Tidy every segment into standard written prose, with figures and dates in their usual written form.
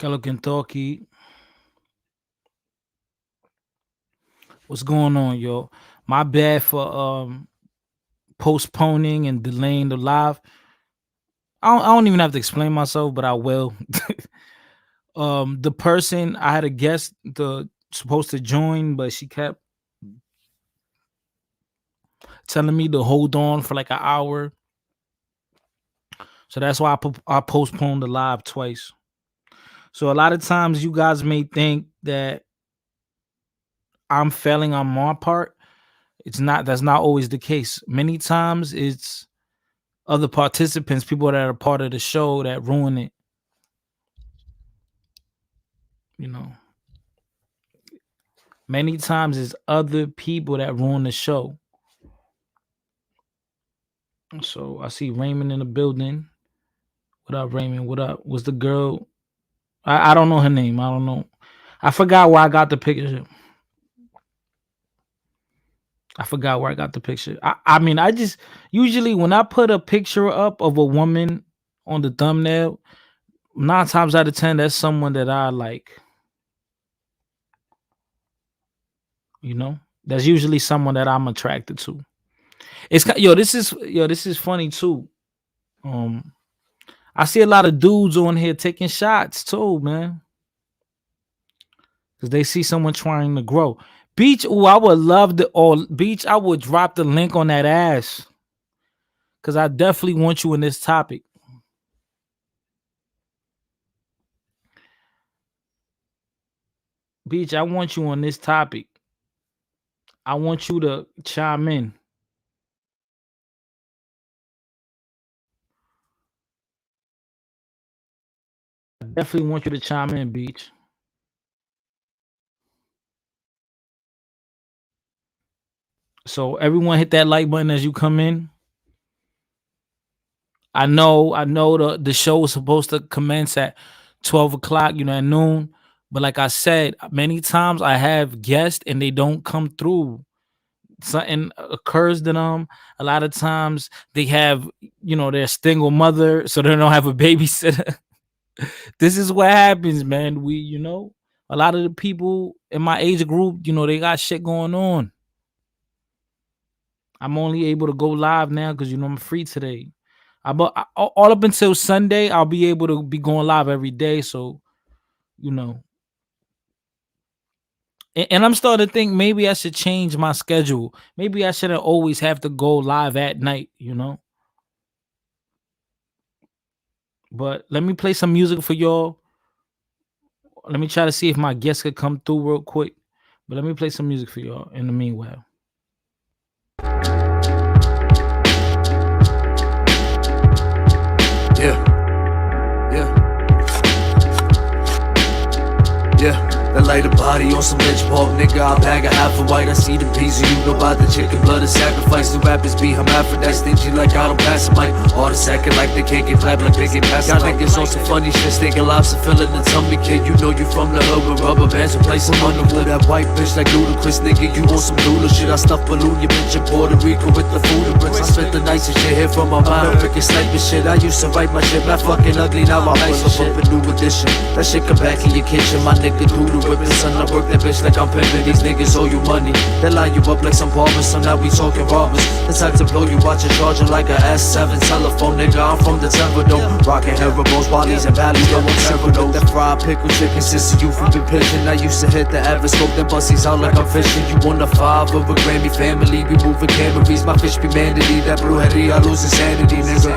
Hello, Kentucky. What's going on, yo? My bad for postponing and delaying the live. I don't even have to explain myself, but I will. The person I had a guest supposed to join, but she kept telling me to hold on for like an hour. So that's why I postponed the live twice. So a lot of times you guys may think that I'm failing on my part. It's not. That's not always the case. Many times it's other participants, people that are part of the show that ruin it. You know, many times it's other people that ruin the show. So I see Raymond in the building. What up, Raymond? What up? Was the girl? I don't know her name. I don't know. I forgot where I got the picture. I forgot where I got the picture. I mean, I just usually when I put a picture up of a woman on the thumbnail, 9 times out of 10, that's someone that I like. You know, that's usually someone that I'm attracted to. This is funny too. Um, I see a lot of dudes on here taking shots too, man, because they see someone trying to grow. Beach, I would love the or Beach. I would drop the link on that ass because I definitely want you in this topic. Beach, I want you on this topic. I want you to chime in. I definitely want you to chime in, Beach. So everyone hit that like button as you come in. I know the show was supposed to commence at 12 o'clock, at noon. But like I said, many times I have guests and they don't come through. Something occurs to them. A lot of times they have, their single mother, so they don't have a babysitter. This is what happens, man. A lot of the people in my age group, they got shit going on. I'm only able to go live now because I'm free today. All up until Sunday, I'll be able to be going live every day. So, you know, and I'm starting to think maybe I should change my schedule. Maybe I shouldn't always have to go live at night. But let me play some music for y'all. Let me try to see if my guest could come through real quick. But let me play some music for y'all in the meanwhile. Yeah, that light a body on some bitch pork, nigga. I bag a half a white. I see the peas of you know about the chicken blood and sacrifice. The rappers be hermaphrodites, stingy like I don't pass a mic. All the second like they can't get clapped like they get past. Y'all niggas on some funny shit, stinking lobster filling the tummy, kid. You know you from the hood with rubber bands and place some underwood. That white bitch like ludicrous, nigga. You on some doodle shit. I stuff balloon your bitch in Puerto Rico with the food and bricks. I spent the nicest shit here from my mind. Freaking sniper shit. I used to write my shit, not fucking ugly. Now I'm nice shit. A new edition. That shit come back in your kitchen, my nigga. Do the whipping, son. I work that bitch like I'm pimping. These niggas owe you money. They line you up like some barbers, so now we talking robbers. The type to blow you out your charger like a S7 telephone, nigga. I'm from the temple, though. Rockin' Haribo's, Wallies, and Valleys, yo, I'm Cerro. That fried pickle chicken, sister, you from the pigeon. I used to hit the average, smoke them bussies out like I'm fishing. You want a 5 of a Grammy family, we moving Canaries. My fish be mandatory, that brujeria, I lose insanity, nigga.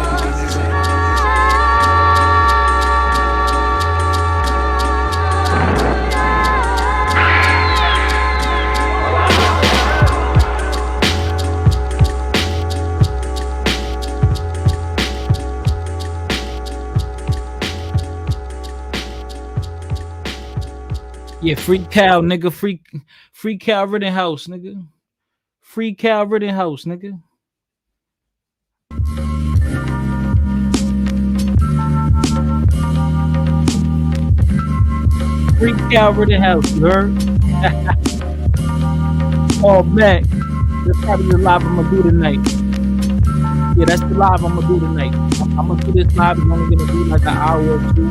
Yeah, free Cal, nigga. Free Cal Rittenhouse, nigga. Free Cal Rittenhouse, nigga. Free Cal Rittenhouse, you heard? Oh man, that's probably the live I'm gonna do tonight. Yeah, that's the live I'm gonna do tonight. I'm gonna do this live. It's only gonna be like an hour or two.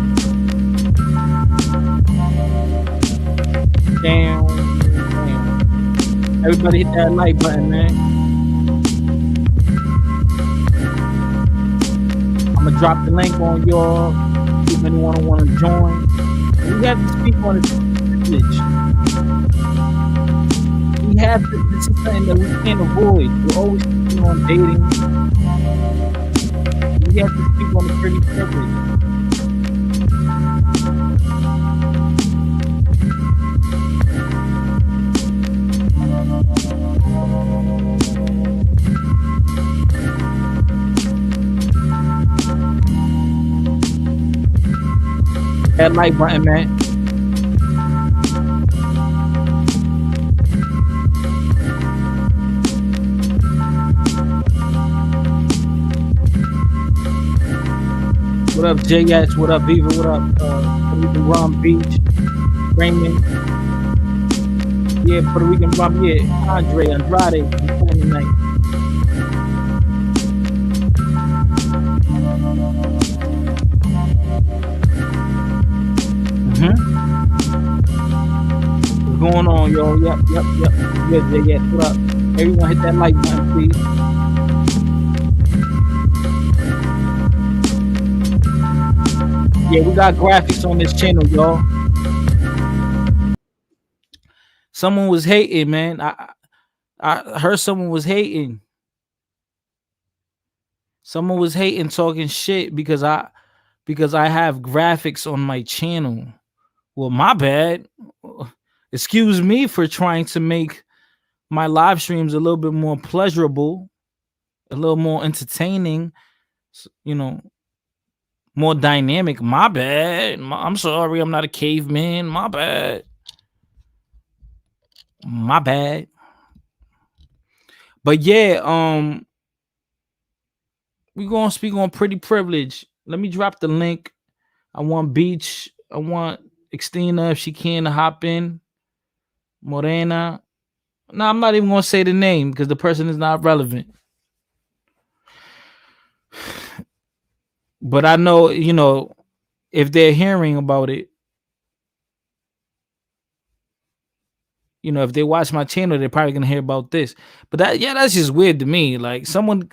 Everybody hit that like button, man. I'm gonna drop the link on y'all. See if anyone want to join. We have to speak on this privilege. We have to. This is something that we can't avoid. We're always speaking on dating. We have to speak on the pretty privilege. That like button, man. What up, JX? What up, Viva? What up, Puerto Rican Rum Beach? Raymond. Yeah, Puerto Rican Rum. Yeah, Andrade. Playing tonight. What's going on, yo? Yep. Good, JX. What up? Everyone hit that like button, please. Yeah, we got graphics on this channel, y'all. Someone was hating, man. I heard someone was hating. Someone was hating, talking shit because I have graphics on my channel. Well, my bad. Excuse me for trying to make my live streams a little bit more pleasurable, a little more entertaining, you know, more dynamic. My bad. I'm sorry. I'm not a caveman. My bad. My bad. But yeah, we're gonna speak on pretty privilege. Let me drop the link. I want Beach. I want Xtina if she can to hop in. Morena. No, I'm not even gonna say the name because the person is not relevant. But I know, if they're hearing about it, if they watch my channel, they're probably gonna hear about this. But that's just weird to me. Like someone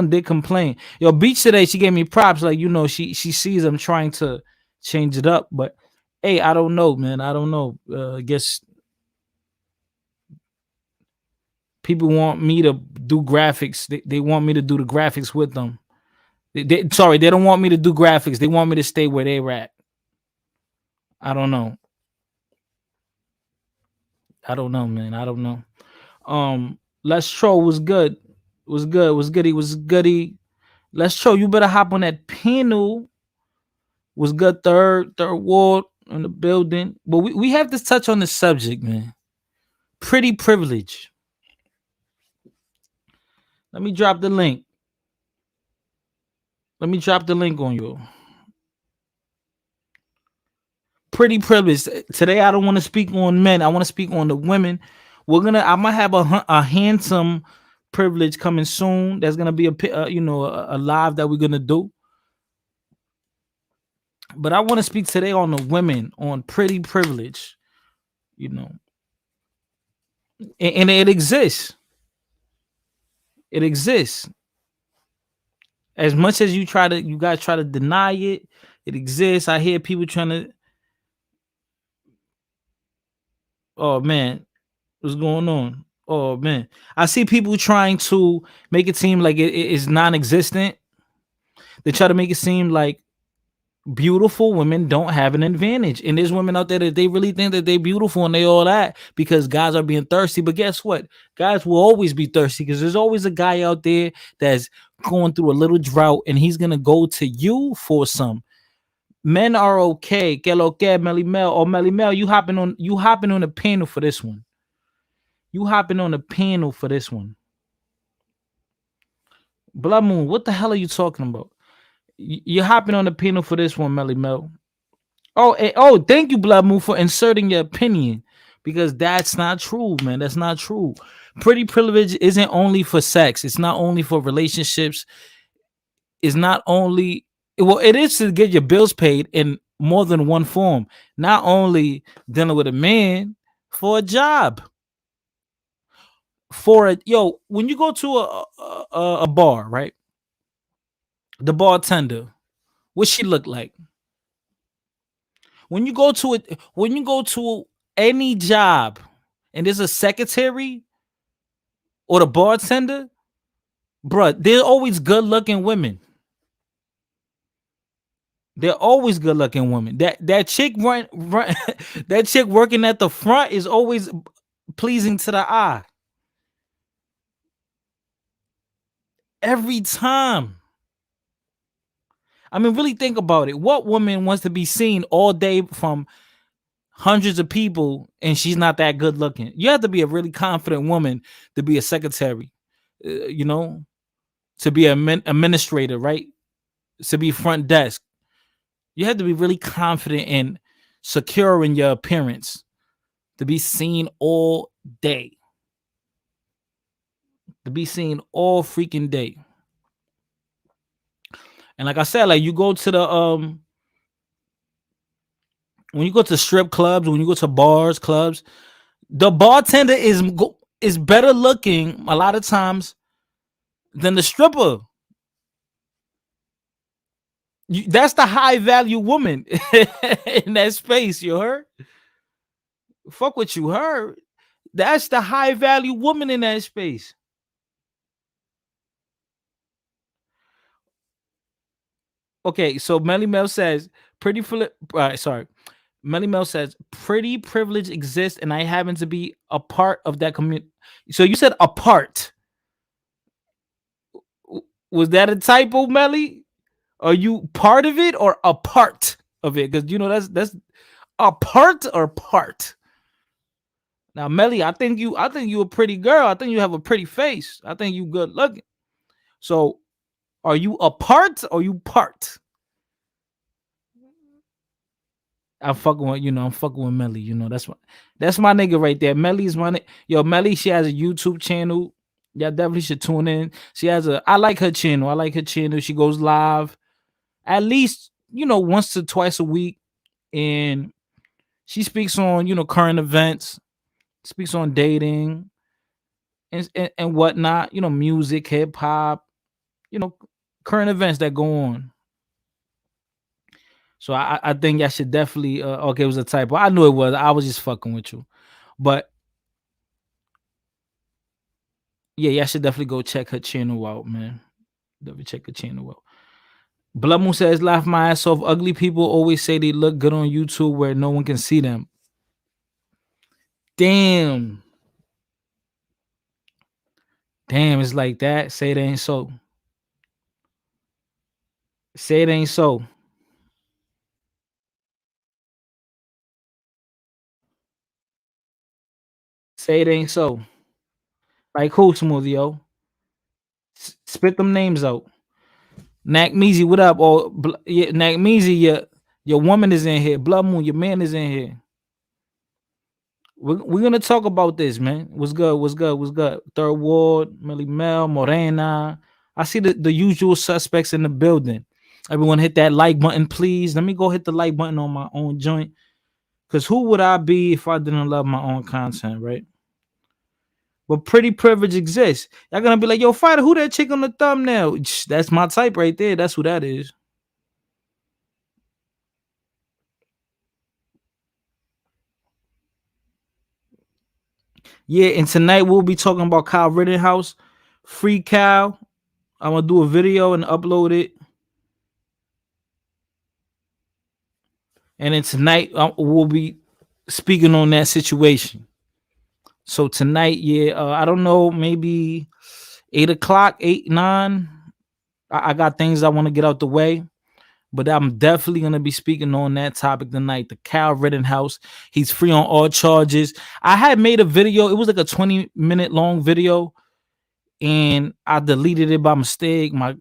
did complain. Yo, Beach today, she gave me props. Like, she sees I'm trying to change it up. But hey, I don't know, man. I don't know. I guess people want me to do graphics. They want me to do the graphics with them. Sorry, they don't want me to do graphics. They want me to stay where they're at. I don't know. I don't know, man. I don't know. Let's Troll was good. Was goody. Let's Troll. You better hop on that panel. Was good. Third ward in the building. But we have to touch on the subject, man. Pretty privilege. Let me drop the link. Let me drop the link on you. Pretty privilege. Today I don't want to speak on men. I want to speak on the women. I might have a handsome privilege coming soon. There's gonna be a live that we're gonna do. But I want to speak today on the women, on pretty privilege. And it exists. It exists. As much as you guys try to deny it, it exists. I hear people trying to. Oh man, what's going on? Oh man, I see people trying to make it seem like it is non-existent. They try to make it seem like beautiful women don't have an advantage, and there's women out there that they really think that they're beautiful and they all that because guys are being thirsty. But guess what? Guys will always be thirsty because there's always a guy out there that's going through a little drought, and he's gonna go to you for some. Men are okay. Que lo que, Melly Mel or Melly Mel? You hopping on the panel for this one. You hopping on the panel for this one. Blood Moon, what the hell are you talking about? You're hopping on the panel for this one, Melly Mel. Oh, thank you, Blood Moon, for inserting your opinion. Because that's not true, man. That's not true. Pretty privilege isn't only for sex. It's not only for relationships. It's not only, well, it is to get your bills paid in more than one form. Not only dealing with a man, for a job. for it. Yo, when you go to a bar, right? The bartender, what she look like? When you go to it, when you go to any job, and there's a secretary or the bartender, bruh, they're always good looking women. They're always good looking women. That chick run that chick working at the front is always pleasing to the eye. Every time. I mean, really think about it. What woman wants to be seen all day from hundreds of people and she's not that good looking? You have to be a really confident woman to be a secretary, you know, to be an administrator, right? To be front desk. You have to be really confident and secure in your appearance to be seen all day. To be seen all freaking day. And like I said, like you go to the when you go to strip clubs, when you go to bars, clubs, the bartender is better looking a lot of times than the stripper. That's the high value woman in that space. You heard? Fuck what you heard. That's the high value woman in that space. Okay, so Melly Mel says pretty sorry. Melly Mel says pretty privilege exists, and I happen to be a part of that community. So you said a part. Was that a typo, Melly? Are you part of it or a part of it? Because you know that's a part or part. Now, Melly, I think you a pretty girl. I think you have a pretty face. I think you good looking. So are you a part or you part? I'm fucking with I'm fucking with Melly. That's my nigga right there. Melly's my yo. Melly, she has a YouTube channel. Yeah, definitely should tune in. She has I like her channel. I like her channel. She goes live at least once to twice a week, and she speaks on current events, speaks on dating and whatnot. Music, hip hop. You know, current events that go on. So I think I should definitely okay, it was a typo. I knew it was. I was just fucking with you. But yeah, I should definitely go check her channel out, man. Definitely check her channel out. Blood Moon says, laugh my ass off. Ugly people always say they look good on YouTube where no one can see them. Damn. Damn, it's like that. Say it ain't so. Say it ain't so. Say it ain't so. Like who, Smoothie, yo? Spit them names out. Nack Meezy, what up? Oh, yeah, Nack Meezy, your woman is in here. Blood Moon, your man is in here. We're gonna talk about this, man. What's good? What's good? What's good? Third Ward, Millie Mel, Morena. I see the usual suspects in the building. Everyone hit that like button, please. Let me go hit the like button on my own joint. Cause who would I be if I didn't love my own content, right? But pretty privilege exists. Y'all gonna be like, yo, fighter, who that chick on the thumbnail? That's my type right there. That's who that is. Yeah, and tonight we'll be talking about Kyle Rittenhouse. Free Cal. I'm gonna do a video and upload it. And then tonight we'll be speaking on that situation. So tonight, yeah, I don't know, maybe 8 o'clock, 8, 9. I got things I want to get out the way, but I'm definitely gonna be speaking on that topic tonight. The Cal Rittenhouse, he's free on all charges. I had made a video. It was like a 20-minute long video, and I deleted it by mistake. My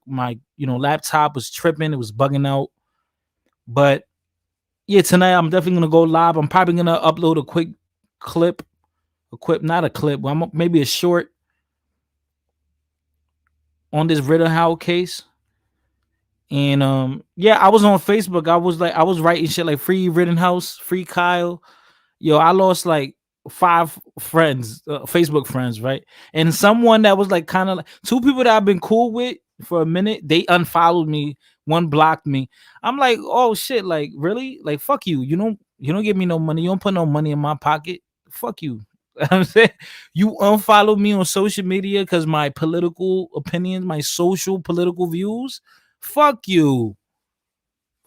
laptop was tripping. It was bugging out. But yeah, tonight I'm definitely gonna go live. I'm probably gonna upload a quick clip, not a clip, but maybe a short on this Rittenhouse case. And yeah, I was on Facebook. I was writing shit like free Rittenhouse, free Kyle. Yo, I lost like five friends, Facebook friends, right? And someone that was like kind of like two people that I've been cool with for a minute, they unfollowed me, one blocked me. I'm like, oh shit, like really? Like fuck you. You don't give me no money. You don't put no money in my pocket. Fuck you. I'm saying you unfollow me on social media because my political opinions, my social political views. Fuck you.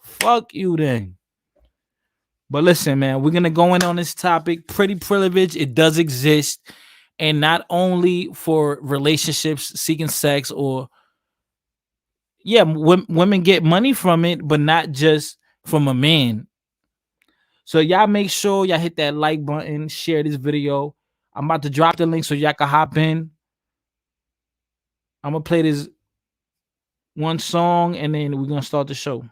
Fuck you then. But listen, man, we're gonna go in on this topic. Pretty privilege, it does exist, and not only for relationships, seeking sex, or yeah, women get money from it, but not just from a man. So y'all make sure y'all hit that like button, share this video. I'm about to drop the link so y'all can hop in. I'm gonna play this one song, and then we're gonna start the show.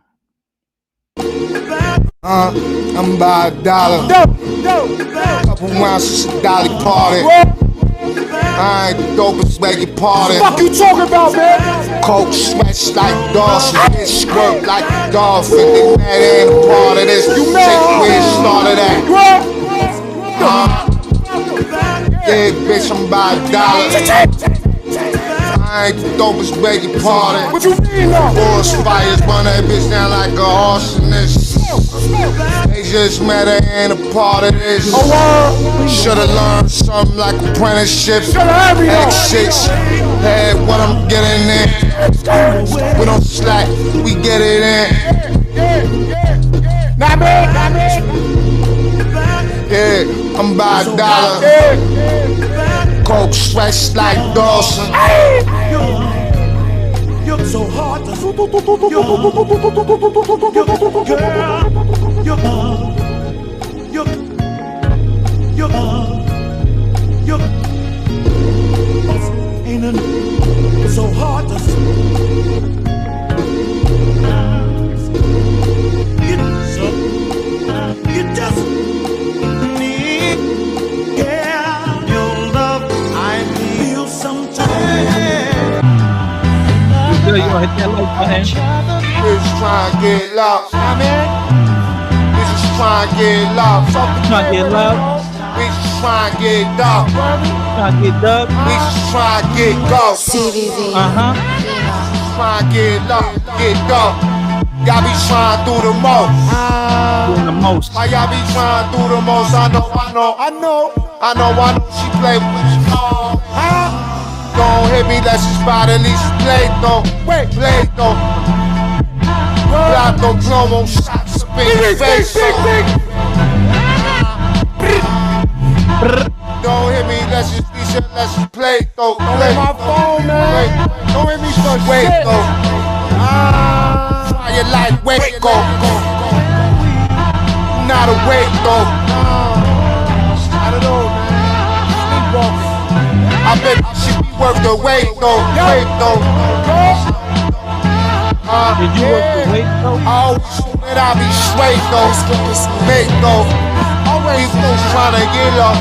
I'm by a dollar. Couple rounds since a Dolly party. I ain't the dopest reggae party. Fuck you talking about, man? Coke sweats like Dawson, bitch squirt like a dolphin. They mad ain't a part of this. You take where it started at. Yeah, bitch, I'm by a dollar. I ain't the dopest reggae party. What you mean, though? Forest fires burn that bitch down like a arsonist. They just met her ain't a part of this. Should've learned something like apprenticeship. X6 had what I'm getting in. We don't slack, we get it in. Yeah, I'm by a dollar. Coke sweats like Dawson. You're so hard to ain't so hard to you just need your love. I feel sometimes. You gonna hit that like button? Bitch trying to get lost. Bitches trying to get lost. Trying to get love, Bitches trying to get dark. trying to get dub. Bitches trying to get ghost. CVV. Trying to get lost, get dark. Y'all be trying to do the most. Doing the most. Why y'all be trying to do the most? I know she play with you. Don't hit me, let's just spot at least play though. Play though. Block no promo shots up in your face. Don't hit me, let's just play though. Don't hit my phone, man. Don't hit me for Wait shit. though. Try your life, wait go. Not a wait though. I don't know, man. Sleepwalking. I bet she be worth the wait though. Wait though. Did you work the weight though? I always that I be straight though. Wait though. We was just trying to get up.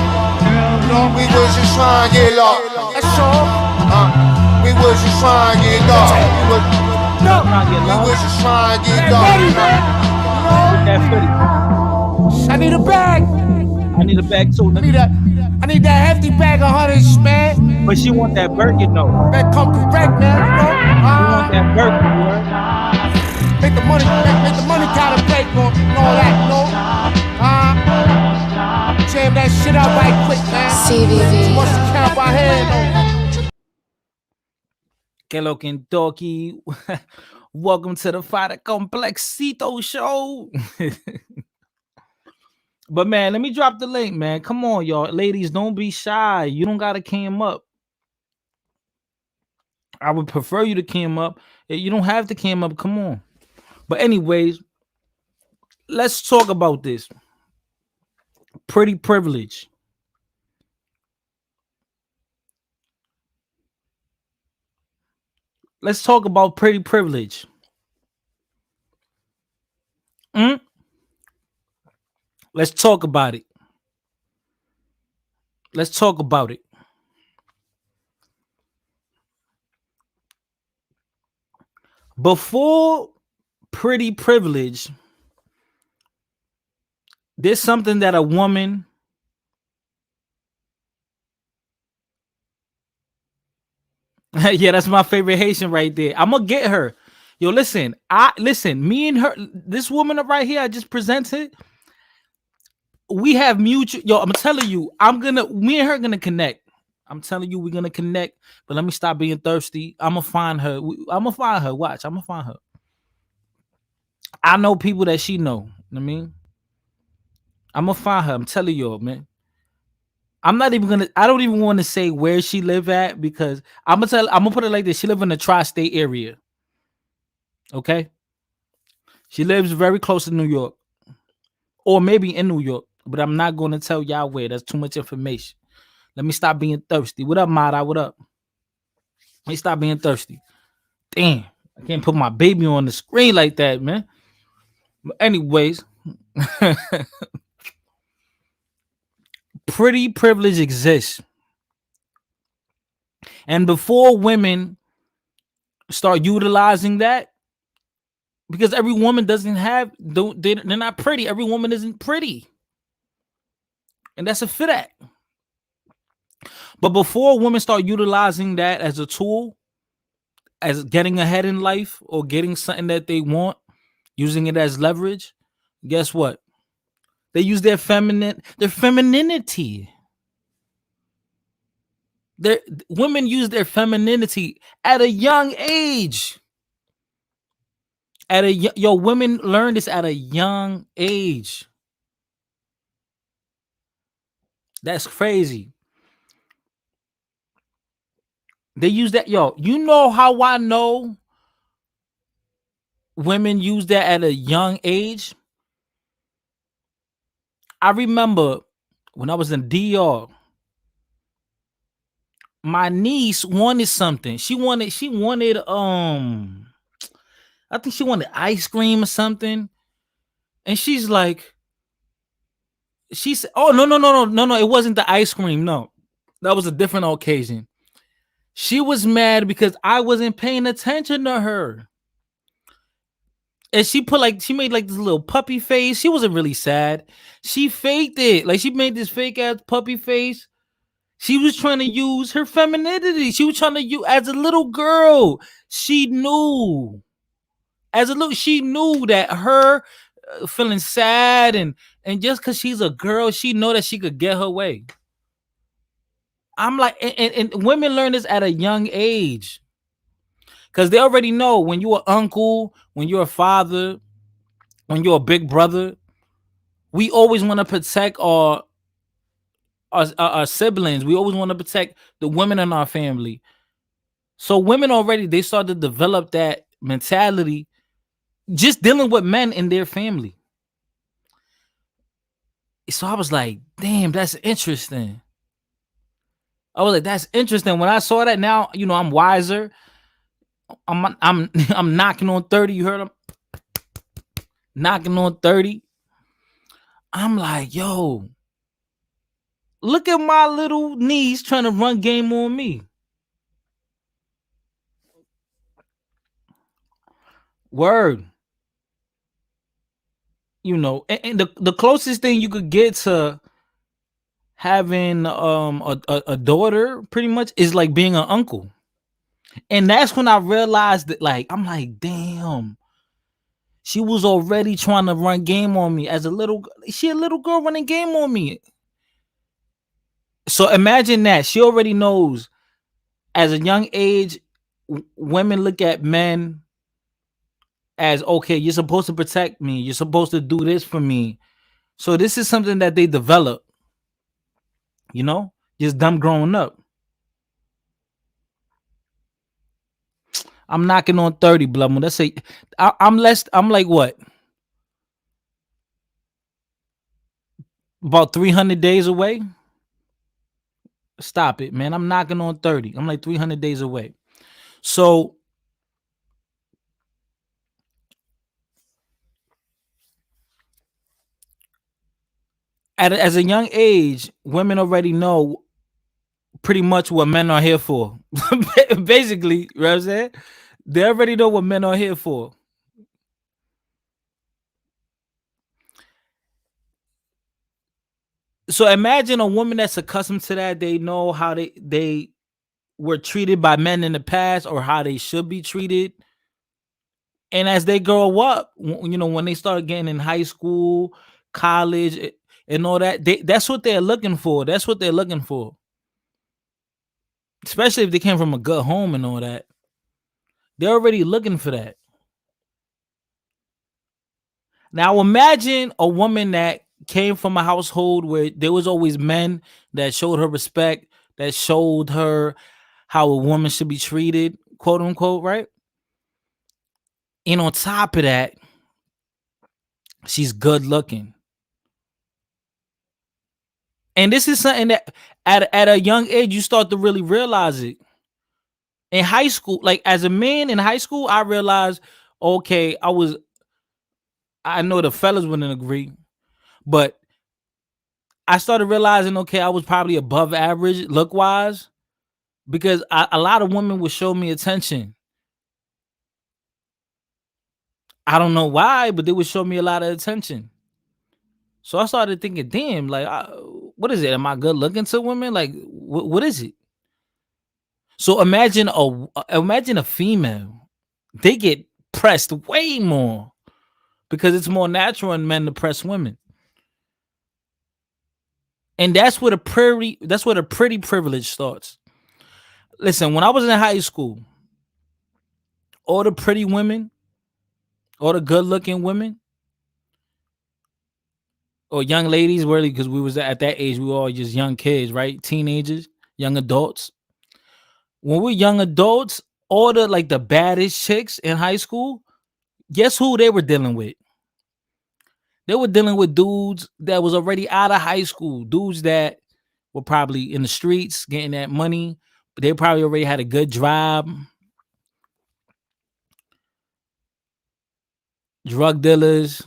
We was just trying to get up. That's all. We was just trying to get up. We was just trying to get up. That fitty. I need a bag. I need a bag too. I need that hefty bag of hundreds, man. But she want that Birkin though. That come correct, man. She want that Birkin, boy. Make the money kind of break on all that, you know. Jam that shit out right quick, man. CVV. Wants to count by hand, though. Que lo Kentucky. Welcome to the Fada Complexito show. But man, let me drop the link, man. Come on, y'all. Ladies, don't be shy. You don't gotta cam up. I would prefer you to cam up. You don't have to cam up. Come on. But anyways, let's talk about this. Pretty privilege. Let's talk about pretty privilege. Let's talk about it. Let's talk about it. Before pretty privilege, there's something that a woman Yeah, that's my favorite Haitian right there. I'm gonna get her. Yo, listen, me and her, this woman right here I just presented, we have mutual. Yo, I'm telling you, me and her gonna connect. I'm telling you, we're gonna connect. But let me stop being thirsty. I'm gonna find her. I'm gonna find her. Watch, I'm gonna find her. I know people that she know. You know what I mean, I'm gonna find her. I'm telling you, man. I'm not even gonna. I don't even want to say where she live at because I'm gonna put it like this. She live in the tri-state area. Okay, she lives very close to New York, or maybe in New York. But I'm not gonna tell y'all where. That's too much information. Let me stop being thirsty. What up, Mada? What up? Let me stop being thirsty. Damn, I can't put my baby on the screen like that, man. But anyways, pretty privilege exists, and before women start utilizing that, because every woman doesn't have, they're not pretty. Every woman isn't pretty, and that's a fact. But before women start utilizing that as a tool, as getting ahead in life or getting something that they want, using it as leverage, guess what? They use their femininity. Their women use their femininity at a young age. Women learn this at a young age. That's crazy. They use that, you know how I know women use that at a young age? I remember when I was in DR, my niece wanted something. She wanted I think she wanted ice cream or something. And she said, "Oh, no, it wasn't the ice cream. No. That was a different occasion." She was mad because I wasn't paying attention to her. And she made like this little puppy face. She wasn't really sad. She faked it. Like she made this fake ass puppy face. She was trying to use her femininity. She was trying to use, as a little girl. She knew. She knew that her feeling sad and just because she's a girl, she know that she could get her way. I'm like, and women learn this at a young age because they already know when you're an uncle, when you're a father, when you're a big brother, we always want to protect our siblings. We always want to protect the women in our family. So women already, they start to develop that mentality just dealing with men in their family. So I was like, damn, that's interesting. I was like, that's interesting. When I saw that, now I'm wiser. I'm knocking on 30. You heard him knocking on 30. I'm like, yo, look at my little niece trying to run game on me. Word. And the closest thing you could get to having a daughter pretty much is like being an uncle. And that's when I realized that, like, I'm like, damn, she was already trying to run game on me as a little girl running game on me. So imagine that. She already knows as a young age, women look at men as, okay, you're supposed to protect me. You're supposed to do this for me. So this is something that they develop, just them growing up. I'm knocking on 30, blood moon. Let's say I'm like what? About 300 days away. Stop it, man. I'm knocking on 30. I'm like 300 days away. So as a young age, women already know pretty much what men are here for. Basically, you know what I'm saying? They already know what men are here for. So imagine a woman that's accustomed to that. They know how they were treated by men in the past or how they should be treated. And as they grow up, when they start getting in high school, college, and all that, that's what they're looking for. That's what they're looking for. Especially if they came from a good home and all that. They're already looking for that. Now imagine a woman that came from a household where there was always men that showed her respect, that showed her how a woman should be treated, quote unquote, right? And on top of that, she's good looking. And this is something that at a young age, you start to really realize it. In high school, like as a man in high school, I realized, okay, I know the fellas wouldn't agree, but I started realizing, okay, I was probably above average look wise because a lot of women would show me attention. I don't know why, but they would show me a lot of attention. So I started thinking, damn, like, what is it? Am I good looking to women? Like, what is it? So imagine a female. They get pressed way more because it's more natural in men to press women. And that's where the pretty privilege starts. Listen, when I was in high school, all the pretty women, all the good looking women, or young ladies, really, because we was at that age, we were all just young kids, right? Teenagers, young adults. When we're young adults, all the like the baddest chicks in high school, guess who they were dealing with? They were dealing with dudes that was already out of high school, dudes that were probably in the streets getting that money, but they probably already had a good job, drug dealers,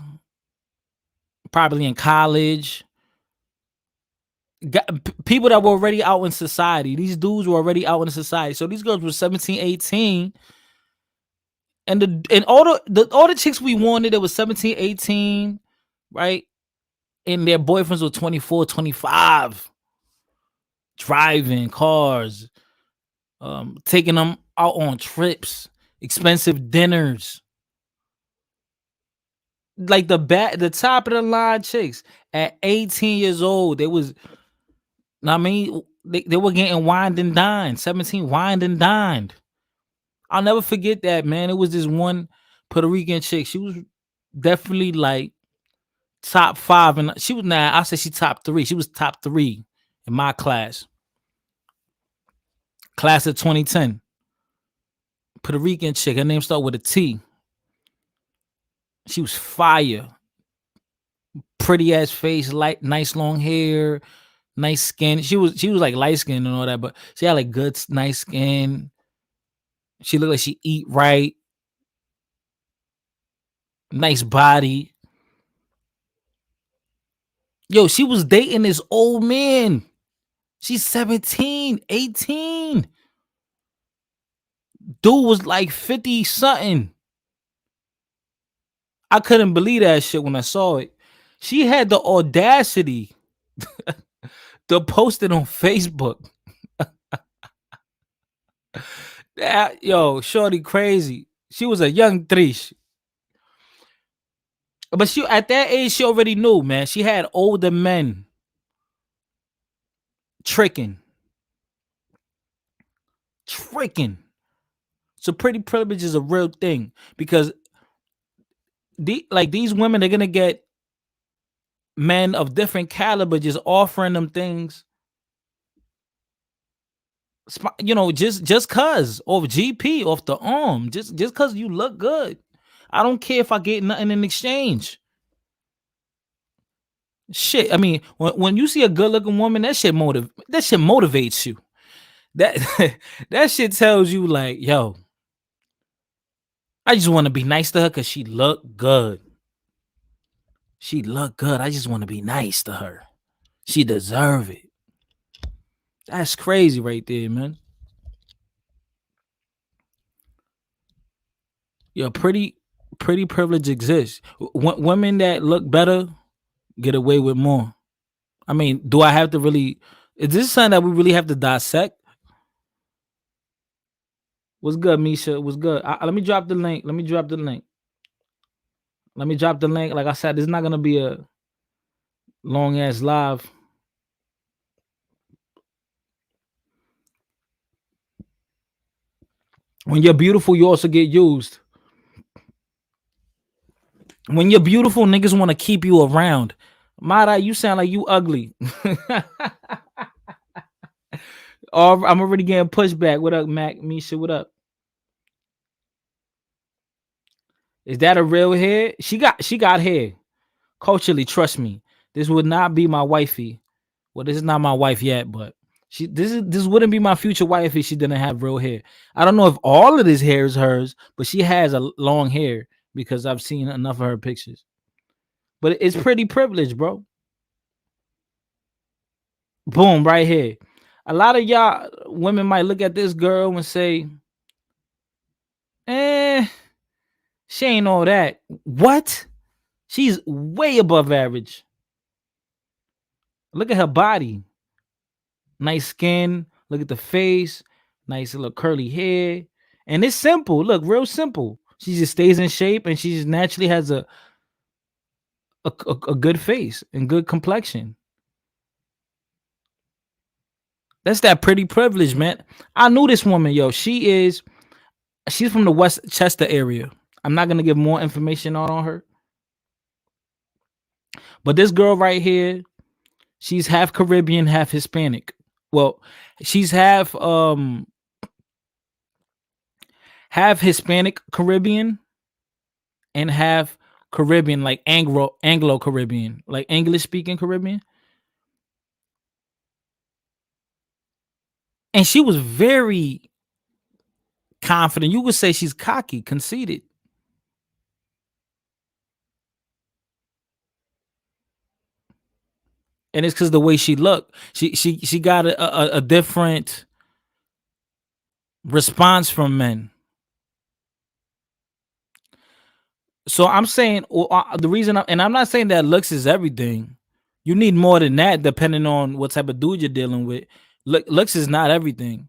probably in college. People that were already out in society. These dudes were already out in society. So these girls were 17, 18. And all the chicks we wanted that was 17, 18, right? And their boyfriends were 24, 25. Driving cars, taking them out on trips, expensive dinners. Like the top of the line chicks at 18 years old, they was, I mean, they were getting wined and dined. 17 wined and dined. I'll never forget that, man. It was this one Puerto Rican chick. She was definitely like top 5, and she was I said she top 3. She was top 3 in my class of 2010. Puerto Rican chick. Her name started with a T. She was fire. Pretty ass face, light, nice long hair, nice skin. She was like light skin and all that, but she had like good, nice skin. She looked like she eat right. Nice body. Yo, she was dating this old man. She's 17, 18. Dude was like 50 something. I couldn't believe that shit when I saw it. She had the audacity to post it on Facebook. Yo, shorty crazy. She was a young Trish. But she at that age, she already knew, man. She had older men tricking. So pretty privilege is a real thing because these women, they're gonna get men of different caliber just offering them things. Just cause off GP, off the arm, just cause you look good. I don't care if I get nothing in exchange. Shit, I mean, when you see a good looking woman, that shit motivates you. That that shit tells you like, yo, I just want to be nice to her because she look good. I just want to be nice to her. She deserve it. That's crazy right there, man. Yo, pretty privilege exists. Women that look better get away with more. I mean, do I have to really? Is this something that we really have to dissect? What's good, Misha? What's good? Let me drop the link. Let me drop the link. Let me drop the link. Like I said, this is not gonna be a long ass live. When you're beautiful, you also get used. When you're beautiful, niggas want to keep you around. Mara, you sound like you ugly. Oh, I'm already getting pushback. What up, Mac? Misha, what up? Is that a real hair? She got hair. Culturally, trust me. This would not be my wifey. Well, this is not my wife yet, but this wouldn't be my future wife if she didn't have real hair. I don't know if all of this hair is hers, but she has a long hair because I've seen enough of her pictures. But it's pretty privileged, bro. Boom, right here. A lot of y'all women might look at this girl and say, eh, she ain't all that. What? She's way above average. Look at her body. Nice skin. Look at the face. Nice little curly hair. And it's simple. Look, real simple. She just stays in shape and she just naturally has a good face and good complexion. That's that pretty privilege, man. I knew this woman, yo. She's from the Westchester area. I'm not gonna give more information out on her. But this girl right here, she's half Caribbean, half Hispanic. Well, she's half Hispanic Caribbean and half Caribbean, like Anglo Caribbean, like English speaking Caribbean. And she was very confident. You would say she's cocky, conceited. And it's because the way she looked. She got a different response from men. So I'm saying the reason, and I'm not saying that looks is everything. You need more than that, depending on what type of dude you're dealing with. Looks is not everything,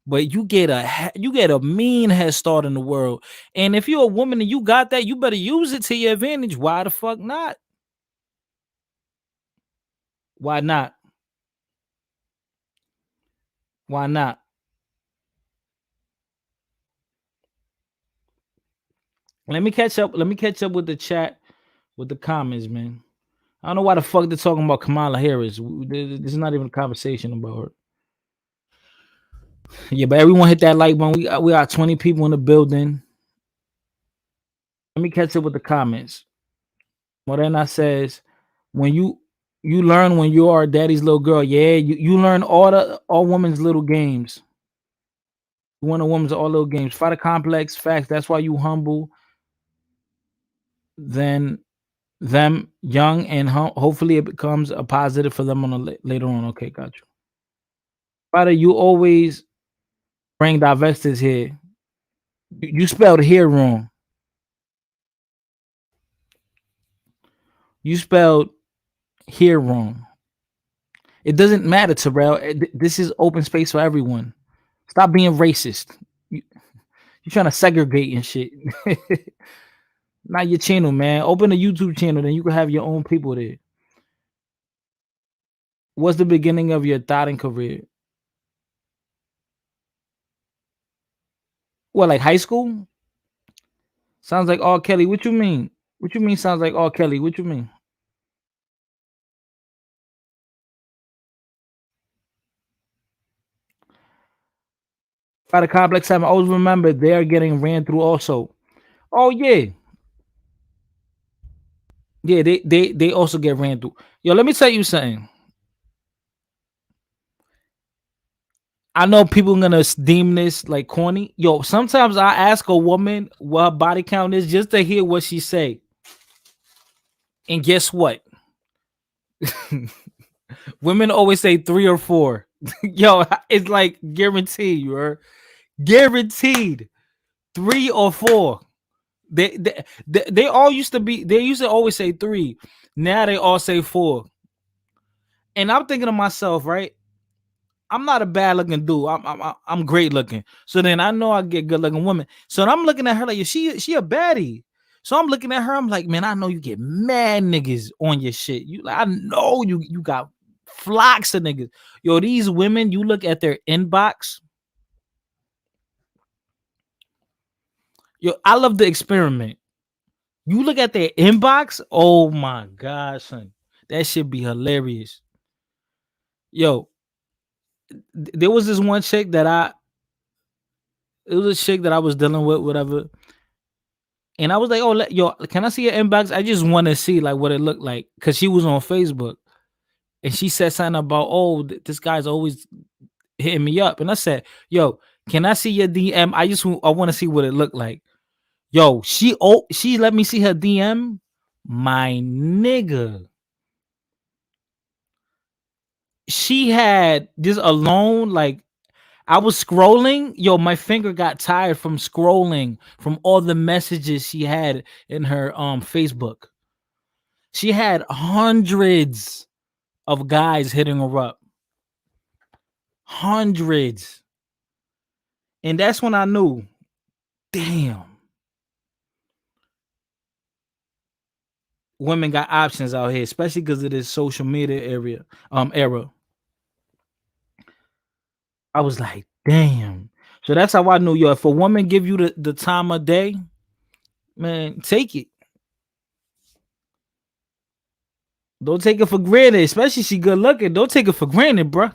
but you get a mean head start in the world. And if you're a woman and you got that, you better use it to your advantage. Why the fuck not? Why not? Why not? Let me catch up. Let me catch up with the chat, with the comments, man. I don't know why the fuck they're talking about Kamala Harris. This is not even a conversation about her. Yeah, but everyone hit that like button. We got 20 people in the building. Let me catch up with the comments. Morena says, when you learn when you are daddy's little girl, yeah, you learn all women's little games. You want a woman's all little games. Fight a complex facts. That's why you humble. Then them young and hopefully it becomes a positive for them on later on. Okay, got you. Father, you always bring divestors here. You spelled here wrong. You spelled here wrong. It doesn't matter, Terrell. This is open space for everyone. Stop being racist. You're trying to segregate and shit. Not your channel, man. Open a YouTube channel, then you can have your own people there. What's the beginning of your thought career? What, like high school? Sounds like R. Kelly. What you mean? What you mean sounds like R. Kelly? What you mean? By the complex time, I always remember they're getting ran through also. Oh yeah. Yeah, they also get ran through. Yo, let me tell you something. I know people are gonna deem this like corny. Yo, sometimes I ask a woman what her body count is just to hear what she say. And guess what? Women always say 3 or 4. Yo, it's like guaranteed, you heard? Guaranteed 3 or 4. They all used to be, they used to always say 3. Now they all say 4. And I'm thinking to myself, right? I'm not a bad looking dude. I'm great looking. So then I know I get good looking women. So I'm looking at her like, she a baddie. So I'm looking at her. I'm like, man, I know you get mad niggas on your shit. You like, I know you got flocks of niggas. Yo, these women, you look at their inbox. Yo, I love the experiment. You look at their inbox. Oh my god, son, that should be hilarious. Yo, there was this one chick that it was a chick that I was dealing with, whatever. And I was like, oh, yo, can I see your inbox? I just want to see like what it looked like. Cause she was on Facebook and she said something about, oh, this guy's always hitting me up. And I said, yo, can I see your DM? I want to see what it looked like. Yo, she let me see her DM. My nigga. She had just alone, like I was scrolling. Yo, my finger got tired from scrolling from all the messages she had in her Facebook. She had hundreds of guys hitting her up. Hundreds. And that's when I knew, damn, women got options out here, especially because of this social media era. I was like, damn. So that's how I knew, yo, if a woman give you the time of day, man, take it. Don't take it for granted, especially she good looking. Don't take it for granted, bro.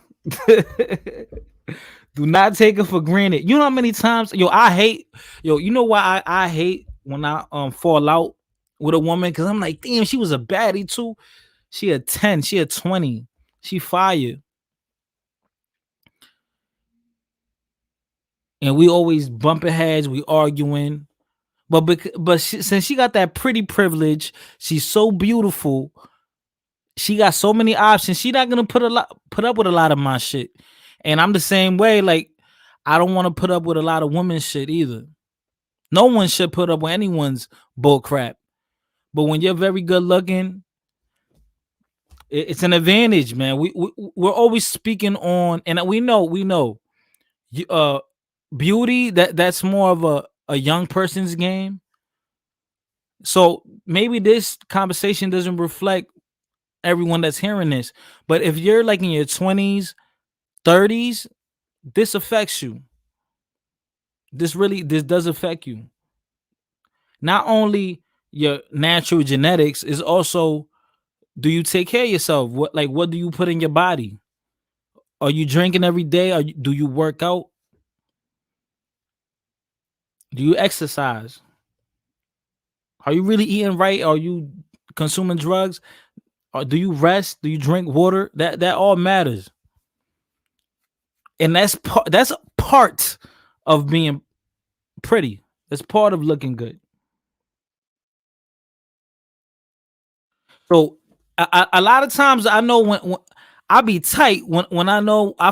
Do not take it for granted. You know how many times, you know why I hate when I fall out with a woman? Because I'm like, damn, she was a baddie too. She a 10, she a 20, she fire. And we always bumping heads, we arguing. But since she got that pretty privilege, she's so beautiful. She got so many options. She not gonna put up with a lot of my shit. And I'm the same way. Like, I don't want to put up with a lot of women's shit either. No one should put up with anyone's bull crap. But when you're very good looking, it's an advantage, man. We're always speaking on, and we know, uh, beauty that's more of a young person's game. So maybe this conversation doesn't reflect everyone that's hearing this. But if you're like in your 20s, 30s, this affects you. This does affect you. Not only your natural genetics, is also, do you take care of yourself? What do you put in your body? Are you drinking every day? Do you work out? Do you exercise? Are you really eating right? Are you consuming drugs? Or do you rest? Do you drink water? That all matters. And that's part of being pretty. That's part of looking good. So a lot of times I know when I be tight when I know I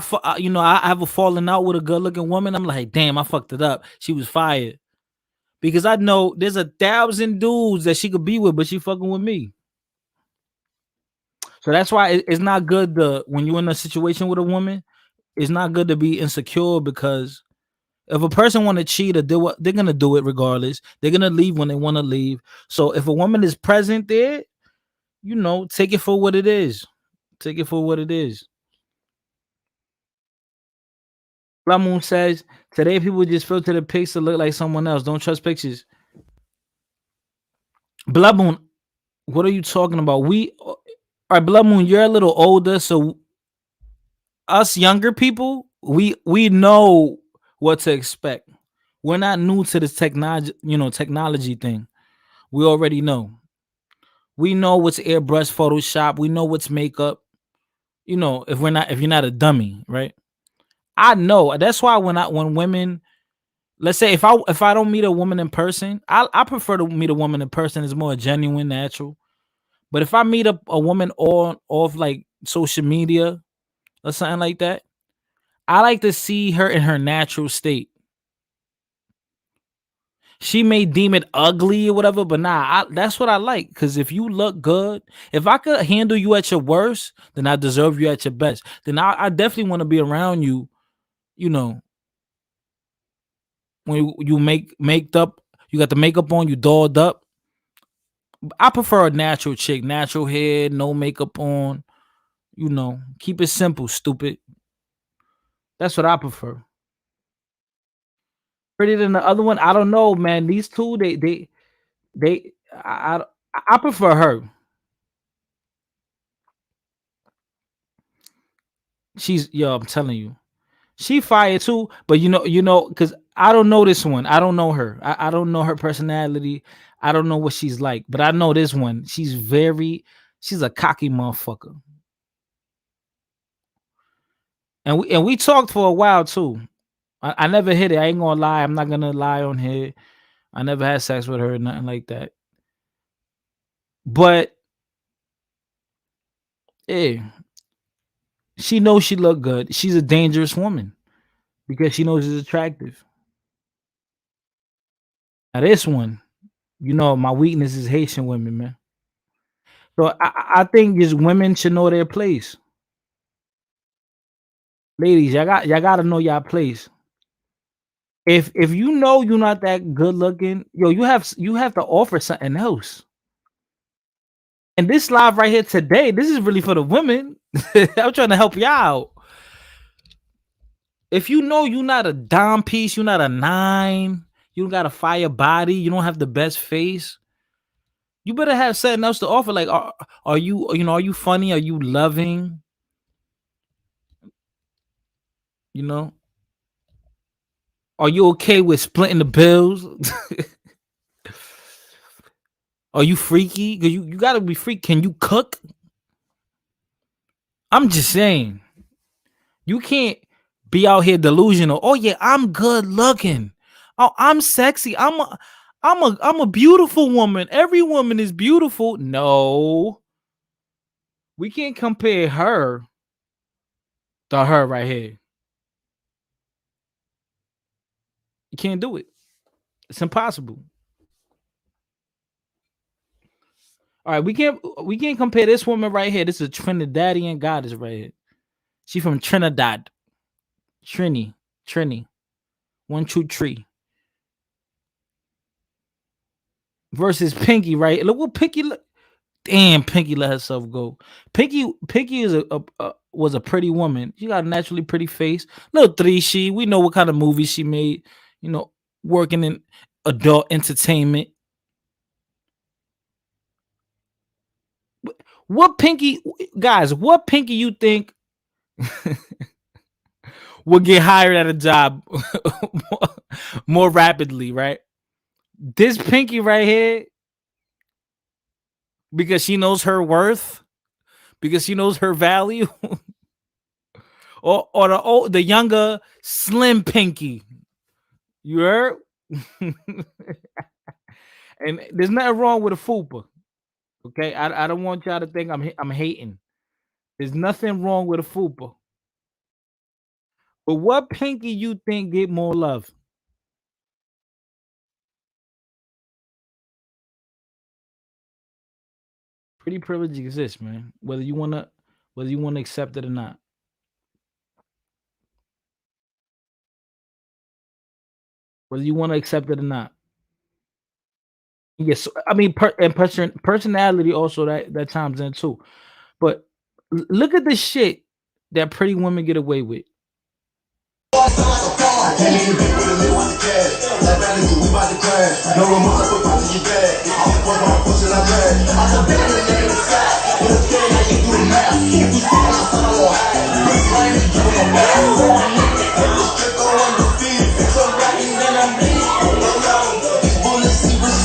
have a falling out with a good looking woman. I'm like, damn, I fucked it up. She was fired because I know there's 1,000 dudes that she could be with, but she fucking with me. So that's why it's not good to, when you're in a situation with a woman, it's not good to be insecure, because if a person want to cheat or do what, they're gonna do it regardless. They're gonna leave when they want to leave. So if a woman is present there, take it for what it is. Take it for what it is. Moon says, today people just filter the pics to look like someone else. Don't trust pictures. Blood Moon, what are you talking about? All right, Blood Moon, you're a little older, so us younger people, we know what to expect. We're not new to this technology thing. We already know. We know what's airbrush, Photoshop. We know what's makeup. If you're not a dummy, right? I know. That's why when women, let's say if I don't meet a woman in person, I prefer to meet a woman in person. It's more genuine, natural. But if I meet a woman off like social media or something like that, I like to see her in her natural state. She may deem it ugly or whatever, but nah, that's what I like. Because if you look good, if I could handle you at your worst, then I deserve you at your best. Then I definitely want to be around you. You know, when you make up, you got the makeup on, you dolled up. I prefer a natural chick, natural hair, no makeup on. You know, keep it simple, stupid. That's what I prefer. Prettier than the other one, I don't know, man. These two, they I prefer her. She's yo, I'm telling you, she fired too. But because I don't know this one. I don't know her. I don't know her personality. I don't know what she's like. But I know this one. She's a cocky motherfucker. And we talked for a while too. I never hit it. I ain't gonna lie. I'm not gonna lie on here. I never had sex with her, nothing like that. But yeah, she knows she look good. She's a dangerous woman because she knows she's attractive. Now this one, my weakness is Haitian women, man. So I think just women should know their place. Ladies, y'all gotta know y'all place. If you know you're not that good looking, yo, you have to offer something else. And this live right here today, this is really for the women. I'm trying to help y'all out. If you know you're not a dime piece, you're not a 9, you don't got a fire body, you don't have the best face, you better have something else to offer. Like, are you funny? Are you loving? You know, are you okay with splitting the bills? Are you freaky? Cause you gotta be freaky. Can you cook? I'm just saying, you can't be out here delusional. Oh yeah, I'm good looking. Oh, I'm sexy. I'm a beautiful woman. Every woman is beautiful. No, we can't compare her to her right here. You can't do it. It's impossible. All right, we can't compare this woman right here. This is a Trinidadian goddess right here. She from Trinidad. Trini. 1, 2, 3. Versus Pinky, right? Look what Pinky look. Damn, Pinky let herself go. Pinky was a pretty woman. She got a naturally pretty face. Little 3 we know what kind of movies she made. Working in adult entertainment. What Pinky, guys? What Pinky you think will get hired at a job more rapidly, right? This Pinky right here, because she knows her worth, because she knows her value, or the younger slim Pinky. You heard? And there's nothing wrong with a fupa. Okay, I don't want y'all to think I'm hating. There's nothing wrong with a fupa. But what Pinky you think get more love? Pretty privilege exists, man. Whether you wanna accept it or not. Whether you want to accept it or not. Yes, I mean, personality also that chimes in too. But look at the shit that pretty women get away with.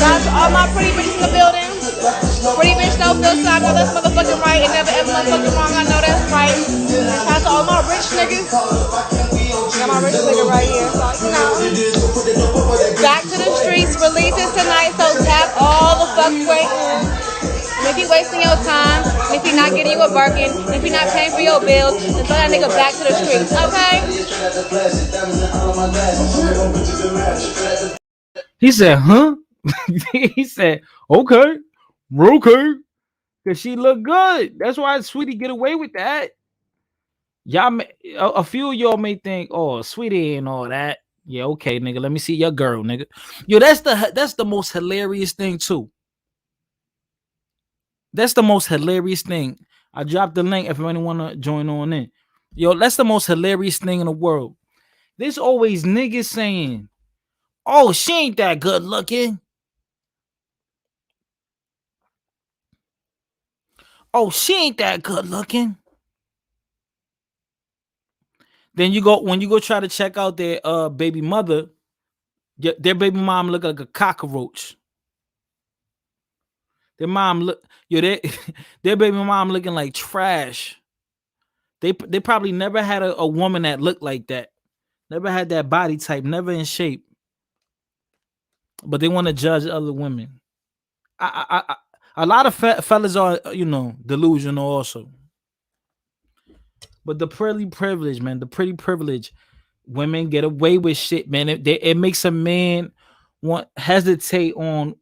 Guys, all my pretty bitches in the building. Pretty bitch don't feel so. I know that's motherfucking right. And never ever motherfucking wrong. I know that's right. And shout out to all my rich niggas. Got my rich nigga right here. So, back to the streets. Releases tonight. So tap all the fuck way in. And if you wasting your time, and if you're not getting you a Birkin, and if you're not paying for your bills, then throw that nigga back to the streets, okay? He said, huh? He said, okay, okay. Cause she look good. That's why Sweetie get away with that. Y'all, a few of y'all may think, oh, Sweetie ain't all that. Yeah, okay, nigga. Let me see your girl, nigga. Yo, that's the most hilarious thing too. That's the most hilarious thing. I dropped the link if anyone wanna join on in. Yo, that's the most hilarious thing in the world. There's always niggas saying, "Oh, she ain't that good looking. Oh, she ain't that good looking." Then you go when you go try to check out their baby mother, their baby mom look like a cockroach. Their mom look they, their baby mom looking like trash. They probably never had a woman that looked like that. Never had that body type, never in shape. But they want to judge other women. A lot of fellas are, delusional also. But the pretty privilege, man, the pretty privilege, women get away with shit, man. It makes a man want hesitate on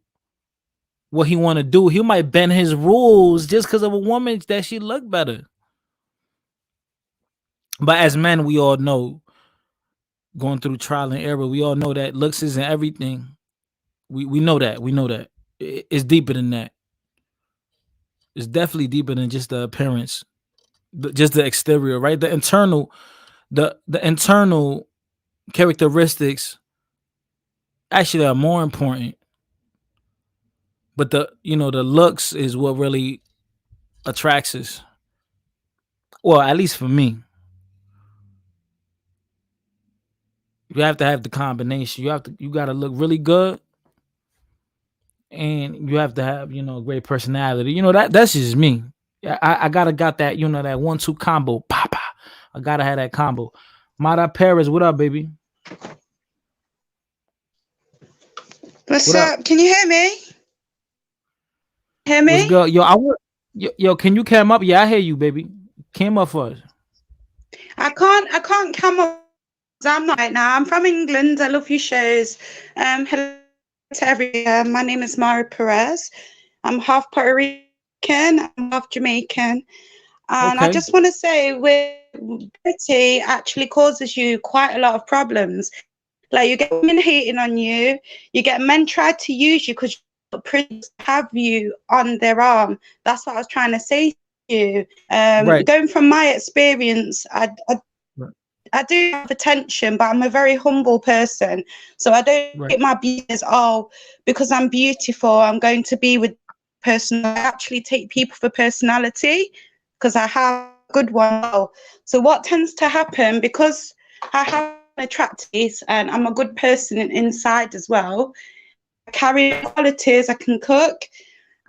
what he want to do. He might bend his rules just because of a woman that she look better. But as men, we all know, going through trial and error, we all know that looks isn't everything. We know that. We know that. It's deeper than that. It's definitely deeper than just the appearance, just the exterior, right? The internal characteristics actually are more important. But the looks is what really attracts us. Well, at least for me. You have to have the combination. You gotta look really good, and you have to have great personality. That's just me. I gotta got that that 1-2 combo. Papa. I gotta have that combo. Mara Paris, what up, baby? What's What up? up? Can you hear me? Hear What's me? good? Yo, can you come up? Yeah, I hear you, baby. Came up for us. I can't come up. I'm not right now. I'm from England. I love your shows. Hello to everyone. My name is Mara Perez. I'm half Puerto Rican. I'm half Jamaican. And I Okay. just want to say, with pretty actually causes you quite a lot of problems. Like you get women hating on you. You get men try to use you because pretty have you on their arm. That's what I was trying to say to you. Right. Going from my experience, Right. I do have attention, but I'm a very humble person. So I don't Right. take my beauty as, oh, because I'm beautiful, I'm going to be with person. I actually take people for personality because I have a good one. So what tends to happen, because I have attractiveness and I'm a good person inside as well, I carry qualities. I can cook,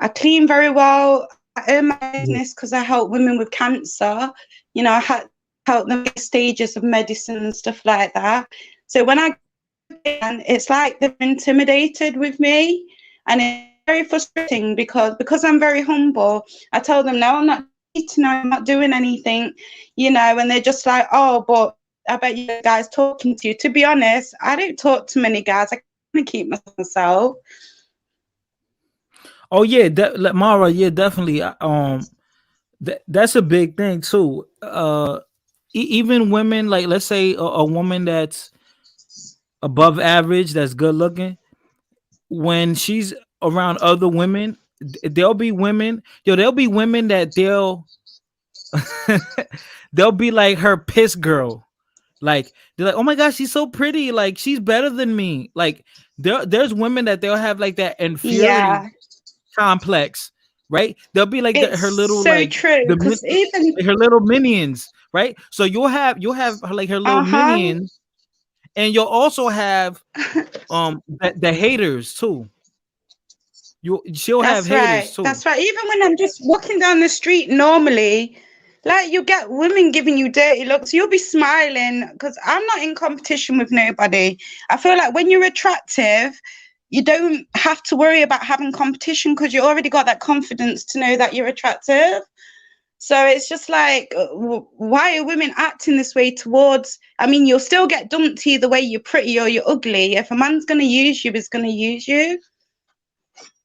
I clean very well, I earn my business because I help women with cancer. I had help them with stages of medicine and stuff like that. So when I get in, it's like they're intimidated with me, and it's very frustrating because I'm very humble. I tell them, no, I'm not eating, I'm not doing anything, and they're just like, oh, but I bet you guys talking to you. To be honest, I don't talk to many guys. I kind of keep myself. Oh yeah, Mara. Yeah, definitely. That's a big thing too. Even women, like let's say a woman that's above average, that's good looking, when she's around other women, there'll be women. There'll be women that they'll be like her piss girl. Like they're like, oh my gosh, she's so pretty. Like she's better than me. Like there's women that they'll have like that inferiority Yeah, complex, right? They'll be like it's her little so like true because even her little minions, right? So you'll have like her little uh-huh. minions, and you'll also have the haters too. She'll have That's haters right. too. That's right. Even when I'm just walking down the street normally, like you get women giving you dirty looks, you'll be smiling because I'm not in competition with nobody. I feel like when you're attractive, you don't have to worry about having competition because you already got that confidence to know that you're attractive. So it's just like, why are women acting this way towards? I mean, you'll still get dumped either way. You're pretty or you're ugly. If a man's going to use you, he's going to use you.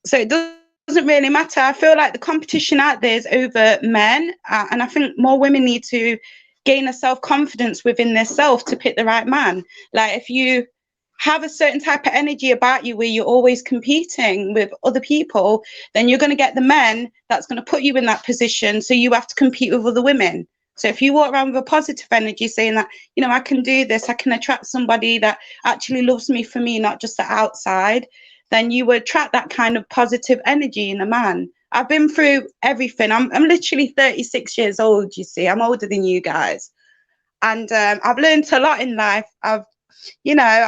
So it doesn't really matter. I feel like the competition out there is over men, and I think more women need to gain a self-confidence within themselves to pick the right man. Like if you have a certain type of energy about you where you're always competing with other people, then you're going to get the men that's going to put you in that position, so you have to compete with other women. So if you walk around with a positive energy saying that, you know, I can do this, I can attract somebody that actually loves me for me, not just the outside, then you would attract that kind of positive energy in a man. I've been through everything. I'm literally 36 years old, you see. I'm older than you guys. And I've learned a lot in life. I've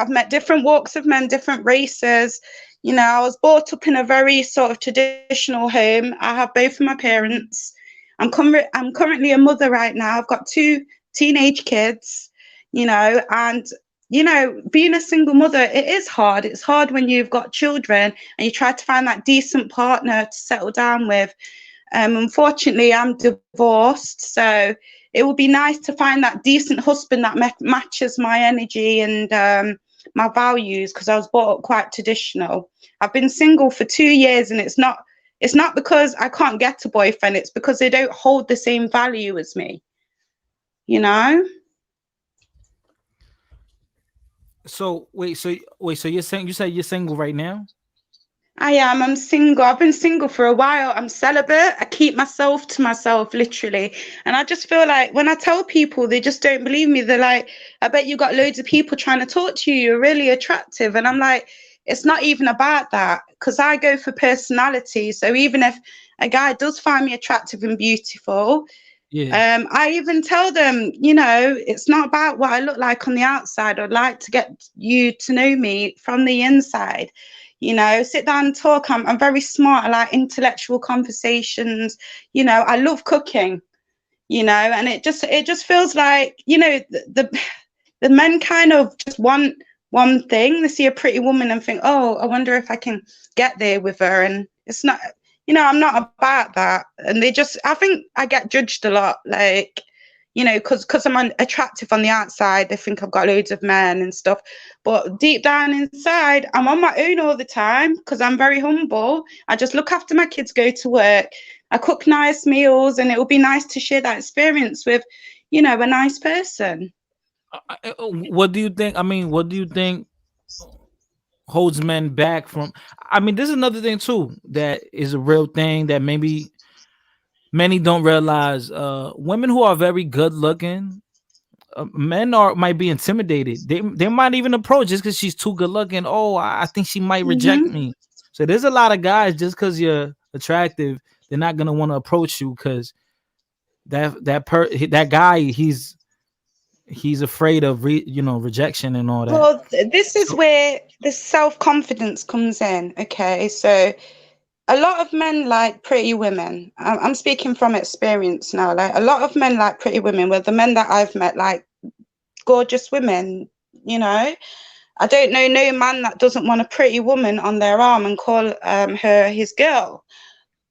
met different walks of men, different races. You know, I was brought up in a very sort of traditional home. I have both of my parents. I'm currently a mother right now. I've got 2 teenage kids, and being a single mother, it is hard. It's hard when you've got children and you try to find that decent partner to settle down with. Unfortunately, I'm divorced, so it would be nice to find that decent husband that matches my energy and my values, because I was brought up quite traditional. I've been single for 2 years, and it's not because I can't get a boyfriend. It's because they don't hold the same value as me. You know. So so you're saying, you said you're single right now? I am. I'm single. I've been single for a while. I'm celibate. I keep myself to myself, literally. And I just feel like when I tell people, they just don't believe me. They're like, I bet you got loads of people trying to talk to you. You're really attractive. And I'm like, it's not even about that, because I go for personality. So even if a guy does find me attractive and beautiful, I even tell them, it's not about what I look like on the outside. I'd like to get you to know me from the inside. Sit down and talk. I'm very smart. I like intellectual conversations. I love cooking, and it just feels like, the men kind of just want one thing. They see a pretty woman and think, oh, I wonder if I can get there with her. And it's not, I'm not about that. And I think I get judged a lot, like, because I'm attractive on the outside, they think I've got loads of men and stuff. But deep down inside, I'm on my own all the time, because I'm very humble. I just look after my kids, go to work. I cook nice meals, and it would be nice to share that experience with, a nice person. What do you think? I mean, what do you think holds men back from? I mean, this is another thing too that is a real thing that maybe many don't realize. Women who are very good looking, men might be intimidated. They might even approach just because she's too good looking. Oh, I think she might reject me. So there's a lot of guys, just because you're attractive, they're not gonna want to approach you, because that guy, he's afraid of rejection and all that. Well, this is where the self-confidence comes in. Okay, so a lot of men like pretty women. I'm speaking from experience now. Like, a lot of men like pretty women. Well, the men that I've met like gorgeous women. I don't know no man that doesn't want a pretty woman on their arm and call her his girl.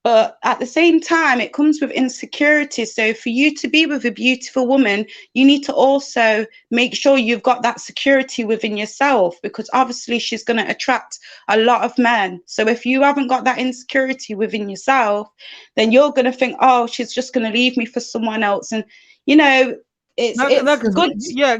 But at the same time, it comes with insecurity. So for you to be with a beautiful woman, you need to also make sure you've got that security within yourself, because obviously she's going to attract a lot of men. So if you haven't got that insecurity within yourself, then you're going to think, oh, she's just going to leave me for someone else. And, it's good. Yeah,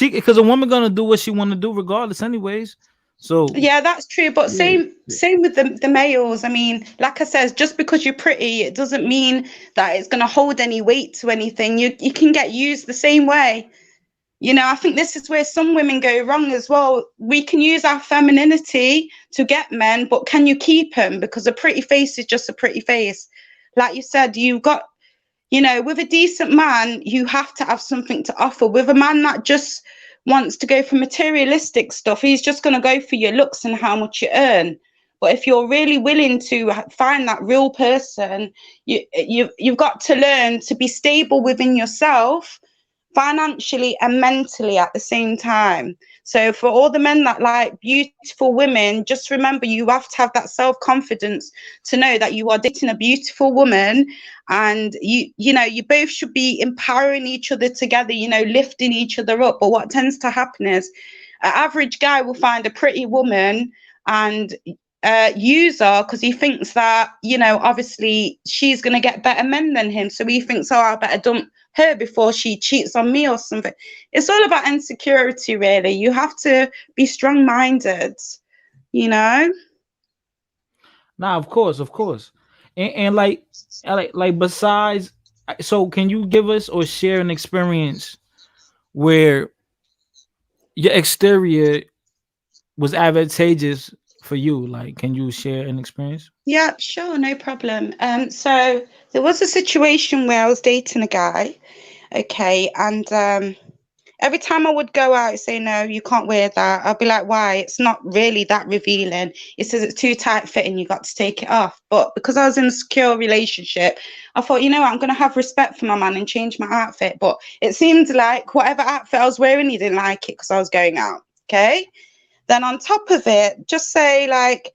because a woman going to do what she want to do regardless anyways. So yeah, that's true. But same with the males. I mean, like I said, just because you're pretty, it doesn't mean that it's going to hold any weight to anything. You can get used the same way. I think this is where some women go wrong as well. We can use our femininity to get men, but can you keep them? Because a pretty face is just a pretty face. Like you said, you've got, with a decent man, you have to have something to offer. With a man that just wants to go for materialistic stuff, he's just going to go for your looks and how much you earn. But if you're really willing to find that real person, you've got to learn to be stable within yourself, financially and mentally at the same time. So for all the men that like beautiful women, just remember you have to have that self-confidence to know that you are dating a beautiful woman, and you both should be empowering each other together, lifting each other up. But what tends to happen is an average guy will find a pretty woman and use her because he thinks that, obviously she's going to get better men than him. So he thinks, oh, I better dump her before she cheats on me or something. It's all about insecurity, really. You have to be strong-minded, you know? Nah, of course, and like besides, so can you give us or share an experience where your exterior was advantageous for you? Like, can you share an experience? Yeah, sure, no problem. So there was a situation where I was dating a guy, okay, and every time I would go out, say, no, you can't wear that. I'd be like, why? It's not really that revealing. It says it's too tight fitting. You got to take it off. But because I was in a secure relationship, I thought, I'm going to have respect for my man and change my outfit. But it seemed like whatever outfit I was wearing, he didn't like it because I was going out. Okay. Then on top of it, just say like,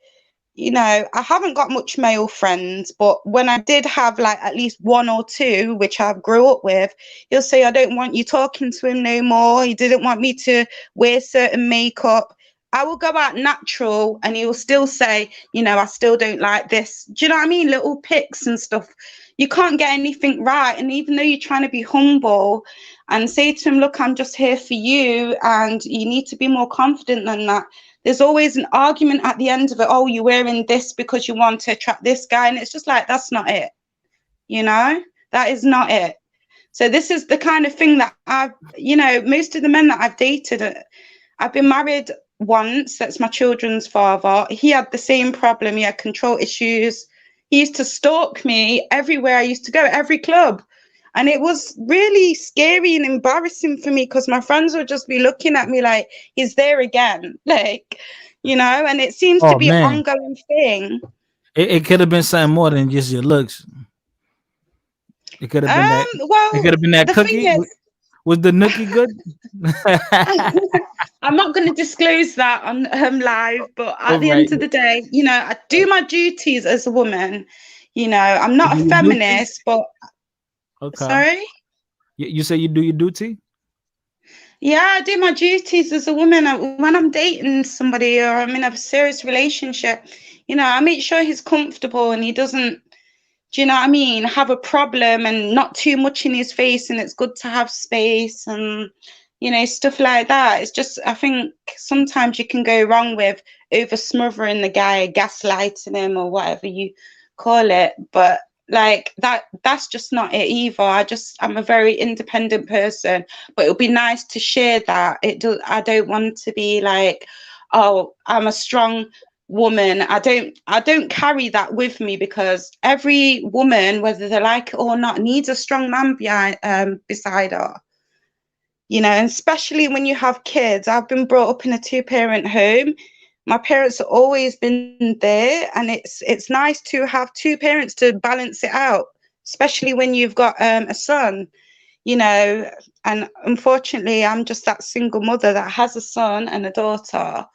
I haven't got much male friends, but when I did have like at least one or two, which I grew up with, he'll say, I don't want you talking to him no more. He didn't want me to wear certain makeup. I will go out natural and he will still say, I still don't like this. Do you know what I mean? Little pics and stuff. You can't get anything right. And even though you're trying to be humble and say to him, look, I'm just here for you and you need to be more confident than that, there's always an argument at the end of it. Oh, you're wearing this because you want to attract this guy. And it's just like, that's not it. That is not it. So this is the kind of thing that most of the men that I've dated, I've been married once. That's my children's father. He had the same problem. He had control issues. He used to stalk me everywhere I used to go, every club. And it was really scary and embarrassing for me because my friends would just be looking at me like, he's there again. Like, and it seems to Oh be an man, ongoing thing. it could have been something more than just your looks. It could have been that. It could Well, have been that the thing cookie. is, Was the nookie good? I'm not going to disclose that on live, but at All the right. end of the day, I do my duties as a woman. I'm You not do a your duty? feminist, but Okay. sorry. You say you do your duty? Yeah, I do my duties as a woman. When I'm dating somebody or I'm in a serious relationship, I make sure he's comfortable and he doesn't, do you know what I mean, have a problem and not too much in his face, and it's good to have space and, stuff like that. It's just, I think sometimes you can go wrong with over smothering the guy, gaslighting him or whatever you call it. But like that's just not it either. I'm a very independent person, but it would be nice to share that. I don't want to be like, oh, I'm a strong woman. I don't carry that with me, because every woman, whether they like it or not, needs a strong man beside her. Especially when you have kids. I've been brought up in a two-parent home. My parents have always been there, and it's nice to have two parents to balance it out, especially when you've got a son. And unfortunately, I'm just that single mother that has a son and a daughter.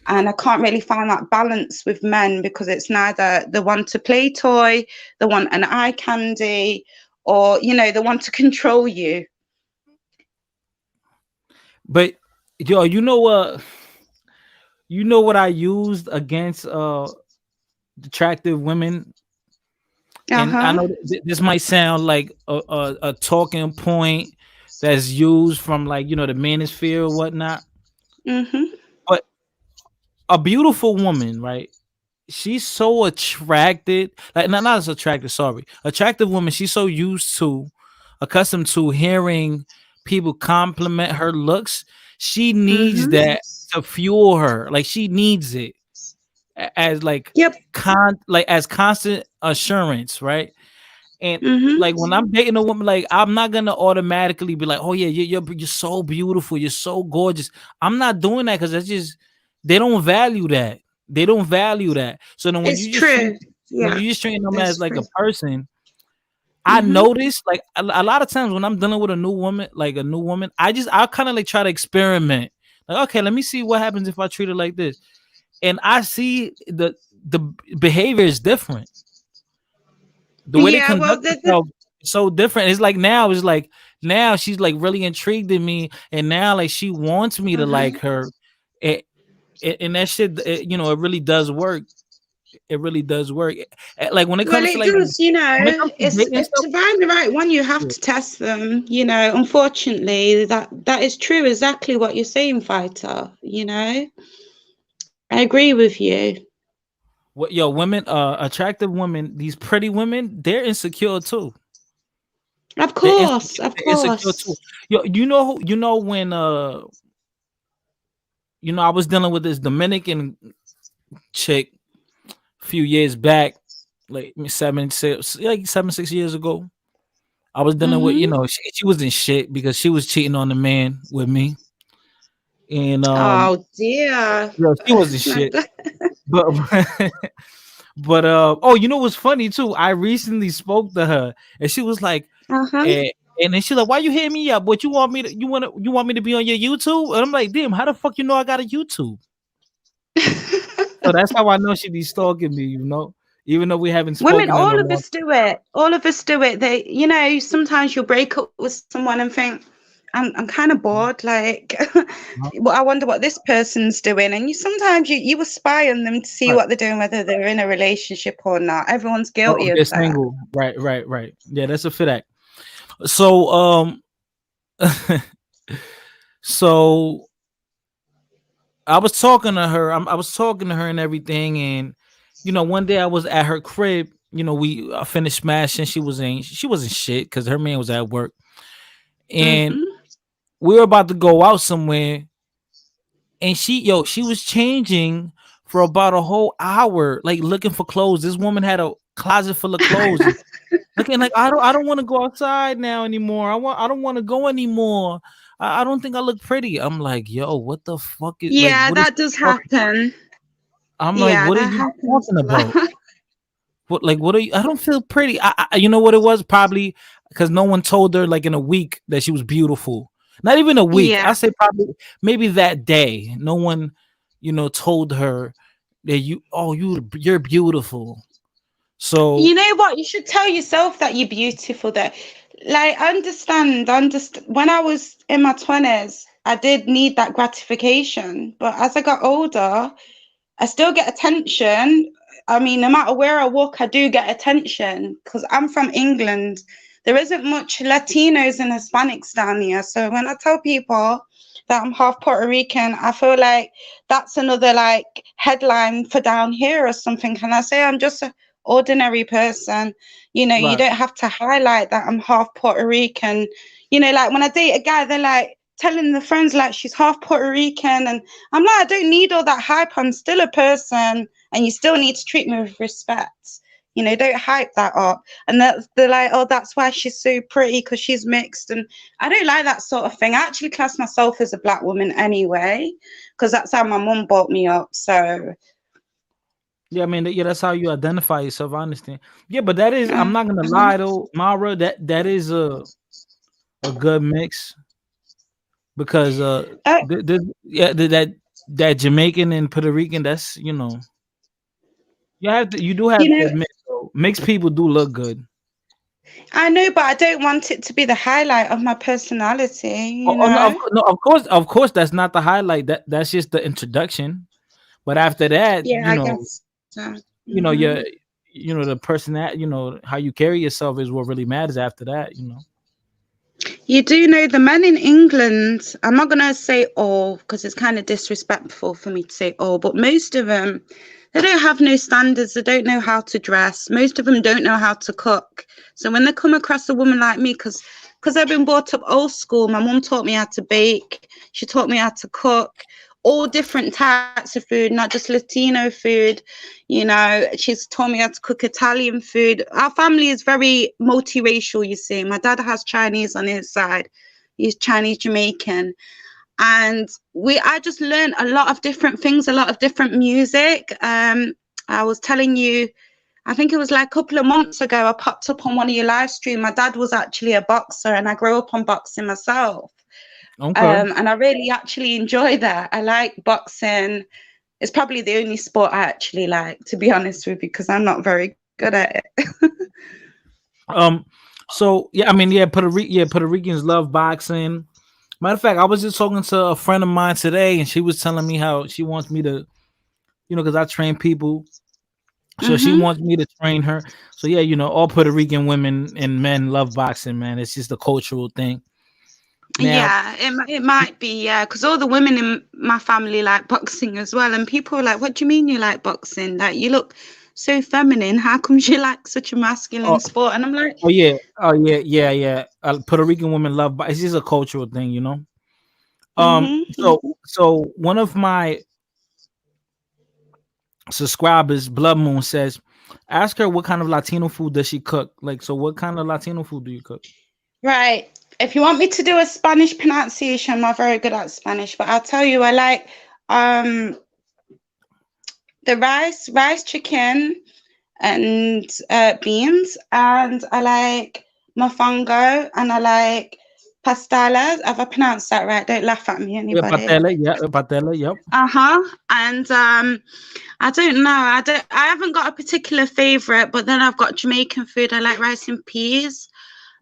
And I can't really find that balance with men, because it's neither they want to play toy, they want an eye candy, or, they want to control you. But yo, you know what? You know what I used against attractive women, and I Uh-huh. know this might sound like a talking point that's used from, like, the manosphere or whatnot, Mm-hmm. but a beautiful woman, right? She's so attracted, like, not as attractive, sorry, attractive woman. She's so accustomed to hearing people compliment her looks. She needs Mm-hmm. that to fuel her. Like, she needs it as like Yep. as constant assurance, right? And Mm-hmm. like when I'm dating a woman, like, I'm not gonna automatically be like, oh yeah, you're so beautiful, you're so gorgeous. I'm not doing that, because that's just, they don't value that. They don't value that. So then It's true. when Yeah, you just treat them as it's like true. a person, I Mm-hmm. notice, like, a lot of times when I'm dealing with a new woman, I kind of like try to experiment. Like, okay, let me see what happens if I treat her like this. And I see the behavior is different. The way they Yeah, well, conduct themselves is so different. It's like now she's like really intrigued in me, and now like she wants me to like her. And, and that shit, it really does work. It really does work. Like when it well, comes to it like does. You know, when it comes to dating and it's stuff. to find the right one. You have Yeah. to test them. You know, unfortunately, that is true. Exactly what you're saying, Fighter. You know, I agree with you. What yo women, attractive women, these pretty women, they're insecure too. Of They're insecure. course, of They're insecure too. course. Yo, when I was dealing with this Dominican chick a few years back, like 7, 6 years ago. I was dealing with, Mhm. she was in shit because she was cheating on the man with me, and Oh dear. she was in No, shit. But but oh, what's funny too? I recently spoke to her, and she was like, uh-huh. and, and then she's like, "Why you hitting me up? What you want me to be on your YouTube?" And I'm like, "Damn, how the fuck you know I got a YouTube?" So that's how I know she be stalking me, even though we haven't Women, spoken in a all of long us do it. All of us do it. They, you know, sometimes you'll break up with someone and think, I'm kind of bored. Like, time. well, I wonder what this person's doing. And sometimes you will spy on them to see Right. what they're doing, whether they're in a relationship or not. Everyone's Oh, guilty they're of that. single. Right, right, right. Yeah, that's a fit act. So, so I was talking to her. I was talking to her and everything, and one day I was at her crib. We finished smashing. She wasn't shit because her man was at work, and Hmm. we were about to go out somewhere. And she was changing for about a whole hour, like looking for clothes. This woman had a closet full of clothes. Looking like I don't want to go outside now anymore. I don't want to go anymore. I don't think I look pretty. I'm like, yo, what the fuck is like Yeah, what is that she does talking? happen. I'm like, Yeah, what are that you happens talking a about? lot. What are you? I don't feel pretty. You know what it was? Probably because no one told her like in a week that she was beautiful. Not even a week. Yeah. I say probably maybe that day. No one, told her that you're beautiful. You So know what? You should tell yourself that you're beautiful though. Like, understand. When I was in my 20s, I did need that gratification. But as I got older, I still get attention. I mean, no matter where I walk, I do get attention because I'm from England. There isn't much Latinos and Hispanics down here. So when I tell people that I'm half Puerto Rican, I feel like that's another like headline for down here or something. Can I say I'm just an ordinary person? You know, you right. don't have to highlight that I'm half Puerto Rican. You know, like when I date a guy, they're like telling the friends like she's half Puerto Rican, and I'm like, I don't need all that hype. I'm still a person, and you still need to treat me with respect. You know, don't hype that up. And they're like, oh, that's why she's so pretty because she's mixed. And I don't like that sort of thing. I actually class myself as a black woman anyway, because that's how my mum brought me up. So, Yeah, I mean, yeah, that's how you identify yourself. I understand. Yeah, but that is, I'm uh, not gonna lie though, Mara, that is a good mix because uh, yeah, that Jamaican and Puerto Rican, that's you do have you to know, admit though, mixed people do look good. I know, but I don't want it to be the highlight of my personality, Oh, you oh, no, know? no, of course, that's not the highlight. That's just the introduction. But after that, Yeah, I guess so. you know Hmm. your, the person that how you carry yourself is what really matters after that. You do know the men in England, I'm not going to say all because it's kind of disrespectful for me to say all, but most of them, they don't have no standards. They don't know how to dress. Most of them don't know how to cook. So when they come across a woman like me, because I've been brought up old school, my mum taught me how to bake. She taught me how to cook all different types of food, not just Latino food. You know, she's taught me how to cook Italian food. Our family is very multiracial, you see. My dad has Chinese on his side. He's Chinese Jamaican. And I just learned a lot of different things, a lot of different music. I was telling you, I think it was like a couple of months ago, I popped up on one of your live streams. My dad was actually a boxer and I grew up on boxing myself. Okay. And I really actually enjoy that. I like boxing. It's probably the only sport I actually like, to be honest with you, because I'm not very good at it. Um. So yeah, I mean, yeah, Puerto Ricans love boxing. Matter of fact, I was just talking to a friend of mine today, and she was telling me how she wants me to, because I train people, so she Hmm. wants me to train her. So yeah, all Puerto Rican women and men love boxing, man. It's just a cultural thing. Now, Yeah, it might be, yeah, because all the women in my family like boxing as well. And people are like, what do you mean you like boxing? Like, you look so feminine. How come you like such a masculine oh, sport? And I'm like, oh yeah. Puerto Rican women love, it's just a cultural thing. mm-hmm. So one of my subscribers, Blood Moon, says, ask her what kind of Latino food does she cook. Like, so what kind of Latino food do you cook? Right. If you want me to do a Spanish pronunciation, I'm not very good at Spanish, but I'll tell you, I like um the rice chicken, and beans, and I like mofongo, and I like pastelas. Have I pronounced that right? Don't laugh at me, Yeah, anybody. patella, yeah, patella, yep. Uh-huh. And I don't know. I haven't got a particular favorite, but then I've got Jamaican food. I like rice and peas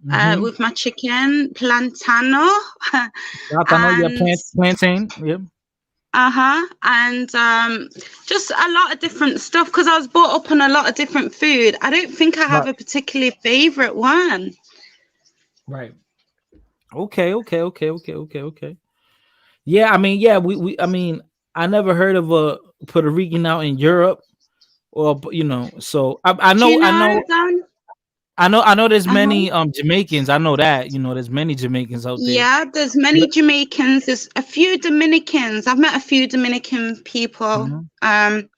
Mm-hmm. with my chicken, plantano, Plátano, yeah, and plantain, yeah. and just a lot of different stuff because I was brought up on a lot of different food. I don't think I have Right, a particularly favorite one. right. Okay. Yeah, I mean, yeah, I mean, I never heard of a Puerto Rican out in Europe, or so I Do you know, know, Dan? I know. There's Uh-huh. many Jamaicans. I know that there's many Jamaicans out there. Yeah, there's many But Jamaicans. There's a few Dominicans. I've met a few Dominican people. mhm.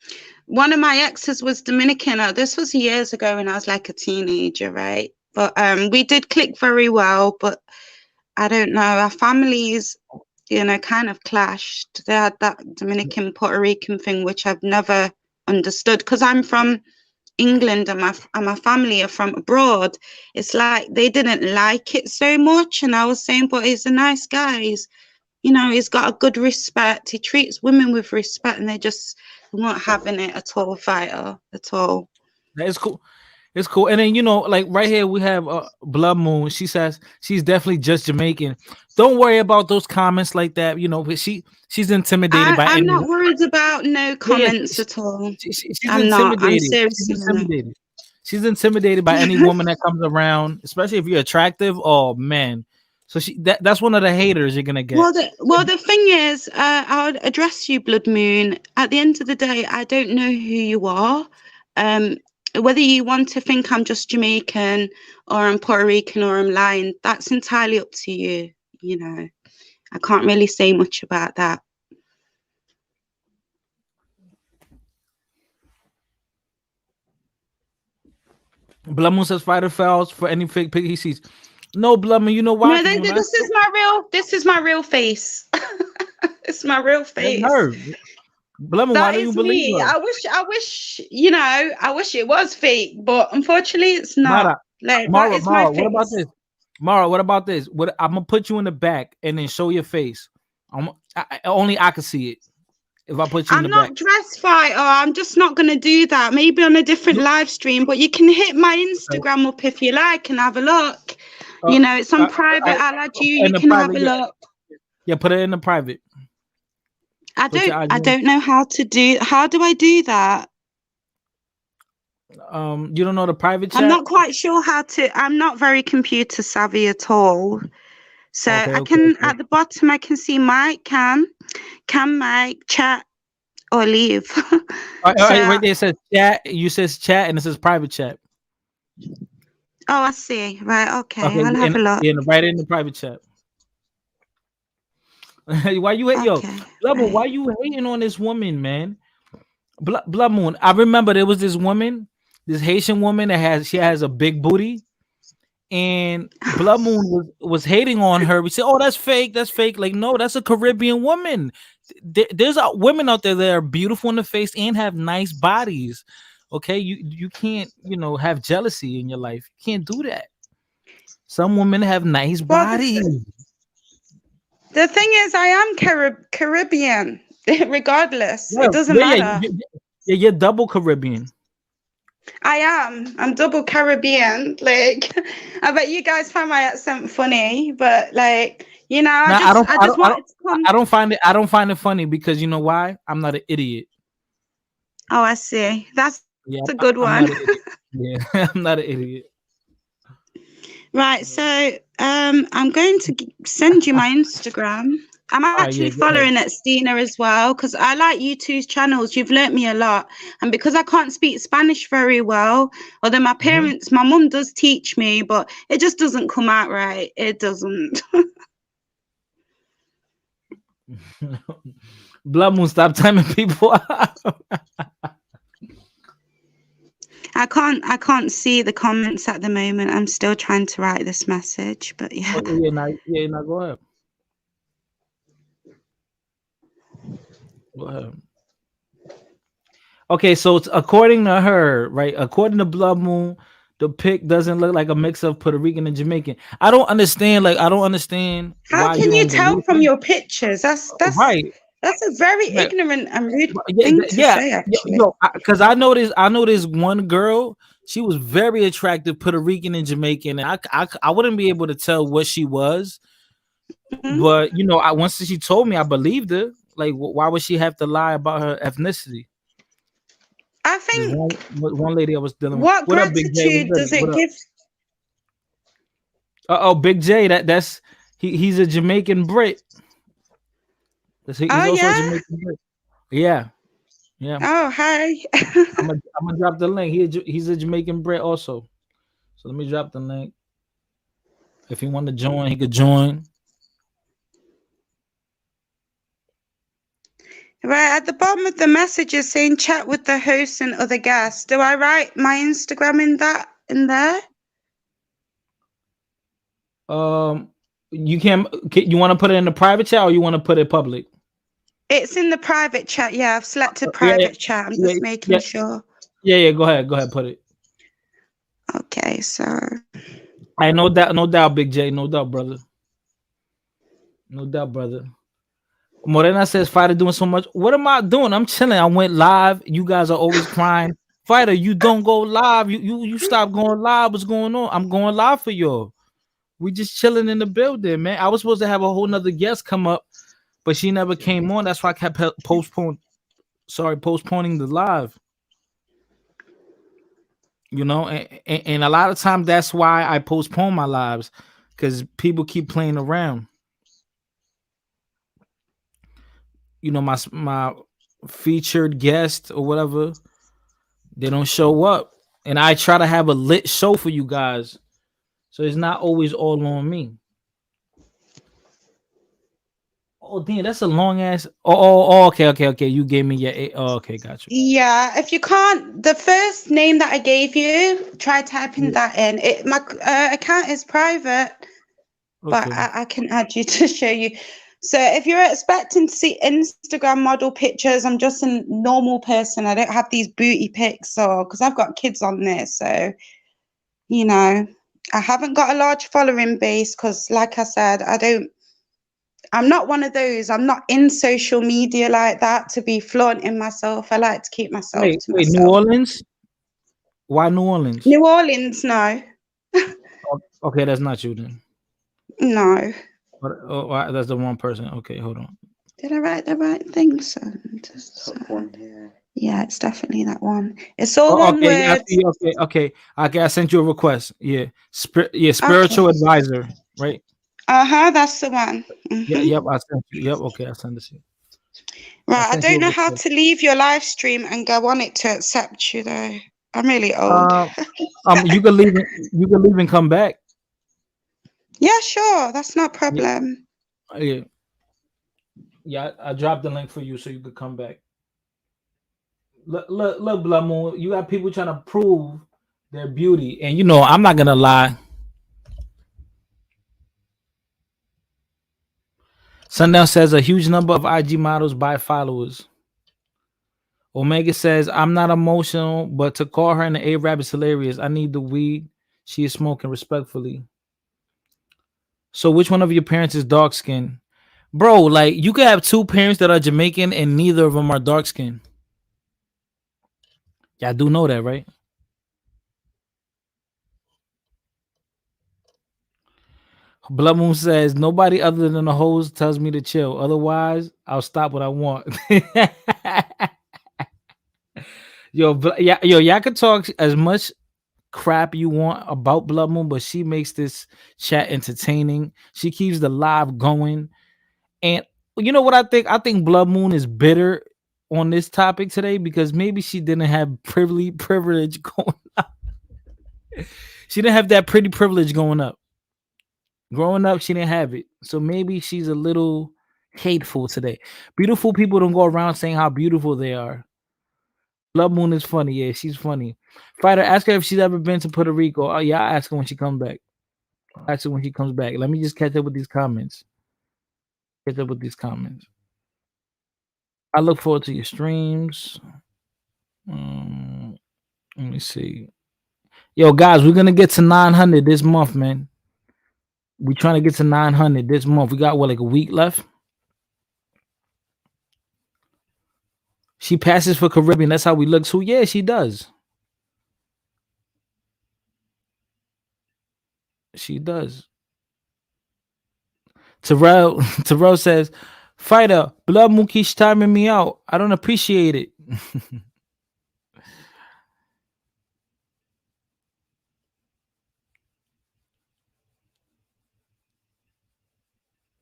One of my exes was Dominican. This was years ago when I was like a teenager, right? But we did click very well. But I don't know. Our families, kind of clashed. They had that Dominican Puerto Rican thing, which I've never understood because I'm from England and my family are from abroad. It's like they didn't like it so much, and I was saying, but he's a nice guy. He's got a good respect. He treats women with respect, and they just weren't having it at all, fighter at all. It's cool. It's cool. And then like right here we have Blood Moon. She says she's definitely just Jamaican. Don't worry about those comments like that. But she's intimidated by I'm any. not worried about no Yeah, comments at all. she's I'm not. I'm intimidated. She's seriously not. intimidated. She's intimidated by any woman that comes around, especially if you're attractive. Oh man. So that's one of the haters you're gonna get. Well, the thing is, I'll address you, Blood Moon. At the end of the day, I don't know who you are. Um, whether you want to think I'm just Jamaican or I'm Puerto Rican or I'm lying, that's entirely up to you. I can't really say much about that. Blood Moon says fighter fouls for any fake pick he sees. No, Blood Moon, you know why? No, Because when I this is my real face. It's my real that's face. her. Blood Moon, why That don't you is believe me. her? I wish it was fake, but unfortunately it's not. Mara, Like, that Mara, is my Mara, what about face. this? Mara, what about this? I'm gonna put you in the back and then show your face. Only I can see it if I put you in I'm the back. not dress fighter. I'm just not going to do that. Maybe on a different You- live stream, but you can hit my uh, Instagram up if you like and have a look. uh, It's on private. I, I'll add you. in You the can have private, a yeah, look. yeah. Put it in the private. Put your I IG. don't know how do I do that? You don't know the private I'm chat? not quite sure I'm not very computer savvy at all. So Okay, I okay, can, okay. at the bottom, I can see Mike, can Mike, chat, or leave. All So, right, right there it says chat. You says chat, and it says private chat. oh, I see. Right. Okay. Okay, I'll have a look. right in the private chat. Why you hate yo? Okay. Blood Moon, Right. why you hating on this woman, man? Blood Moon. I remember there was this woman, this Haitian woman she has a big booty, and Blood Moon was hating on her. We said, "Oh, that's fake. That's fake." Like, no, that's a Caribbean woman. There's women out there that are beautiful in the face and have nice bodies. Okay, you can't have jealousy in your life. You can't do that. Some women have nice Well, bodies. The thing is, I am Caribbean, regardless. Yeah, It doesn't yeah, matter. yeah. You're double Caribbean. I am. I'm double Caribbean. Like, I bet you guys find my accent funny, but like, you know, Now I just wanted to come. I don't find it. I don't find it funny because you know why? I'm not an idiot. Oh, I see. That's Yeah, a good I'm one. not an idiot. Yeah, I'm not an idiot. Right. So, I'm going to send you my Instagram. I'm All right, yeah, actually go ahead. following at Stina as well because I like you two's channels. You've learnt me a lot, and because I can't speak Spanish very well, although my mum does teach me, but it just doesn't come out right. It doesn't. Blood Moon, stop timing people out. I can't see the comments at the moment. I'm still trying to write this message, but yeah. Now go ahead. Go ahead. Okay, so it's according to her, right? According to Blood Moon, the pic doesn't look like a mix of Puerto Rican and Jamaican. I don't understand. Like, I don't understand How why you can you don't tell believe from me. your pictures? Right. That's a very Right. ignorant and rude Yeah, thing to say, actually. because I noticed one girl. She was very attractive, Puerto Rican and Jamaican, and I wouldn't be able to tell what she was. Mhm. But you know, once she told me, I believed her. Like, why would she have to lie about her ethnicity? I There's think one lady I was dealing with. what What up, Big J? What's gratitude good? does it What up? give? Oh, Big J. That's he's a Jamaican Brit. He's Oh also a yeah. Jamaican Brit. Yeah, yeah. Oh hi. I'm gonna drop the link. He's a Jamaican Brit also. So let me drop the link. If he want to join, he could join. Right at the bottom of the message is saying chat with the host and other guests. Do I write my Instagram in there? You you want to put it in the private chat or you want to put it public? It's in the private chat. Yeah, I've selected Yeah, yeah, private chat. I'm yeah, just making yeah, sure. yeah. Go ahead, put it. Okay, so I no doubt, Big J, no doubt, brother, no doubt, brother. Morena says, Fighter doing so much. What am I doing? I'm chilling. I went live. You guys are always crying. Fighter, you don't go live. You stop going live. What's going on? I'm going live for y'all. We just chilling in the building, man. I was supposed to have a whole nother guest come up, but she never came on. That's why I kept postponing the live. You know, and a lot of times that's why I postpone my lives because people keep playing around. You know, my featured guest or whatever, they don't show up, and I try to have a lit show for you guys, so it's not always all on me. Oh damn, that's a long ass. Okay. You gave me your. Okay, gotcha. yeah, if you can't, the first name that I gave you, try typing Yeah. that in. My account is private, but Okay. I can add you to show you. So if you're expecting to see Instagram model pictures, I'm just a normal person. I don't have these booty pics or because I've got kids on there. So, you know, I haven't got a large following base because, like I said, I'm not one of those. I'm not in social media like that to be flaunting myself. I like to keep myself to Wait, New myself. Orleans? Why New Orleans? New Orleans, no. Okay, that's not you then. No. That's the wrong person. Okay, hold on. Did I write the right thing, son? Yeah, it's definitely that one. It's all one Okay, yeah, I word. see. Okay. I sent you a request. Yeah, Okay. spiritual advisor, right? That's the one. Yeah, Mhm. yep. I sent you. Yep. Okay, I sent this to you. Right, I Sent you don't a know how request. to leave your live stream and go on it to accept you though. I'm really old. You can leave. You can leave and come back. Yeah, sure. That's no Yeah, problem. yeah. Yeah, I dropped the link for you so you could come back. Look, Blood Moon. You got people trying to prove their beauty, and you know I'm not gonna lie. Sundown says a huge number of IG models buy followers. Omega says I'm not emotional, but to call her an Arab is hilarious. I need the weed she is smoking respectfully. So which one of your parents is dark skinned? Bro, like you could have two parents that are Jamaican and neither of them are dark skinned. Y'all do know that, right? Blood Moon says nobody other than the hoes tells me to chill. Otherwise, I'll stop what I want. Yo, y'all can talk as much crap you want about Blood Moon, but she makes this chat entertaining. She keeps the live going. And you know what I think? I think Blood Moon is bitter on this topic today because maybe she didn't have privilege going. She didn't have that pretty privilege going up. Growing up, she didn't have it. So maybe she's a little hateful today. Beautiful people don't go around saying how beautiful they are. Blood Moon is funny. Yeah, she's funny. Fighter, ask her if she's ever been to Puerto Rico. Oh, yeah, I'll ask her when she comes back. I'll ask her when she comes back. Let me just catch up with these comments. Catch up with these comments. I look forward to your streams. Let me see. Yo, guys, we're gonna get to 900 this month, man. We're trying to get to 900 this month. We got what, like a week left? She passes for Caribbean. That's how we look. So yeah, she does. She does. Terrell Terrell says, Fighter, Blood Moon keeps timing me out. I don't appreciate it.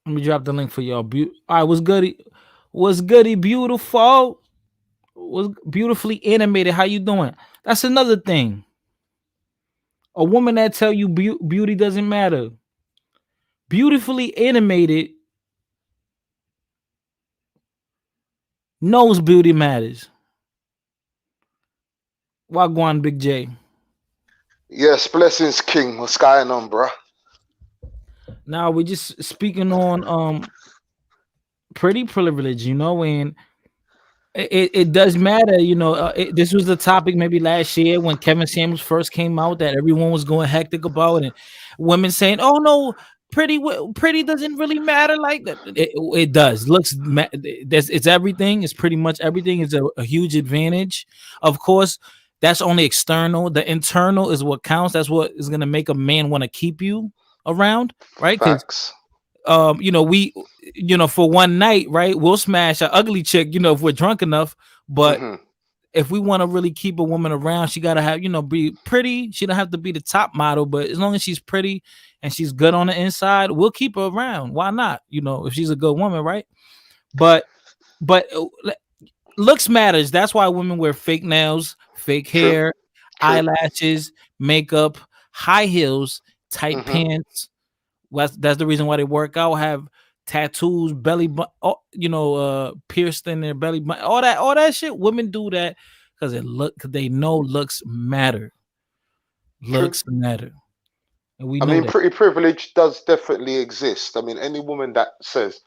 Let me drop the link for y'all. All right, what's goody? What's goody? Beautiful. Was beautifully animated. How you doing? That's another thing. A woman that tell you beauty doesn't matter. Beautifully animated knows beauty matters. Wagwan Big J. Yes, blessings, King. What's going on, bro? Now we're just speaking on pretty privilege, you know, and it does matter, you know. This was the topic maybe last year when Kevin Samuels first came out that everyone was going hectic about, and women saying, "Oh no, pretty doesn't really matter like that." It does. It's everything. It's pretty much everything. Is a huge advantage. Of course, that's only external. The internal is what counts. That's what is going to make a man want to keep you around, right? Because Facts. you know, for one night, right, we'll smash an ugly chick, you know, if we're drunk enough. But Hmm. if we want to really keep a woman around, she gotta have, you know, be pretty. She don't have to be the top model, but as long as she's pretty and she's good on the inside, we'll keep her around. Why not? You know, if she's a good woman, right? But looks matters. That's why women wear fake nails, fake True. hair, True. eyelashes, makeup, high heels, tight Hmm. pants. That's the reason why they work out, have tattoos, belly button, pierced in their belly button, all that shit. Women do that because cause they know looks matter. True. Looks matter. And we I know mean, that. pretty privilege does definitely exist. I mean, any woman that says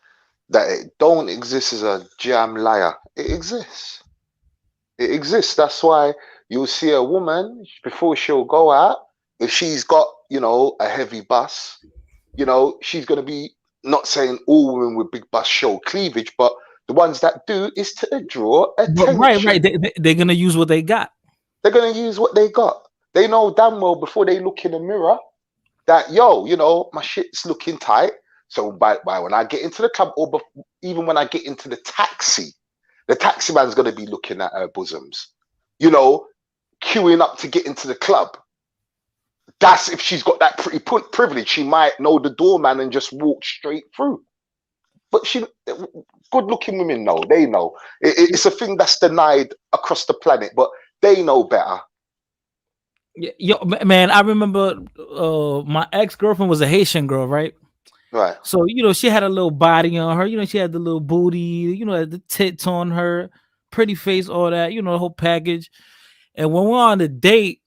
that it don't exist is a jam liar. It exists. It exists. That's why you'll see a woman before she'll go out, if she's got, a heavy bus, she's going to be, not saying all women with big bus show cleavage, but the ones that do is to draw But right. attention. They're gonna use what they got. They're going to use what they got. They know damn well before they look in the mirror that, my shit's looking tight. So by when I get into the club, or even when I get into the taxi man's going to be looking at her bosoms, queuing up to get into the club. That's if she's got that pretty privilege. She might know the doorman and just walk straight through. But good-looking women know. They know. It's a thing that's denied across the planet, but they know better. Yo, man, I remember my ex-girlfriend was a Haitian girl, right? Right. So, she had a little body on her, she had the little booty, the tits on her, pretty face, all that, the whole package. And when we're on the date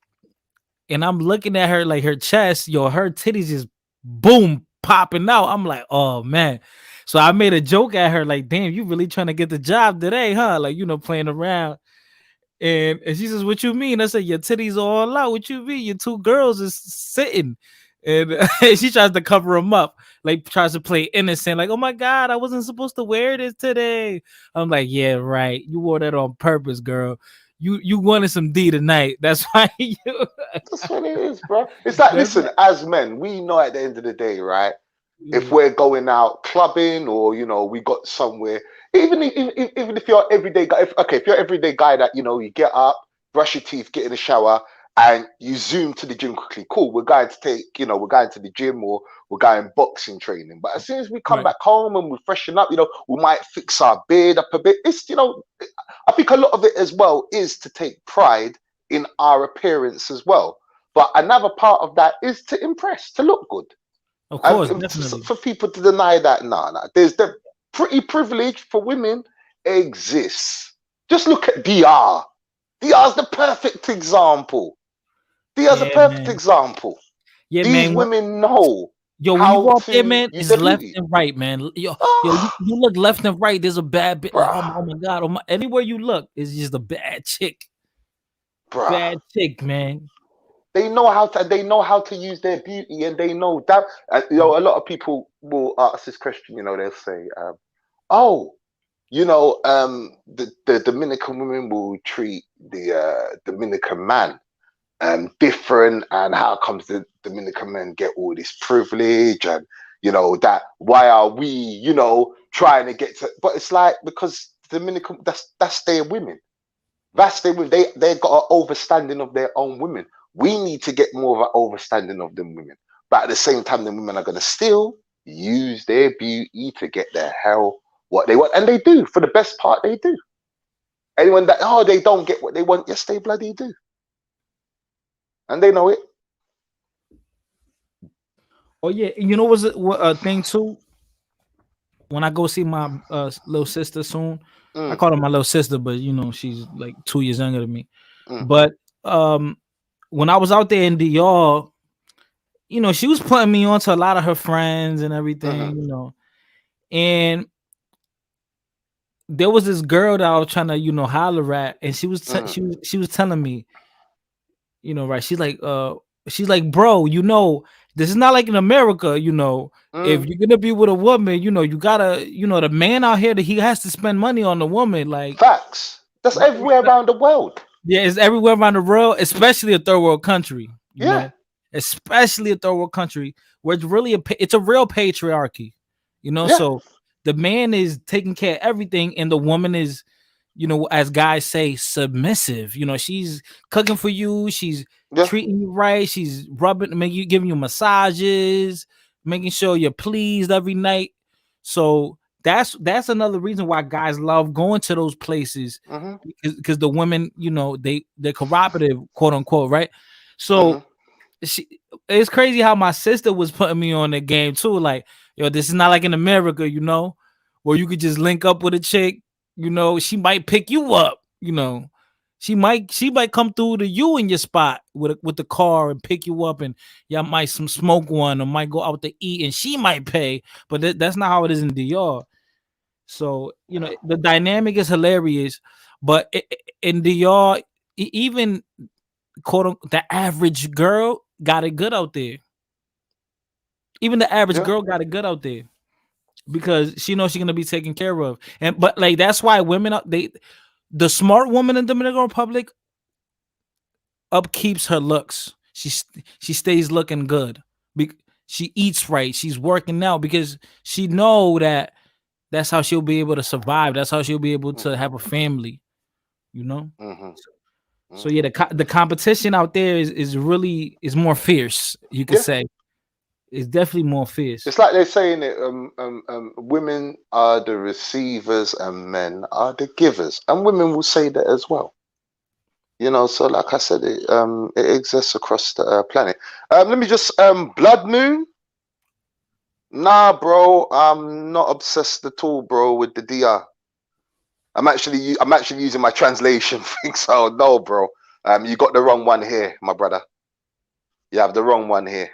and I'm looking at her, like her chest, her titties just boom popping out. I'm like, oh man. So I made a joke at her, like, damn, you really trying to get the job today, huh? Like, playing around. And she says, what you mean? I said, your titties all out. What you mean? Your two girls is sitting. and she tries to cover him up, like tries to play innocent, like, oh my god, I wasn't supposed to wear this today. I'm like, yeah, right, you wore that on purpose, girl. You wanted some D tonight. That's why you. That's what it is, bro. It's like, That's listen, why, as men, we know at the end of the day, right? If yeah, we're going out clubbing or we got somewhere, even if you're everyday guy, if you're everyday guy that you get up, brush your teeth, get in the shower, and you zoom to the gym quickly, cool, we're going to we're going to the gym, or we're going boxing training. But as soon as we come right, back home and we freshen up, we might fix our beard up a bit. It's I think a lot of it as well is to take pride in our appearance as well. But another part of that is to impress, to look good. of And course, definitely. for people to deny that, nah. There's the pretty privilege for women exists. Just look at DR. DR's the perfect example. DR's a Yeah, perfect man. example. Yeah, These man. women know Yo, when you how go out there, to man, use it's their left beauty. and right, man. Yo, Ah, you look left and right. There's a bad bit. Like, bruh, oh my god, anywhere you look, it's just a bad chick, bruh. bad chick, man. They know how to use their beauty, and they know that. A lot of people will ask this question. They'll say, "Oh, the Dominican women will treat the Dominican man different, and how comes the Dominican men get all this privilege, and that why are we trying to get to?" But it's like, because Dominican, that's their women. That's their women. They've got an overstanding of their own women. We need to get more of an overstanding of them women. But at the same time, the women are going to still use their beauty to get their hell what they want, and they do. For the best part, they do. Anyone that they don't get what they want, yes, they bloody do, and they know it. Oh yeah, you know what's a thing too? When I go see my little sister soon, I Mm, call her my little sister, but she's like 2 years younger than me. mm, But when I was out there in DR, she was putting me on to a lot of her friends and mm-hmm, everything, and there was this girl that I was trying to, holler at, and she was mm, she was telling me, right? She's like, bro, this is not like in America, if mm. you're gonna be with a woman, you gotta, the man out here that he has to spend money on the woman, like, Facts. That's why, everywhere around the world. yeah, it's everywhere around the world, especially a third world country, Yeah, especially a third world country where it's really it's a real patriarchy, yeah, so the man is taking care of everything, and the woman is, as guys say, submissive. She's cooking for you, she's yeah. treating you right, she's giving you massages, making sure you're pleased every night. So that's another reason why guys love going to those places, Mm-hmm, because the women, they're cooperative, quote unquote, right? mm-hmm, So she, it's crazy how my sister was putting me on the game too. Like, yo, this is not like in America, where you could just link up with a chick, she might pick you up, she might come through to you in your spot with the car and pick you up, and y'all might some smoke one, or might go out to eat, and she might pay. But that's not how it is in DR. So the dynamic is hilarious, but in DR, even the average girl got it good out there. Even the average yeah, girl got it good out there, because she knows she's gonna be taken care of. And but like that's why women the smart woman in Dominican Republic upkeeps her looks. She stays looking good. She eats right. She's working out because she know that that's how she'll be able to survive. That's how she'll be able to mm-hmm, have a family. You know. mm-hmm, So yeah, mm-hmm. the competition out there is really is more fierce. You could Yeah. say it's definitely more fierce. It's like they're saying it. Women are the receivers and men are the givers, and women will say that as well. So like I said, it exists across the planet. Let me just blood moon. Nah, bro, I'm not obsessed at all, bro, with the DR. I'm actually using my translation thing, so no, bro. You got the wrong one here, my brother. You have the wrong one here.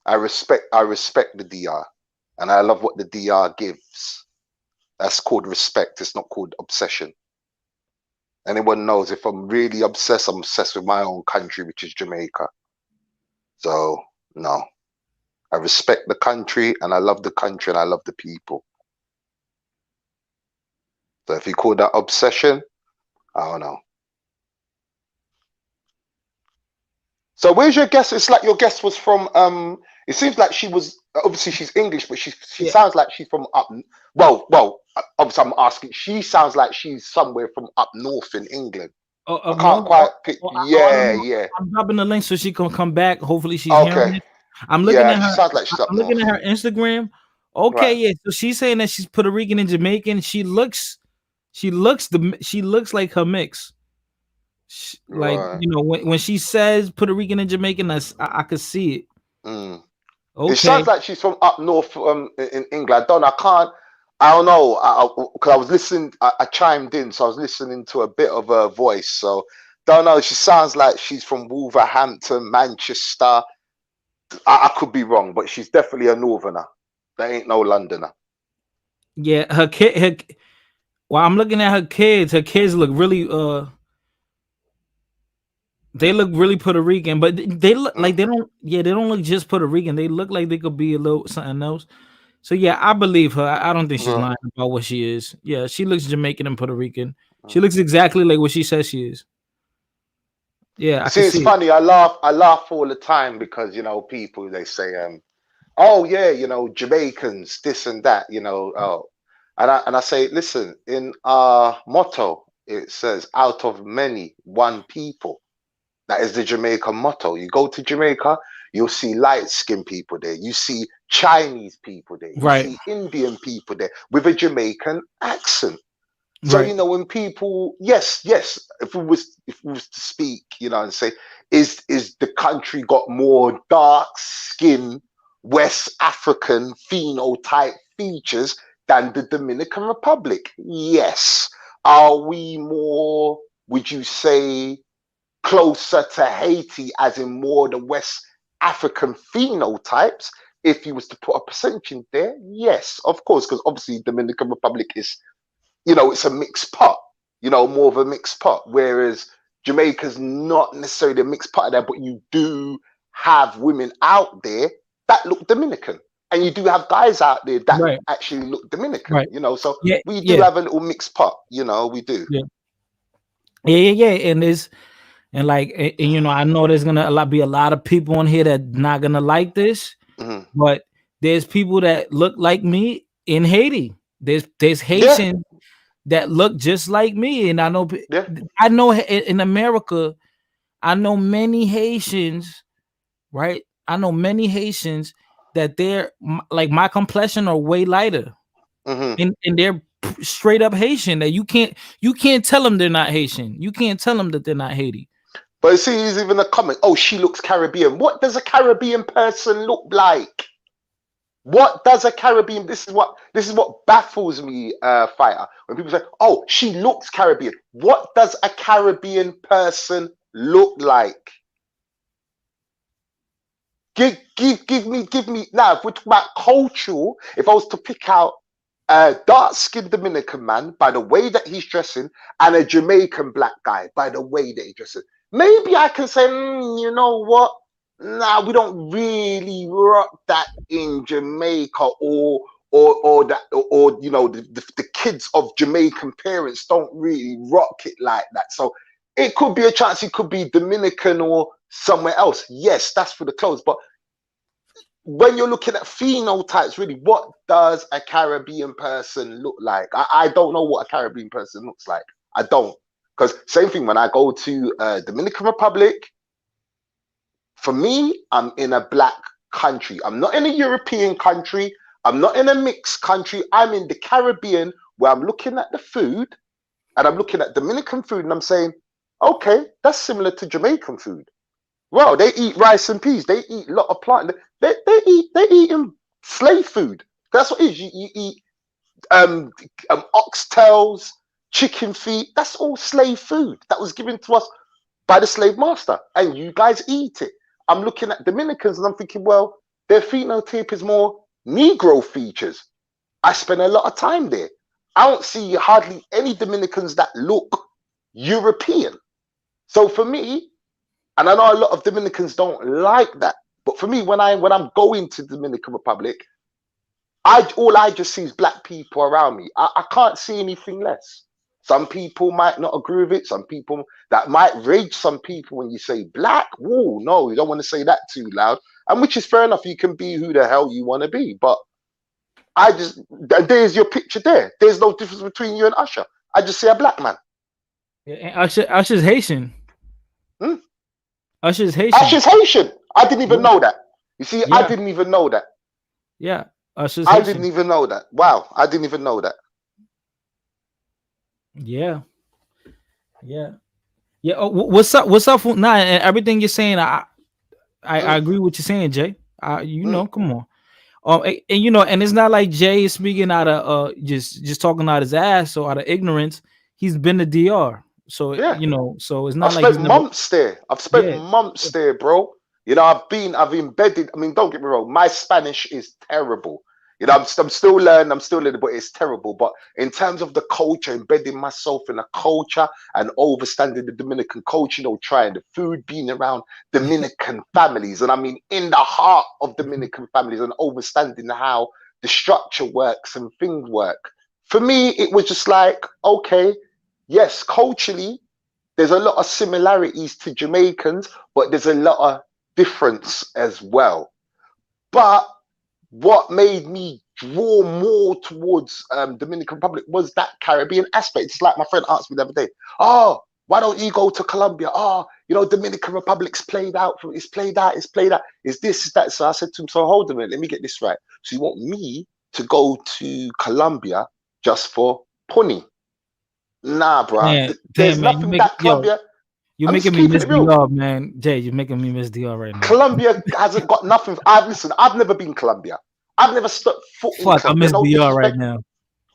I respect the DR, and I love what the DR gives. That's called respect. It's not called obsession. Anyone knows if I'm really obsessed, I'm obsessed with my own country, which is Jamaica. So no, I respect the country and I love the country and I love the people. So if you call that obsession, I don't know. So where's your guess? It's like your guess was from it seems like she was obviously she's English, but she Yeah. sounds like she's from up obviously I'm asking, she sounds like she's somewhere from up north in England. I Up can't north. quite pick. I don't Yeah, know. yeah. I'm dropping the link so she can come back. Hopefully she's hearing Okay. it. I'm looking Yeah, at she her. sounds like she's up I'm looking north. at her Instagram. Okay, Right. yeah. So she's saying that she's Puerto Rican and Jamaican. She looks like her mix. Like, Right. you know, when she says Puerto Rican and Jamaican, I could see it. Mm. It Okay. sounds like she's from up north in England. I don't know, because I was listening, I chimed in, so I was listening to a bit of her voice. So don't know. She sounds like she's from Wolverhampton, Manchester. I could be wrong, but she's definitely a northerner. There ain't no Londoner. Yeah, well, I'm looking at her kids. Her kids look really they look really Puerto Rican, but they look like they don't look just Puerto Rican. They look like they could be a little something else. So yeah, I believe her. I don't think she's Yeah. lying about what she is. Yeah, she looks Jamaican and Puerto Rican. She looks exactly like what she says she is. Yeah, I See, can it's see it. funny. I laugh all the time because people they say oh yeah, Jamaicans, this and that, oh, and I say, listen, in our motto it says, out of many, one people. That is the Jamaican motto. You go to Jamaica, you'll see light-skinned people there. You see Chinese people there. You Right, see Indian people there with a Jamaican accent. So right, when people, yes, if we was to speak, and say, is the country got more dark skin, West African phenotype features than the Dominican Republic? Yes. Are we more, would you say, closer to Haiti, as in more the West African phenotypes? If you was to put a percentage in there, yes, of course, because obviously Dominican Republic is, it's a mixed pot, more of a mixed pot. Whereas Jamaica's not necessarily a mixed pot of that, but you do have women out there that look Dominican. And you do have guys out there that right, actually look Dominican, right. so Yeah, we do yeah, have a little mixed pot, we do. yeah, yeah. And like, I know there's gonna be a lot of people on here that not gonna like this, Hmm. but there's people that look like me in Haiti. There's Yeah, Haitians that look just like me, and yeah. I know in America, I know many Haitians, right? I know many Haitians that they're like my complexion are way lighter, Hmm. and they're straight up Haitian. That you can't tell them they're not Haitian. You can't tell them that they're not Haiti. But see, he's even a comment. Oh, she looks Caribbean. What does a Caribbean person look like? What does a Caribbean? This is what baffles me, fighter. When people say, "Oh, she looks Caribbean." What does a Caribbean person look like? Give me. Now, if we're talking about cultural, if I was to pick out a dark-skinned Dominican man by the way that he's dressing, and a Jamaican black guy by the way that he's dressing, maybe I can say, you know what? Nah, we don't really rock that in Jamaica, or that, or the kids of Jamaican parents don't really rock it like that. So it could be a chance. It could be Dominican or somewhere else. Yes, that's for the clothes, but when you're looking at phenotypes, really, what does a Caribbean person look like? I don't know what a Caribbean person looks like. I don't. Because same thing, when I go to Dominican Republic, for me, I'm in a black country. I'm not in a European country. I'm not in a mixed country. I'm in the Caribbean, where I'm looking at the food, and I'm looking at Dominican food, and I'm saying, okay, that's similar to Jamaican food. Well, they eat rice and peas. They eat a lot of plant. They eating slave food. That's what it is. You eat um, oxtails, chicken feet. That's all slave food that was given to us by the slave master, and you guys eat it. I'm looking at Dominicans and I'm thinking, well, their phenotype is more Negro features. I spend a lot of time there. I don't see hardly any Dominicans that look European. So for me, and I know a lot of Dominicans don't like that. But for me, when I'm going to Dominican Republic, all I just see is black people around me. I can't see anything less. Some people might not agree with it. Some people that might rage some people when you say black. Whoa, no, you don't want to say that too loud. And which is fair enough. You can be who the hell you want to be. But there's your picture there. There's no difference between you and Usher. I just see a black man. Yeah, and Usher's Haitian. Hmm? Usher's Haitian. Usher's Haitian. I didn't even know that. You see, I Yeah. didn't even know that. Yeah, Usher's I Haitian. didn't even know that. Wow, I didn't even know that. Yeah. Oh, what's up? What's up? Nah, and everything you're saying, I agree with you saying, Jay. Come on. And it's not like Jay is speaking out of just talking out his ass or out of ignorance. He's been to DR, so Yeah. so it's not I've like he's spent never. months there. I've spent months there, bro. You know, I've embedded. I mean, don't get me wrong. My Spanish is terrible. You know, I'm still learning. I'm still learning, but it's terrible. But in terms of the culture, embedding myself in a culture and understanding the Dominican culture, you know, trying the food, being around Dominican families, and I mean, in the heart of Dominican families, and understanding how the structure works and things work. For me, it was just like, okay, yes, culturally, there's a lot of similarities to Jamaicans, but there's a lot of difference as well. But what made me draw more towards Dominican Republic was that Caribbean aspect. It's like my friend asked me the other day, oh, why don't you go to Colombia? Oh, you know, Dominican Republic's played out. It's played out. Is this, is that? So I said to him, so hold a minute, let me get this right. So you want me to go to Colombia just for punny? Nah, bro. There's Man, nothing that Colombia. You're making me miss DR, man. Jay, you're making me miss DR right now. Colombia hasn't got nothing. I've never been Colombia. I've never stepped foot in Fuck, Colombia. I miss DR right now.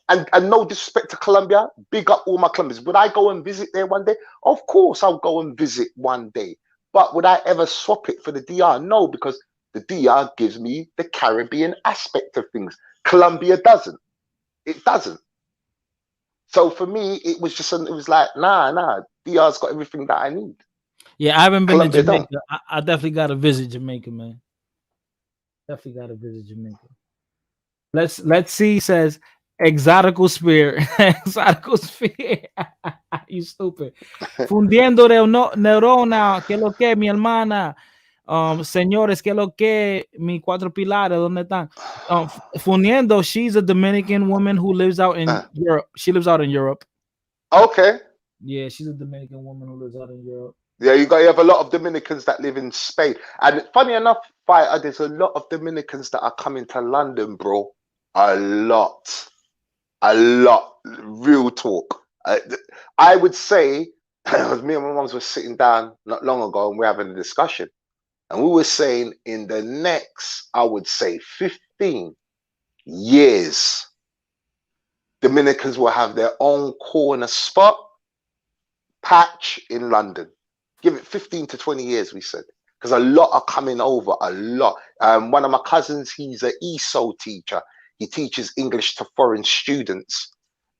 And no disrespect to Colombia, big up all my Colombians. Would I go and visit there one day? Of course, I'll go and visit one day. But would I ever swap it for the DR? No, because the DR gives me the Caribbean aspect of things. Colombia doesn't. It doesn't. So for me, it was just, it was like, nah, DR's got everything that I need. Yeah, I haven't been Colombia to Jamaica. I definitely got to visit Jamaica, man. Definitely got to visit Jamaica. Let's see. Says exotical spear, exotical spear. You stupid. Fundiendo neurona, que lo que mi hermana. Señores, que lo que mi cuatro pilares, ¿dónde están? Fundiendo, she's a Dominican woman who lives out in Europe. She lives out in Europe. Okay. Yeah, she's a Dominican woman who lives out in Europe. Yeah, you have a lot of Dominicans that live in Spain. And funny enough, Fighter, there's a lot of Dominicans that are coming to London, bro. A lot. Real talk. I would say, because me and my mum were sitting down not long ago and we're having a discussion. And we were saying in the next, I would say 15 years, Dominicans will have their own corner spot patch in London. Give it 15 to 20 years, we said, because a lot are coming over, a lot. One of my cousins, he's an ESO teacher. He teaches English to foreign students,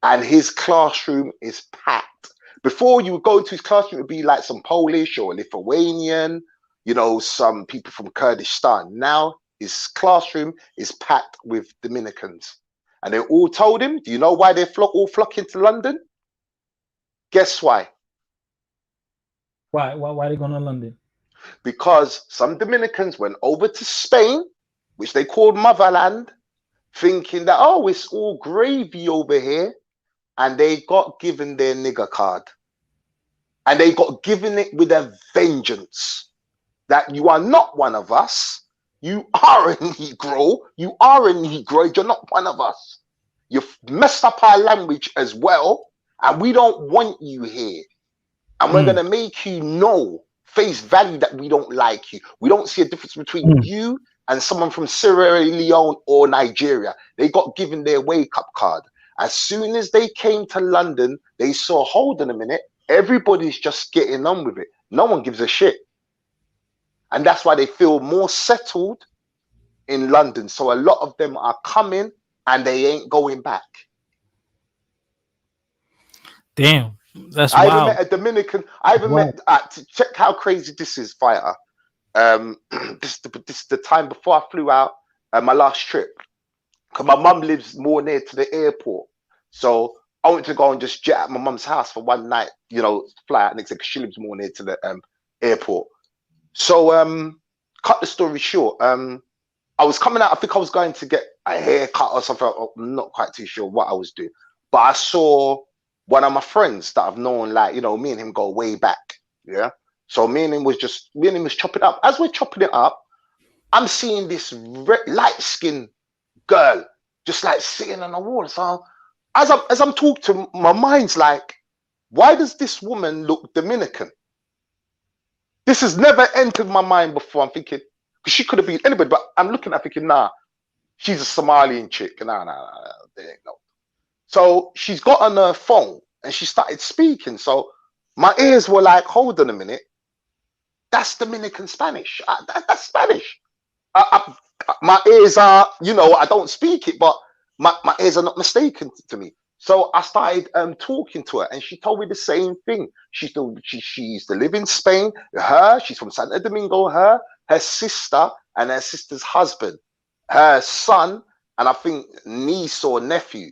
and his classroom is packed. Before you would go into his classroom, it would be like some Polish or Lithuanian, you know, some people from Kurdistan. Now his classroom is packed with Dominicans, and they all told him, do you know why they all flocking to London? Guess why? Why are they going to London? Because some Dominicans went over to Spain, which they called motherland, thinking that, oh, it's all gravy over here. And they got given their nigger card. And they got given it with a vengeance. That you are not one of us. You are a Negro. You are a Negro. You're not one of us. You've messed up our language as well. And we don't want you here. And we're going to make you know, face value, that we don't like you. We don't see a difference between you and someone from Sierra Leone or Nigeria. They got given their wake-up card. As soon as they came to London, they saw, hold on a minute, everybody's just getting on with it. No one gives a shit. And that's why they feel more settled in London. So a lot of them are coming and they ain't going back. Damn. That's I wild. even met a Dominican. I even met, check how crazy this is, Fighter. this is the time before I flew out, my last trip. Because my mum lives more near to the airport. So I went to go and just jet at my mum's house for one night, fly out next day because she lives more near to the airport. So cut the story short, I was coming out, I think I was going to get a haircut or something. I'm not quite too sure what I was doing. But I saw one of my friends that I've known, like, me and him go way back. Yeah. So me and him was chopping up. As we're chopping it up, I'm seeing this light-skinned girl just like sitting on the wall. So as I'm talking to, my mind's like, why does this woman look Dominican? This has never entered my mind before. I'm thinking, because she could have been anybody, but I'm looking at thinking, nah, she's a Somalian chick. Nah, there ain't no. So she's got on her phone and she started speaking. So my ears were like, hold on a minute. That's Dominican Spanish. That's Spanish. My ears are, I don't speak it, but my ears are not mistaken to me. So I started talking to her, and she told me the same thing. She used to live in Spain. She's from Santo Domingo. Her sister, and her sister's husband, her son, and I think niece or nephew.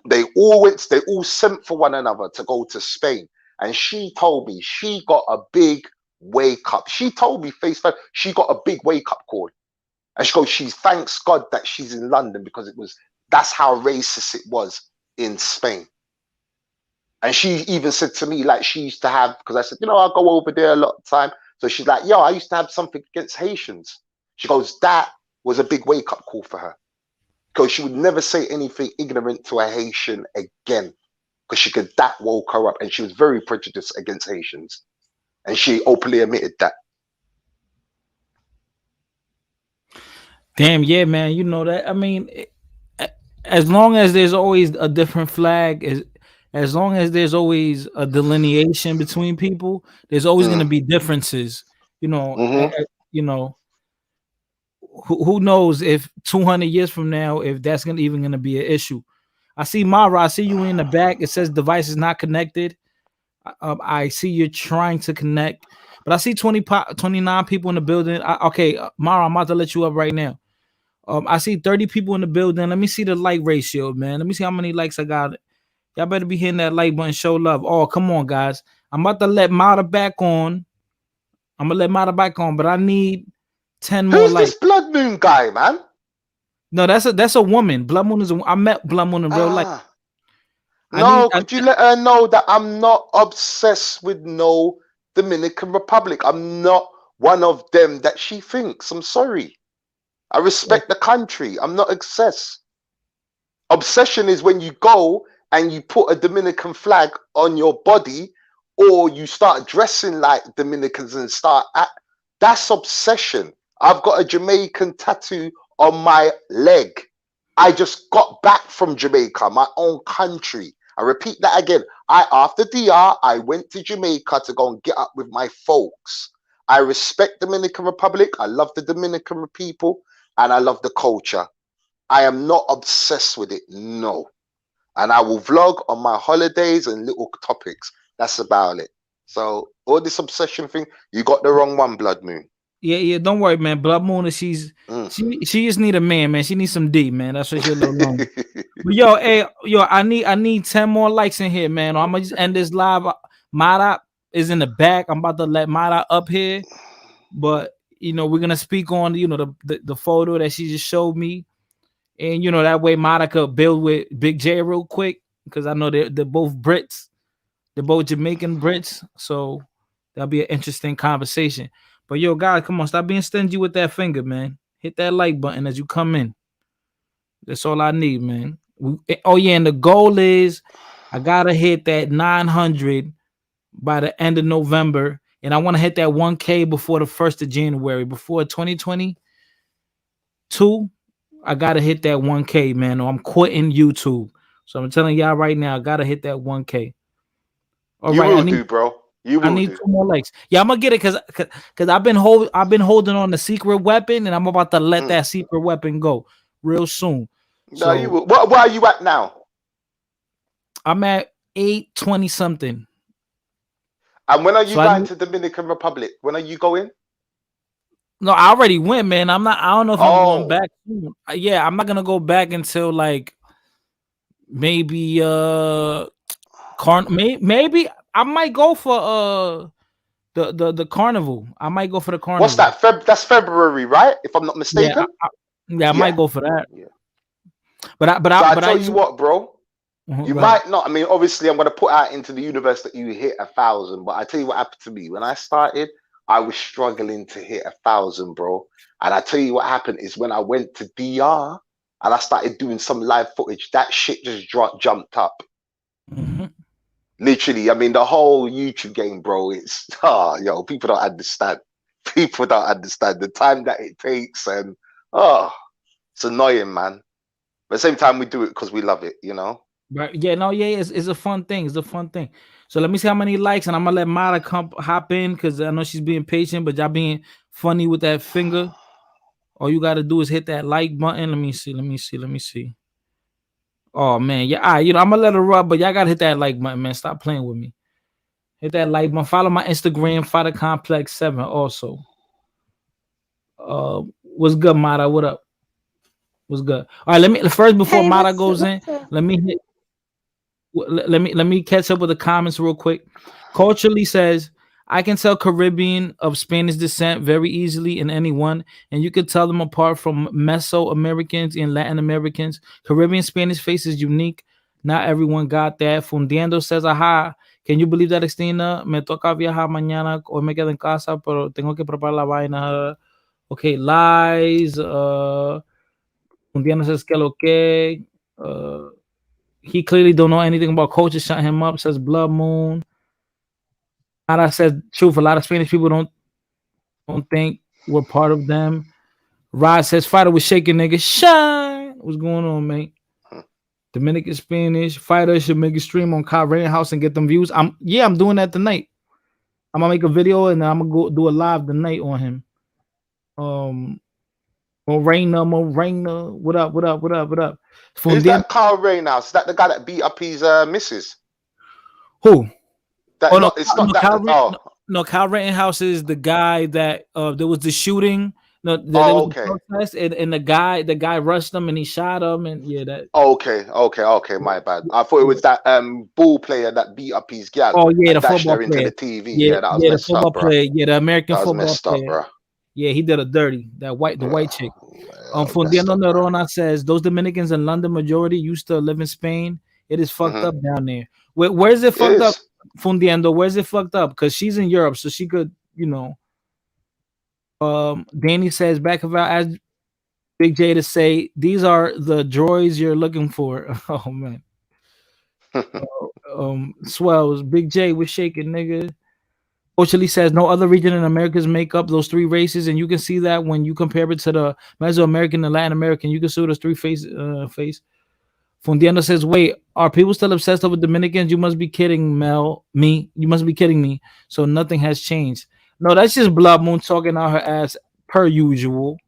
They all sent for one another to go to Spain. And she told me she got a big wake up. She told me face to face, she got a big wake up call. And she goes, she thanks God that she's in London because that's how racist it was in Spain. And she even said to me, like, she used to have, because I said, I go over there a lot of time. So she's like, yo, I used to have something against Haitians. She goes, that was a big wake up call for her. Because she would never say anything ignorant to a Haitian again. Because that woke her up. And she was very prejudiced against Haitians. And she openly admitted that. Damn, yeah, man. You know that. I mean, as long as there's always a different flag, as long as there's always a delineation between people, there's always going to be differences. Who knows if 200 years from now, if that's even going to be an issue. I see Mara. I see you in the back. It says device is not connected. I see you're trying to connect, but I see 29 people in the building. Okay, Mara, I'm about to let you up right now. I see 30 people in the building. Let me see the like ratio, man. Let me see how many likes I got. Y'all better be hitting that like button, show love. Oh, come on, guys. I'm about to let Mara back on. But I need 10 more Who's likes. this Blood Moon guy, man? No, that's a woman. Blood Moon is I met Blood Moon in real life. Could you let her know that I'm not obsessed with no Dominican Republic? I'm not one of them that she thinks. I'm sorry. I respect the country. I'm not obsessed. Obsession is when you go and you put a Dominican flag on your body, or you start dressing like Dominicans and that's obsession. I've got a Jamaican tattoo on my leg. I just got back from Jamaica, my own country. I repeat that again. After DR, I went to Jamaica to go and get up with my folks. I respect Dominican Republic. I love the Dominican people, and I love the culture. I am not obsessed with it, no. And I will vlog on my holidays and little topics. That's about it. So all this obsession thing, you got the wrong one, Blood Moon. Yeah, don't worry, man. Blood Moon, she just need a man. She needs some D, man. That's what she's a little long. But I need 10 more likes in here, man. I'm gonna just end this live. Mara is in the back. I'm about to let Mara up here, but we're gonna speak on the photo that she just showed me, and that way Mara could build with Big J real quick, because I know they're both Brits, they're both Jamaican Brits, so that'll be an interesting conversation. But guys, come on, stop being stingy with that finger, man. Hit that like button as you come in. That's all I need, man. And the goal is I gotta hit that 900 by the end of November, and I want to hit that 1K before the 1st of January, before 2022. I gotta hit that 1K, man, or I'm quitting YouTube. So I'm telling y'all right now, I gotta hit that 1K. All right, I need, bro. I need 2 more likes. Yeah, I'm gonna get it because I've been holding on the secret weapon, and I'm about to let that secret weapon go real soon. No, you will. Where are you at now? I'm at 820 something. And when are you going to Dominican Republic? When are you going? No, I already went, man. I don't know if I'm going Oh, back soon. Yeah, I'm not gonna go back until like maybe maybe I might go for the carnival. I might go for the what's carnival. that? That's February, right? If I'm not Yeah, mistaken. yeah, I might Yeah. go for that. Yeah. But So I but I tell you used what, bro. You go ahead. might not. I mean, obviously, I'm going to put out into the universe that you hit 1,000. But I tell you what happened to me when I started. I was struggling to hit 1,000, bro. And I tell you what happened is when I went to DR and I started doing some live footage, that shit just jumped up. Mhm. Literally, I mean, the whole YouTube game, bro. It's yo, people don't understand. People don't understand the time that it takes, and oh, it's annoying, man. But at the same time, we do it because we love it, you know. Right. Yeah, no, yeah, it's a fun thing. It's a fun thing. So let me see how many likes, and I'm gonna let Mara come hop in because I know she's being patient, but y'all being funny with that finger. All you gotta do is hit that like button. Let me see. Let me see. Let me see. Oh man, yeah. All right, I'm gonna let her rub, but y'all gotta hit that like button, man. Stop playing with me. Hit that like button. Follow my Instagram, Fighter Complex 7. Also, what's good, Mara? What up? What's good? All right, let me first before Hey, Mara what's goes in. what's up? Let me hit let me catch up with the comments real quick. Culturally says I can tell Caribbean of Spanish descent very easily in anyone, and you could tell them apart from Mesoamericans and Latin Americans. Caribbean Spanish face is unique. Not everyone got that. Fundiendo says, "Ajá, can you believe that, Estina? Me toca viajar mañana o me quedo en casa, pero tengo que preparar la vaina." Okay, lies. Fundiendo says, "Que lo que." He clearly don't know anything about culture. Shut him up. Says Blood Moon. Nada says truth. A lot of Spanish people don't think we're part of them. Rod says fighter was shaking nigga. Shine. What's going on, mate? Dominican Spanish fighter should make a stream on Kyle Rittenhouse and get them views. I'm doing that tonight. I'm gonna make a video and I'm gonna go do a live tonight on him. Morena, what up, what up, what up, what up? Who's Fundiendo, that Carl Ray now? Is that the guy that beat up his missus? who? Oh That no, not. It's not no, that. No, no, Kyle Rittenhouse is the guy that there was the shooting. No, there Oh, was a okay. protest, and the guy rushed him and he shot him, and yeah, that. Okay, okay, okay. My bad. I thought it Yeah. was that ball player that beat up his gal Oh yeah, the and dashed football her into player. the TV. Yeah, Yeah, that was yeah, the messed football up, bro. player. Yeah, the American That was football messed up, player. bro. Yeah, he did a dirty. The white Yeah, chick. messed Fundiendo up, bro. Nerona says those Dominicans in London majority used to live in Spain. It is fucked Hmm. up down there. Where's it It fucked up, is. Fundiendo? Where's it fucked up? Because she's in Europe, so she could, Danny says back about as Big J to say these are the droids you're looking for. Oh man. Swells. Big J was shaking, nigga. Coach says no other region in Americas make up those three races, and you can see that when you compare it to the Mesoamerican and Latin American. You can see those three face. Fundiendo says, "Wait, are people still obsessed over Dominicans? You must be kidding, Mel. Me, you must be kidding me. So nothing has changed. No, that's just Blood Moon talking out her ass per usual."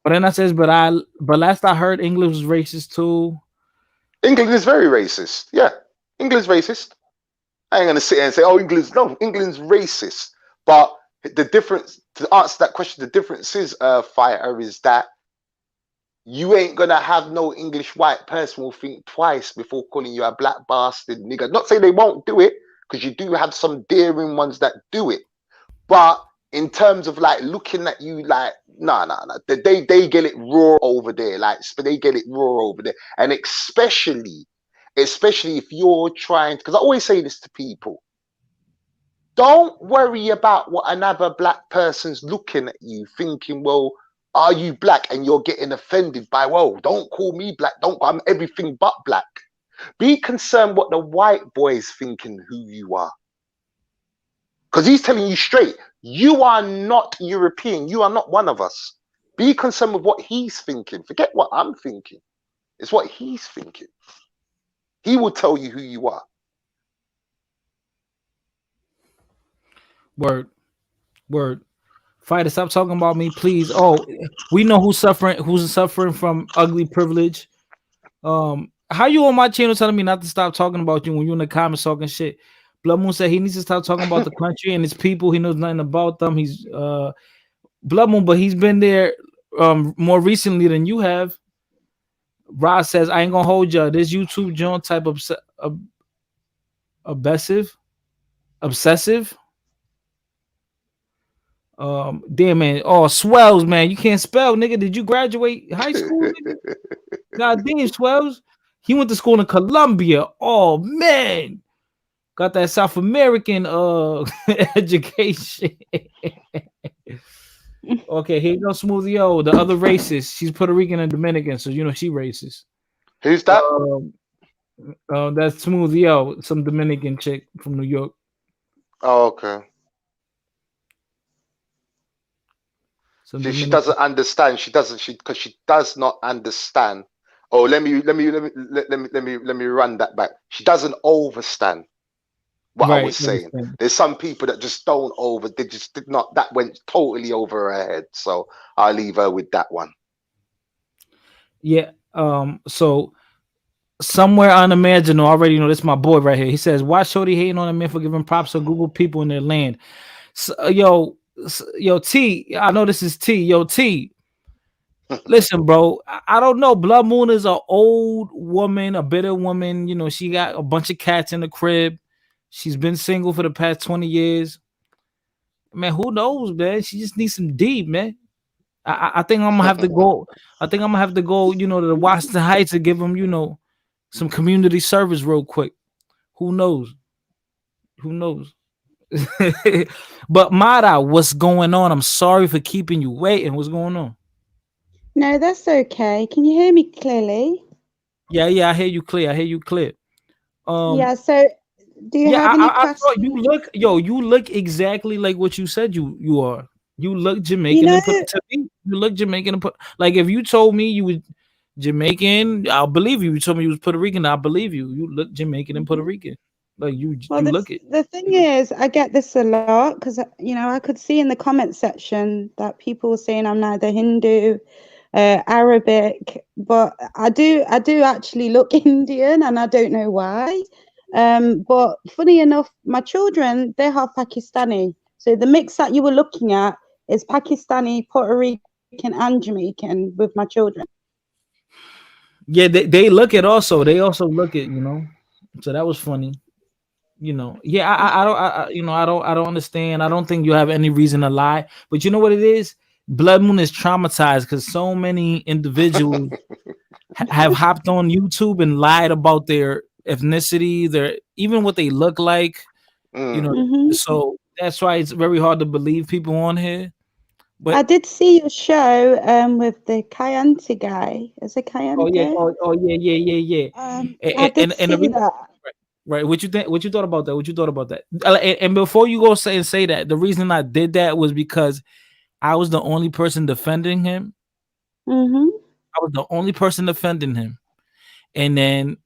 But then I says, but last I heard, English was racist too. England is very racist. Yeah, England's racist. I ain't gonna sit here and say, "Oh, England's no, England's racist." But the difference to answer that question, the difference is, fighter, is that you ain't gonna have no English white person will think twice before calling you a black bastard nigga. Not saying they won't do it, because you do have some daring ones that do it. But in terms of like looking at you like, nah. They get it raw over there. Like they get it raw over there. And especially if you're trying, because I always say this to people, don't worry about what another black person's looking at you thinking, well, are you black? And you're getting offended by, whoa, don't call me black. I'm everything but black. Be concerned what the white boy's thinking who you are. Because he's telling you straight, you are not European. You are not one of us. Be concerned with what he's thinking. Forget what I'm thinking. It's what he's thinking. He will tell you who you are. Word. Fighter, stop talking about me, please. Oh, we know who's suffering from ugly privilege. How you on my channel telling me not to stop talking about you when you in the comments talking shit? Blood Moon said he needs to stop talking about the country and its people. He knows nothing about them. He's Blood Moon, but he's been there more recently than you have. Ross says, I ain't gonna hold you. This YouTube joint type of obsessive. Damn man. Oh, swells, man. You can't spell, nigga. Did you graduate high school, nigga? God damn, swells. He went to school in Colombia. Oh man. Got that South American education. Okay, here you go, Smoothie O. The other racist. She's Puerto Rican and Dominican, so you know she racist. Who's that? That's Smoothie O, some Dominican chick from New York. Oh, okay. She doesn't understand. She because she does not understand. Oh, let me run that back. She doesn't overstand what I was saying. Understand. There's some people that just don't they just did not, that went totally over her head. So I'll leave her with that one. Yeah. So somewhere unimaginable, already know this my boy right here. He says, why Shorty hating on a man for giving props to Google people in their land? So, yo, T, I know this is T. Yo, T. Listen, bro, I don't know. Blood Moon is an old woman, a bitter woman. You know, she got a bunch of cats in the crib. She's been single for the past 20 years. Man, who knows, man? She just needs some deep, man. I think I'm gonna have to go. I think I'm gonna have to go, you know, to the Washington Heights to give them, you know, some community service real quick. Who knows? Who knows? But Mara, what's going on? I'm sorry for keeping you waiting. What's going on? No, that's okay. Can you hear me clearly? Yeah, I hear you clear. Yeah, so do you have any questions? I you look exactly like what you said you are. You look Jamaican You know, and put to me. You look Jamaican and put, like, if you told me you was Jamaican, I'll believe you. You told me you was Puerto Rican, I believe you. You look Jamaican and Puerto Rican. Like you look it. the thing is, I get this a lot because, you know, I could see in the comment section that people were saying I'm neither Hindu, Arabic, but I do actually look Indian, and I don't know why. But funny enough, my children, they're half Pakistani. So the mix that you were looking at is Pakistani, Puerto Rican, and Jamaican with my children. Yeah, they look it also. They also look it, you know. So that was funny. You know, yeah, I don't understand. I don't think you have any reason to lie. But you know what it is? Blood Moon is traumatized because so many individuals have hopped on YouTube and lied about their ethnicity, their even what they look like. You know, so that's why it's very hard to believe people on here. But I did see your show with the Kayante guy. Is it Kayante? Yeah. I did see that. Right. What you think? What you thought about that? What you thought about that? And before you go say that, the reason I did that was because I was the only person defending him. I was the only person defending him, and then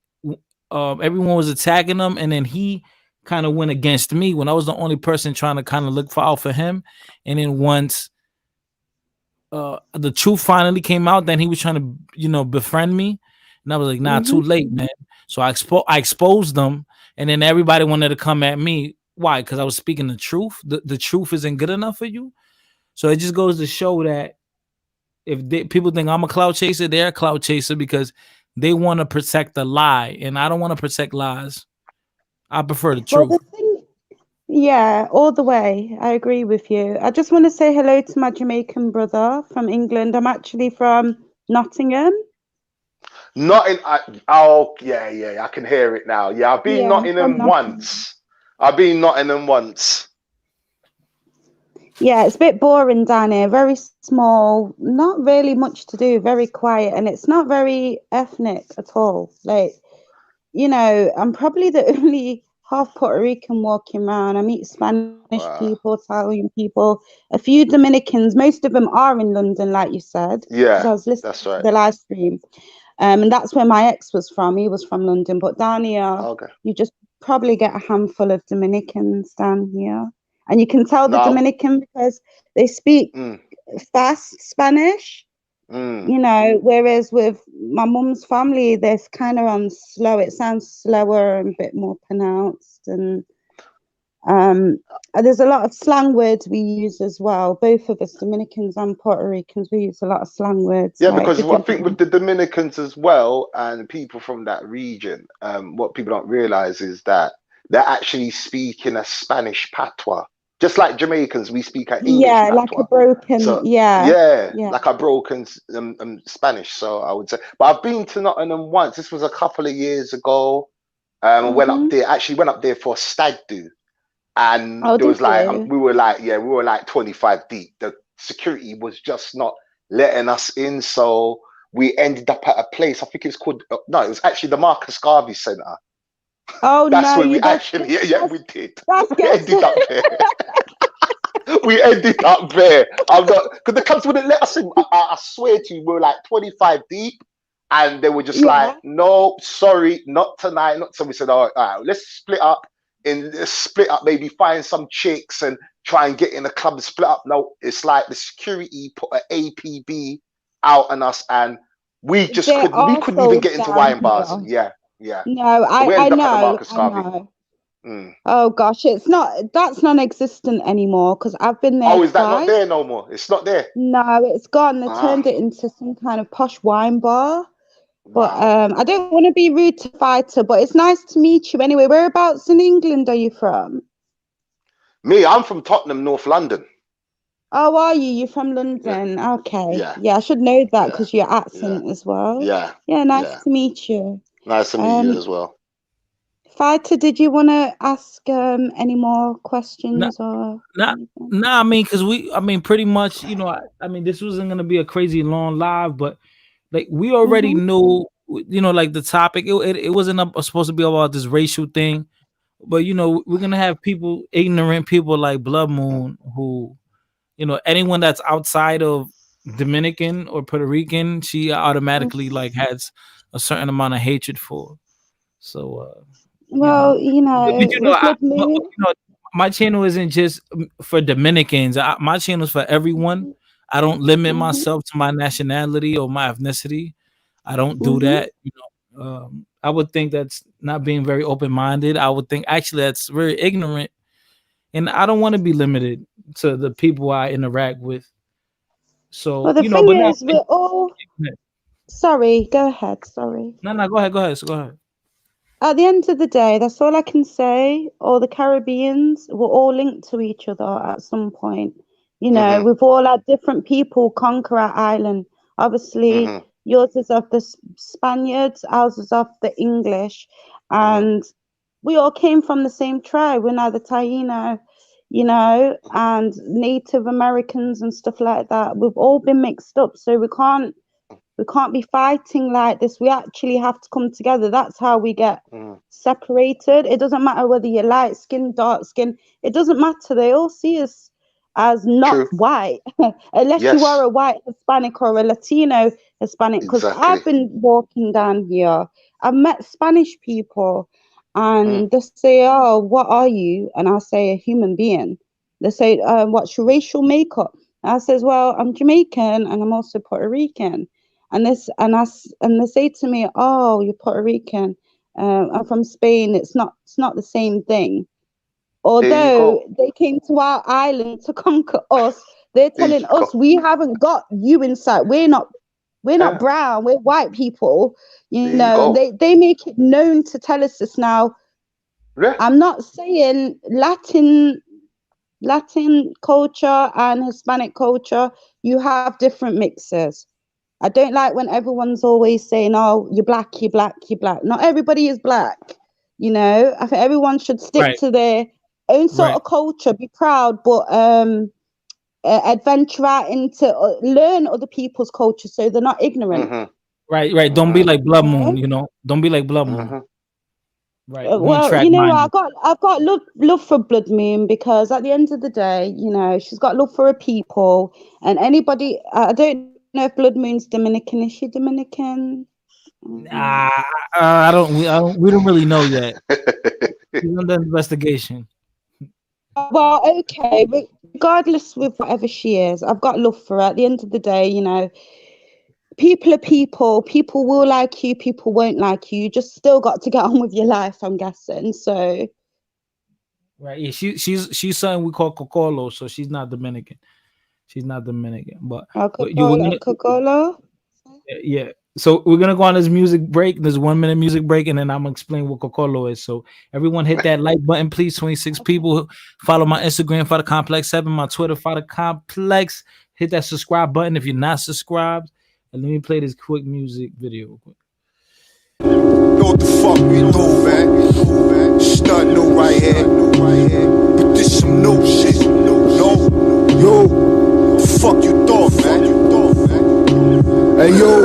everyone was attacking him, and then he kind of went against me when I was the only person trying to kind of look out for him. And then once the truth finally came out, then he was trying to, you know, befriend me, and I was like, nah, too late, man. So I exposed them, and then everybody wanted to come at me. Why? Because I was speaking the truth. The truth isn't good enough for you. So it just goes to show that if people think I'm a clout chaser, they're a clout chaser because they want to protect the lie, and I don't want to protect lies. I prefer the truth. Yeah, all the way. I agree with you. I just want to say hello to my Jamaican brother from England. I'm actually from Nottingham. Oh, yeah, I can hear it now. Yeah, I've been Nottingham once. Yeah, it's a bit boring down here. Very small, not really much to do, very quiet, and it's not very ethnic at all. Like, you know, I'm probably the only half Puerto Rican walking around. I meet Spanish people, Italian people, a few Dominicans. Most of them are in London, like you said. Yeah, I was listening that's right. to the live stream. And that's where my ex was from. He was from London. But down here, you just probably get a handful of Dominicans down here. And you can tell the Dominican because they speak fast Spanish, you know, whereas with my mum's family, they're kind of on slow. It sounds slower and a bit more pronounced. And There's a lot of slang words we use as well. Both of us, Dominicans and Puerto Ricans, we use a lot of slang words. Yeah, Like because I different think people. with the Dominicans as well and people from that region, what people don't realize is that they're actually speaking a Spanish patois. Just like Jamaicans, we speak an English Yeah, like a patois. broken. So Yeah, yeah, yeah. like a broken Spanish. So I would say, but I've been to Nottingham once. This was a couple of years ago. I went up there. Actually, went up there for a stag do, and Oh, there did was like you? we were like 25 deep. The security was just not letting us in, so we ended up at a place. I think it's called no, it was actually the Marcus Garvey Centre. Oh That's no, where we you actually we did. that's We ended gets. up there. We ended up there. I'm not because the cops wouldn't let us in. I swear to you, we were like 25 deep, and they were just like, Yeah. "No, sorry, not tonight." Not so. We said, "All right, let's split up. Let's split up. Maybe find some chicks and try and get in a club and split up." No, it's like the security put an APB out on us, and we just There couldn't. We are couldn't even souls get into down wine bars. here. Yeah, yeah. No, So we I ended up at the know, Marcus I Garvey. know. Mm. Oh gosh, it's not that's non-existent anymore because I've been there Oh, is that not twice. there no more? It's not there. No, it's gone. They turned Ah, it into some kind of posh wine bar. But wow. I don't want to be rude to Fighter, but it's nice to meet you anyway. Whereabouts in England are you from? Me, I'm from Tottenham, North London. Oh, are you? You're from Yeah, London. Okay. yeah, Yeah, I should know that yeah, because your yeah, accent as well. yeah, Yeah, nice yeah. to meet you. Nice to meet you Um, as well. Fighter, did you want to ask any more Not, questions or not, anything? nah. I mean, because I mean, pretty much, I mean, this wasn't gonna be a crazy long live, but like we already Mm-hmm. knew, like the topic. It wasn't supposed to be about this racial thing, but we're gonna have people, ignorant people like Blood Moon, who anyone that's outside of Dominican or Puerto Rican, she automatically like has a certain amount of hatred for. So Well, but with Blood but, Moon. my channel isn't just for Dominicans. My channel is for everyone. I don't limit Mm-hmm. myself to my nationality or my ethnicity. I don't do Mm-hmm. that. I would think that's not being very open minded. I would think actually that's very ignorant, and I don't want to be limited to the people I interact with. Well, So the thing but no, is, we're all. Sorry, go ahead. Sorry. no, go ahead, go ahead, so go ahead. At the end of the day, that's all I can say. All the Caribbeans were all linked to each other at some point. Hmm. We've all had different people conquer our island. Obviously, Hmm. yours is of the Spaniards, ours is of the English, Hmm. and we all came from the same tribe. We're now the Taino, and Native Americans and stuff like that. We've all been mixed up, so we can't be fighting like this. We actually have to come together. That's how we get Hmm. separated. It doesn't matter whether you're light skin, dark skin. It doesn't matter. They all see us as not True. white, unless you are Yes. a white Hispanic or a Latino Hispanic. Because Exactly. I've been walking down here, I've met Spanish people, Mm. and they say, "Oh, what are you?" And I'll say, "A human being." They say, "What's your racial makeup?" And I says, "Well, I'm Jamaican and I'm also Puerto Rican." And they say to me, "Oh, you're Puerto Rican. I'm from Spain. It's not the same thing." There you Although go. they came to our island to conquer us, they're There you telling us go. we haven't got you inside. We're not Yeah. brown. We're white people. There you go. They make it known to tell us this now. Yeah. I'm not saying Latin culture and Hispanic culture. You have different mixes. I don't like when everyone's always saying, "Oh, you're black, you're black, you're black." Not everybody is black. I think everyone should stick Right, to their own sort right, of culture, be proud, but adventure out into learn other people's culture so they're not ignorant. Hmm. right. Don't be Hmm. like You Blood know? Moon. Don't be like Blood Moon. Hmm. Right, one Well, track I've minded. got love for Blood Moon because at the end of the day, she's got love for her people and anybody. I don't know if Blood Moon's Dominican. Is she Dominican? Mhm. Ah, we don't really know yet. He's under investigation. Well, okay. Regardless with whatever she is, I've got love for her. At the end of the day, people are people. People will like you. People won't like you. You just still got to get on with your life. I'm guessing. So Right. Yeah, she's something we call Cocolo, so she's not Dominican. She's not Dominican. But you we're Cocolo, gonna Cocolo. yeah. So we're gonna go on this music break. There's 1 minute music break, and then I'm gonna explain what Cocolo is. So everyone hit that like button, please. 26 people. Follow my Instagram for the Complex 7, my Twitter for the Complex. Hit that subscribe button if you're not subscribed. And let me play this quick music video real quick. Know what the fuck we do, man? Stunt new right here. But this some new shit. No, yo, the fuck you thought, man? Hey yo,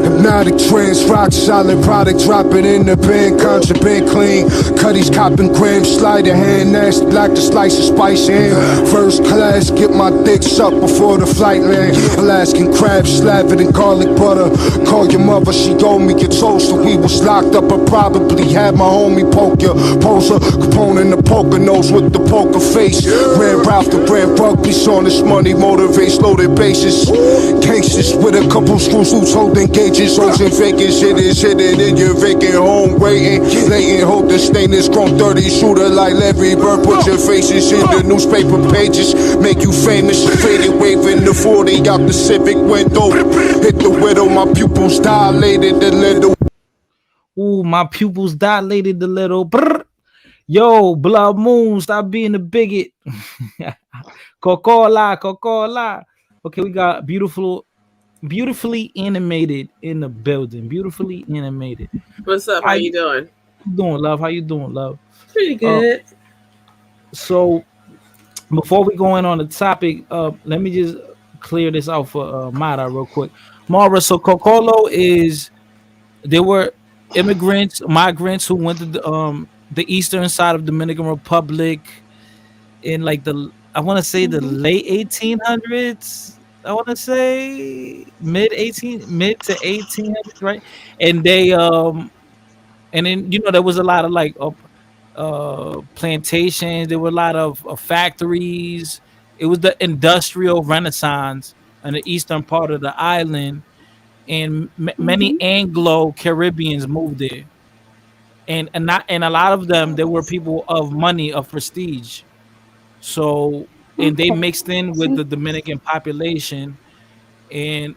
hypnotic trance, rock solid product, drop it in the bin, contraband clean. Cuddies copping grams, slide a hand, nasty black to slice of spice in. First class, get my dick sucked before the flight land. Alaskan crab, slathered in garlic butter. Call your mother, she owed me your toast, so we was locked up. I probably had my homie poke ya. Poser, Capone in the poker nose with the poker face. Ran Ralph the brand rugby's on this money, motivates loaded bases. Gangsters with a couple screws loose, holding gauges. Hoes in Vegas, shit is hidden in your vacant home, waiting. Laying, hold the stainless chrome 30 shooter like Larry Bird. Put your faces in the newspaper pages, make you famous. Faded waving the 40 out the Civic window. Hit the widow, my pupils dilated a little. Ooh, my pupils dilated a little. Brr. Yo, Blood Moon, stop being a bigot. Coca-Cola, Coca-Cola. Okay, we got beautifully animated in the building. Beautifully animated. What's up? How you doing? Doing, love? How you doing, love? Pretty good. So before we go in on the topic, let me just clear this out for Mara real quick. Mara, so Cocolo they were migrants who went to the eastern side of Dominican Republic in like I want to say the late 1800s. I want to say mid to 1800s, right? And and then there was a lot of like plantations. There were a lot of factories. It was the industrial renaissance in the eastern part of the island, and many Anglo Caribbeans moved there, and a lot of them, there were people of money, of prestige. So, and they mixed in with the Dominican population, and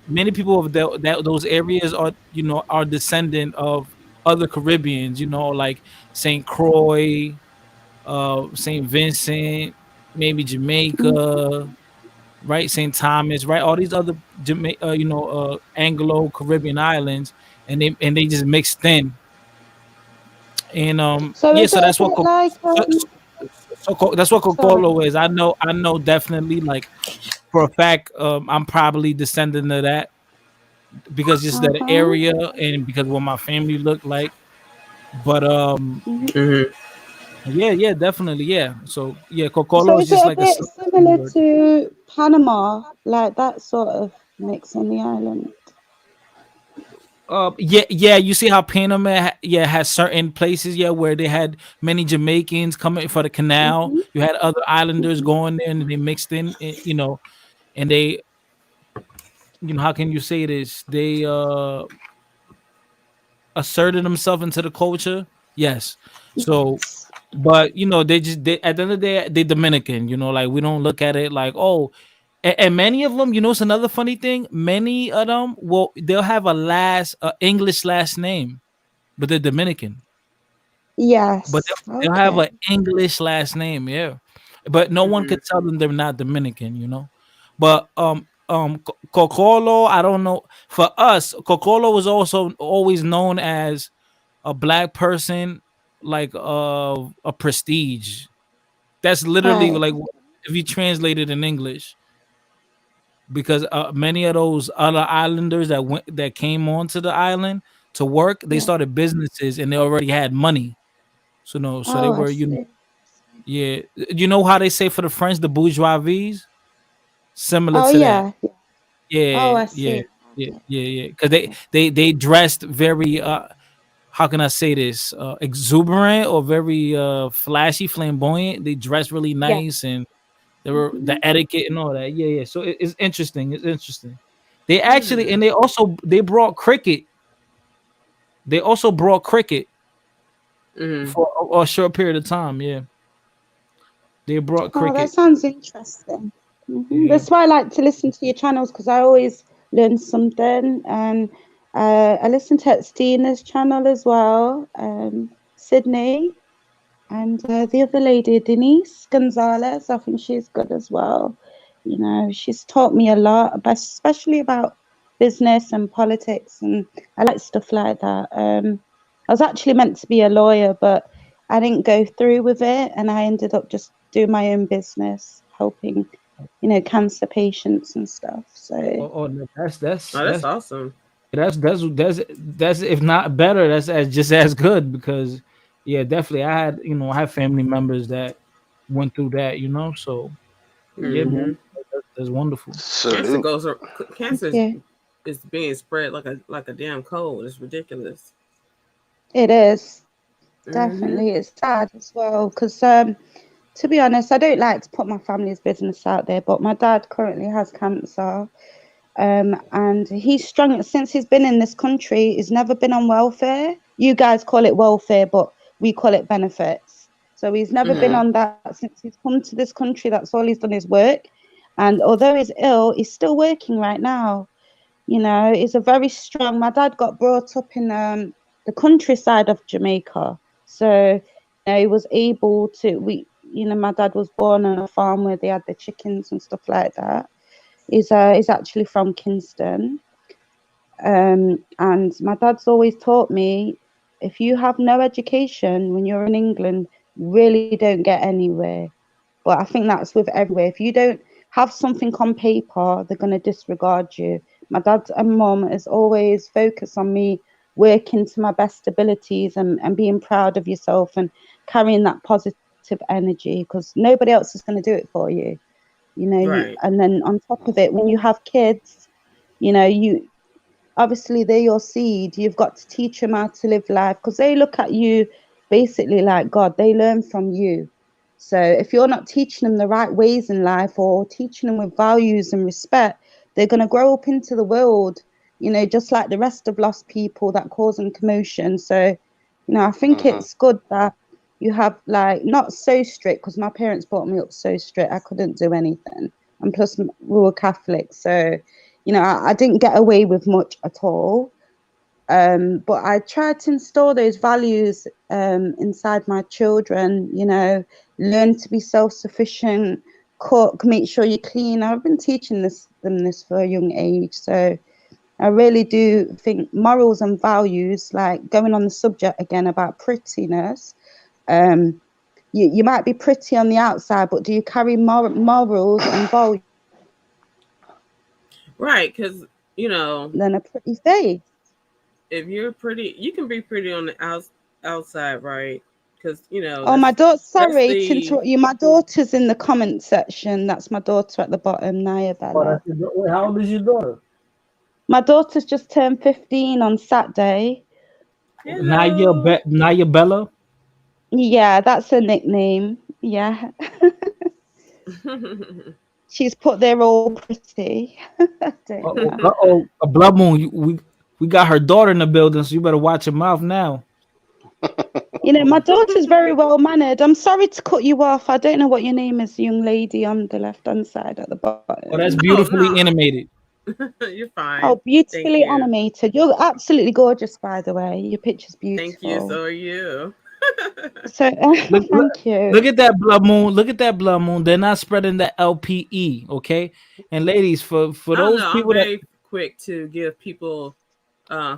many people of those areas are descendant of other Caribbeans, like Saint Croix, Saint Vincent, maybe Jamaica, right? Saint Thomas, right? All these other Anglo Caribbean islands, and they just mixed in, and So yeah, is so it a that's what bit like that's what sorry. Cocolo is. I know definitely, like, for a fact, I'm probably descendant of that, because just that area and because what my family looked like. But Mm-hmm. yeah, definitely, yeah. So yeah, So Cocolo is is it just a like a bit slang similar word. to Panama, like that sort of mix on the island? Yeah. You see how Panama, has certain places, where they had many Jamaicans coming for the canal. You had other islanders going there, and they mixed in, and they, how can you say this? They asserted themselves into the culture. Yes. So, but at the end of the day, they Dominican. Like, we don't look at it like, oh. And many of them, it's another funny thing. Many of them, they'll have a English last name, but they're Dominican. But Yes. they'll have Okay. an English last name, yeah. But no one Mm-hmm. could tell them they're not Dominican. But Cocolo, I don't know. For us, Cocolo was also always known as a black person, like a prestige. That's literally Right. like if you translate it in English, because many of those other islanders that came onto the island to work, they Yeah. started businesses and they already had money. So no, so they Oh, I were, see. yeah. You know how they say for the French, the bourgeoisie, similar Oh to that. yeah. Oh, Yeah, I yeah, see. yeah, Okay. yeah, yeah. Because they dressed very how can I say this, exuberant, or very flashy, flamboyant. They dressed really Yeah. nice, and they were the etiquette and all that. Yeah, yeah. So it's interesting. It's interesting. They actually, and they brought cricket. They also brought cricket Mm-hmm. for a short period of time. Yeah. They brought Oh, that cricket. sounds interesting. Yeah. That's why I like to listen to your channels because I always learn something. And I listen to Stina's channel as well, Sydney, and the other lady, Denise Gonzalez. I think she's good as well. You know, she's taught me a lot, especially about business and politics, and I like stuff like that. I was actually meant to be a lawyer, but I didn't go through with it, and I ended up just doing my own business, helping, cancer patients and stuff. So Oh, no, Oh, that's awesome. that's if not better, that's just as good because yeah, definitely I have family members that went through that, so yeah, man, Mm-hmm. that's wonderful. Cancer Salute. goes. Cancer thank you. is being spread like a damn cold. It's ridiculous. It is Mm-hmm. definitely it's sad as well because to be honest, I don't like to put my family's business out there, but my dad currently has cancer. And he's strong since he's been in this country. He's never been on welfare. You guys call it welfare, but we call it benefits. So he's never been Mm-hmm. Mm-hmm. on that since he's come to this country. That's all he's done is work. And although he's ill, he's still working right now. He's a very strong. My dad got brought up in the countryside of Jamaica, so he was able to. My dad was born on a farm where they had the chickens and stuff like that. He's actually from Kingston, and my dad's always taught me if you have no education when you're in England, you really don't get anywhere. But I think that's with everywhere. If you don't have something on paper, they're going to disregard you. My dad and mom is always focused on me working to my best abilities and being proud of yourself and carrying that positive energy because nobody else is going to do it for you. Right. And then on top of it, when you have kids, you obviously they're your seed. You've got to teach them how to live life because they look at you basically like God. They learn from you. So if you're not teaching them the right ways in life or teaching them with values and respect, they're going to grow up into the world, just like the rest of lost people that causing commotion. So, I think Mm-hmm. it's good that you have like not so strict because my parents brought me up so strict. I couldn't do anything. And plus we were Catholic. So, I didn't get away with much at all. But I tried to install those values inside my children, learn to be self-sufficient, cook, make sure you clean. I've been teaching them this for a young age. So I really do think morals and values, like going on the subject again about prettiness, um, you might be pretty on the outside, but do you carry morals and values Right. Because you know, than a pretty face? if you're pretty, you can be pretty on the outside, right? Because Oh, my daughter, that's sorry to the. interrupt you. My daughter's in the comment section. That's my daughter at the bottom, Naya Oh, Bella. wait, how old is your daughter? My daughter's just turned 15 on Saturday. Hello. Naya Bella. Yeah, that's her nickname. Yeah. She's put there all pretty. I don't know. A blood moon. We got her daughter in the building, so you better watch your mouth now. My daughter's very well mannered. I'm sorry to cut you off. I don't know what your name is, young lady on the left hand side at the Oh, that's bottom. Oh beautifully no, animated. you're fine. Oh, Thank beautifully you. animated. You're absolutely gorgeous, by the way. Your picture's Thank you. beautiful. So are you. So, Look, thank you. look at that blood moon. Look at that blood moon. They're not spreading the LPE, okay? And ladies, for I don't those know. I'm people that very quick to give people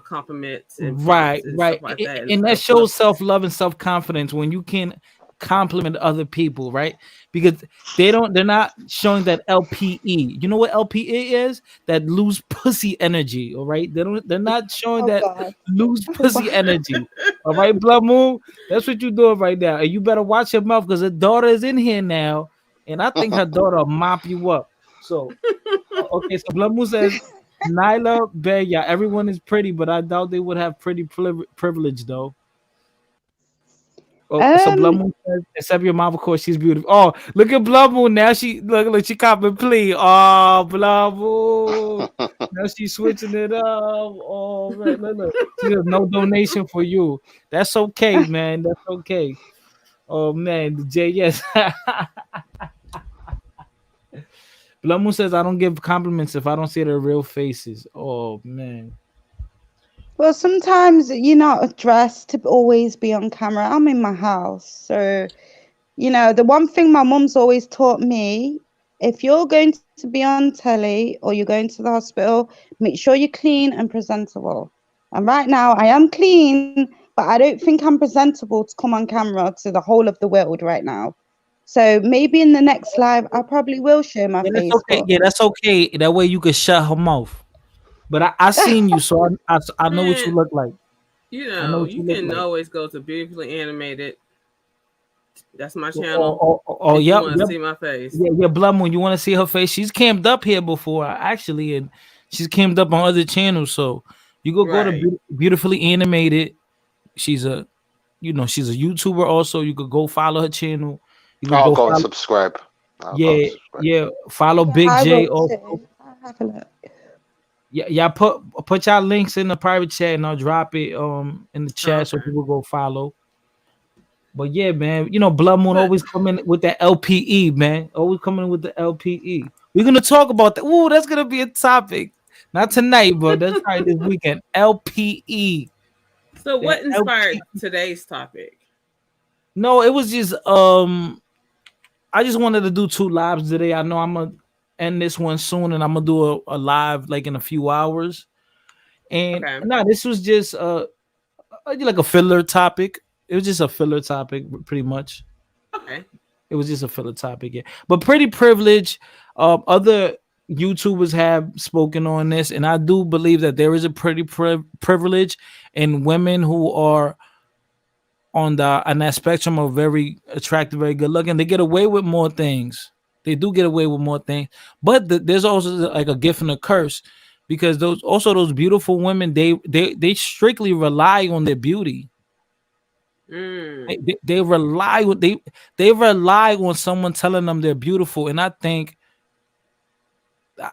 compliments and right, prompts and right, stuff like that and and that stuff. shows self love and self confidence when you can compliment other people, right? Because they're not showing that LPE. You know what LPE is? That lose pussy energy. All right, they're not showing Oh that God. lose pussy Wow. energy. All right, blood moon. That's what you're doing right now, and you better watch your mouth because her daughter is in here now, and I think her daughter will mop you up. So okay, so blood moon says Nyla, Beya, everyone is pretty, but I doubt they would have pretty privilege though. Oh, so Blood Um, Moon says, except your mom, of course, she's beautiful. Oh, look at Blood Moon now. Look, she copping plea. Oh, Blood Moon. Now she's switching it up. Oh man, look. She has no donation for you. That's okay, man. That's okay. Oh man, the J, yes. Blamu says I don't give compliments if I don't see their real faces. Oh man. Well, sometimes you're not dressed to always be on camera. I'm in my house. So, the one thing my mum's always taught me, if you're going to be on telly or you're going to the hospital, make sure you're clean and presentable. And right now, I am clean, but I don't think I'm presentable to come on camera to the whole of the world right now. So maybe in the next live, I probably will show my Yeah, that's face, okay. but Yeah, that's okay. That way you can shut her mouth. But I seen you, so I know what you Man, look like. I know what you you look can like. always go to Beautifully Animated. That's my channel. Oh, If you yep, want to yep. see my face. Yeah, Blood Moon. You want to see her face? She's cammed up here before, actually, and she's cammed up on other channels. So you go to Right. Beautifully Animated. She's a, she's a YouTuber. Also, you could go follow her channel. You could I'll go go and follow. subscribe. I'll go and Yeah, subscribe. yeah. Follow yeah, Big I J. will Also, too. I'll have a look. yeah, yeah. Put y'all links in the private chat, and I'll drop it in the Oh, chat so okay. people go follow. But yeah, man, Blood Moon But always coming with that LPE, man. Always coming with the LPE. We're gonna talk about that. Ooh, that's gonna be a topic. Not tonight, but that's probably this weekend. LPE. so That what inspired LP. today's topic? No, it was just I just wanted to do two lives today. I know I'm gonna end this one soon, and I'm gonna do a live like in a few hours. And Okay. no, this was just like a filler topic. It was just a filler topic, pretty much. Okay. It was just a filler topic, yeah. But pretty privileged. Other YouTubers have spoken on this, and I do believe that there is a pretty privilege in women who are on that spectrum of very attractive, very good looking. They get away with more things. They do get away with more things, but there's also like a gift and a curse because those beautiful women they strictly rely on their beauty. They, Mm. they, they rely on they rely on someone telling them they're beautiful, and I think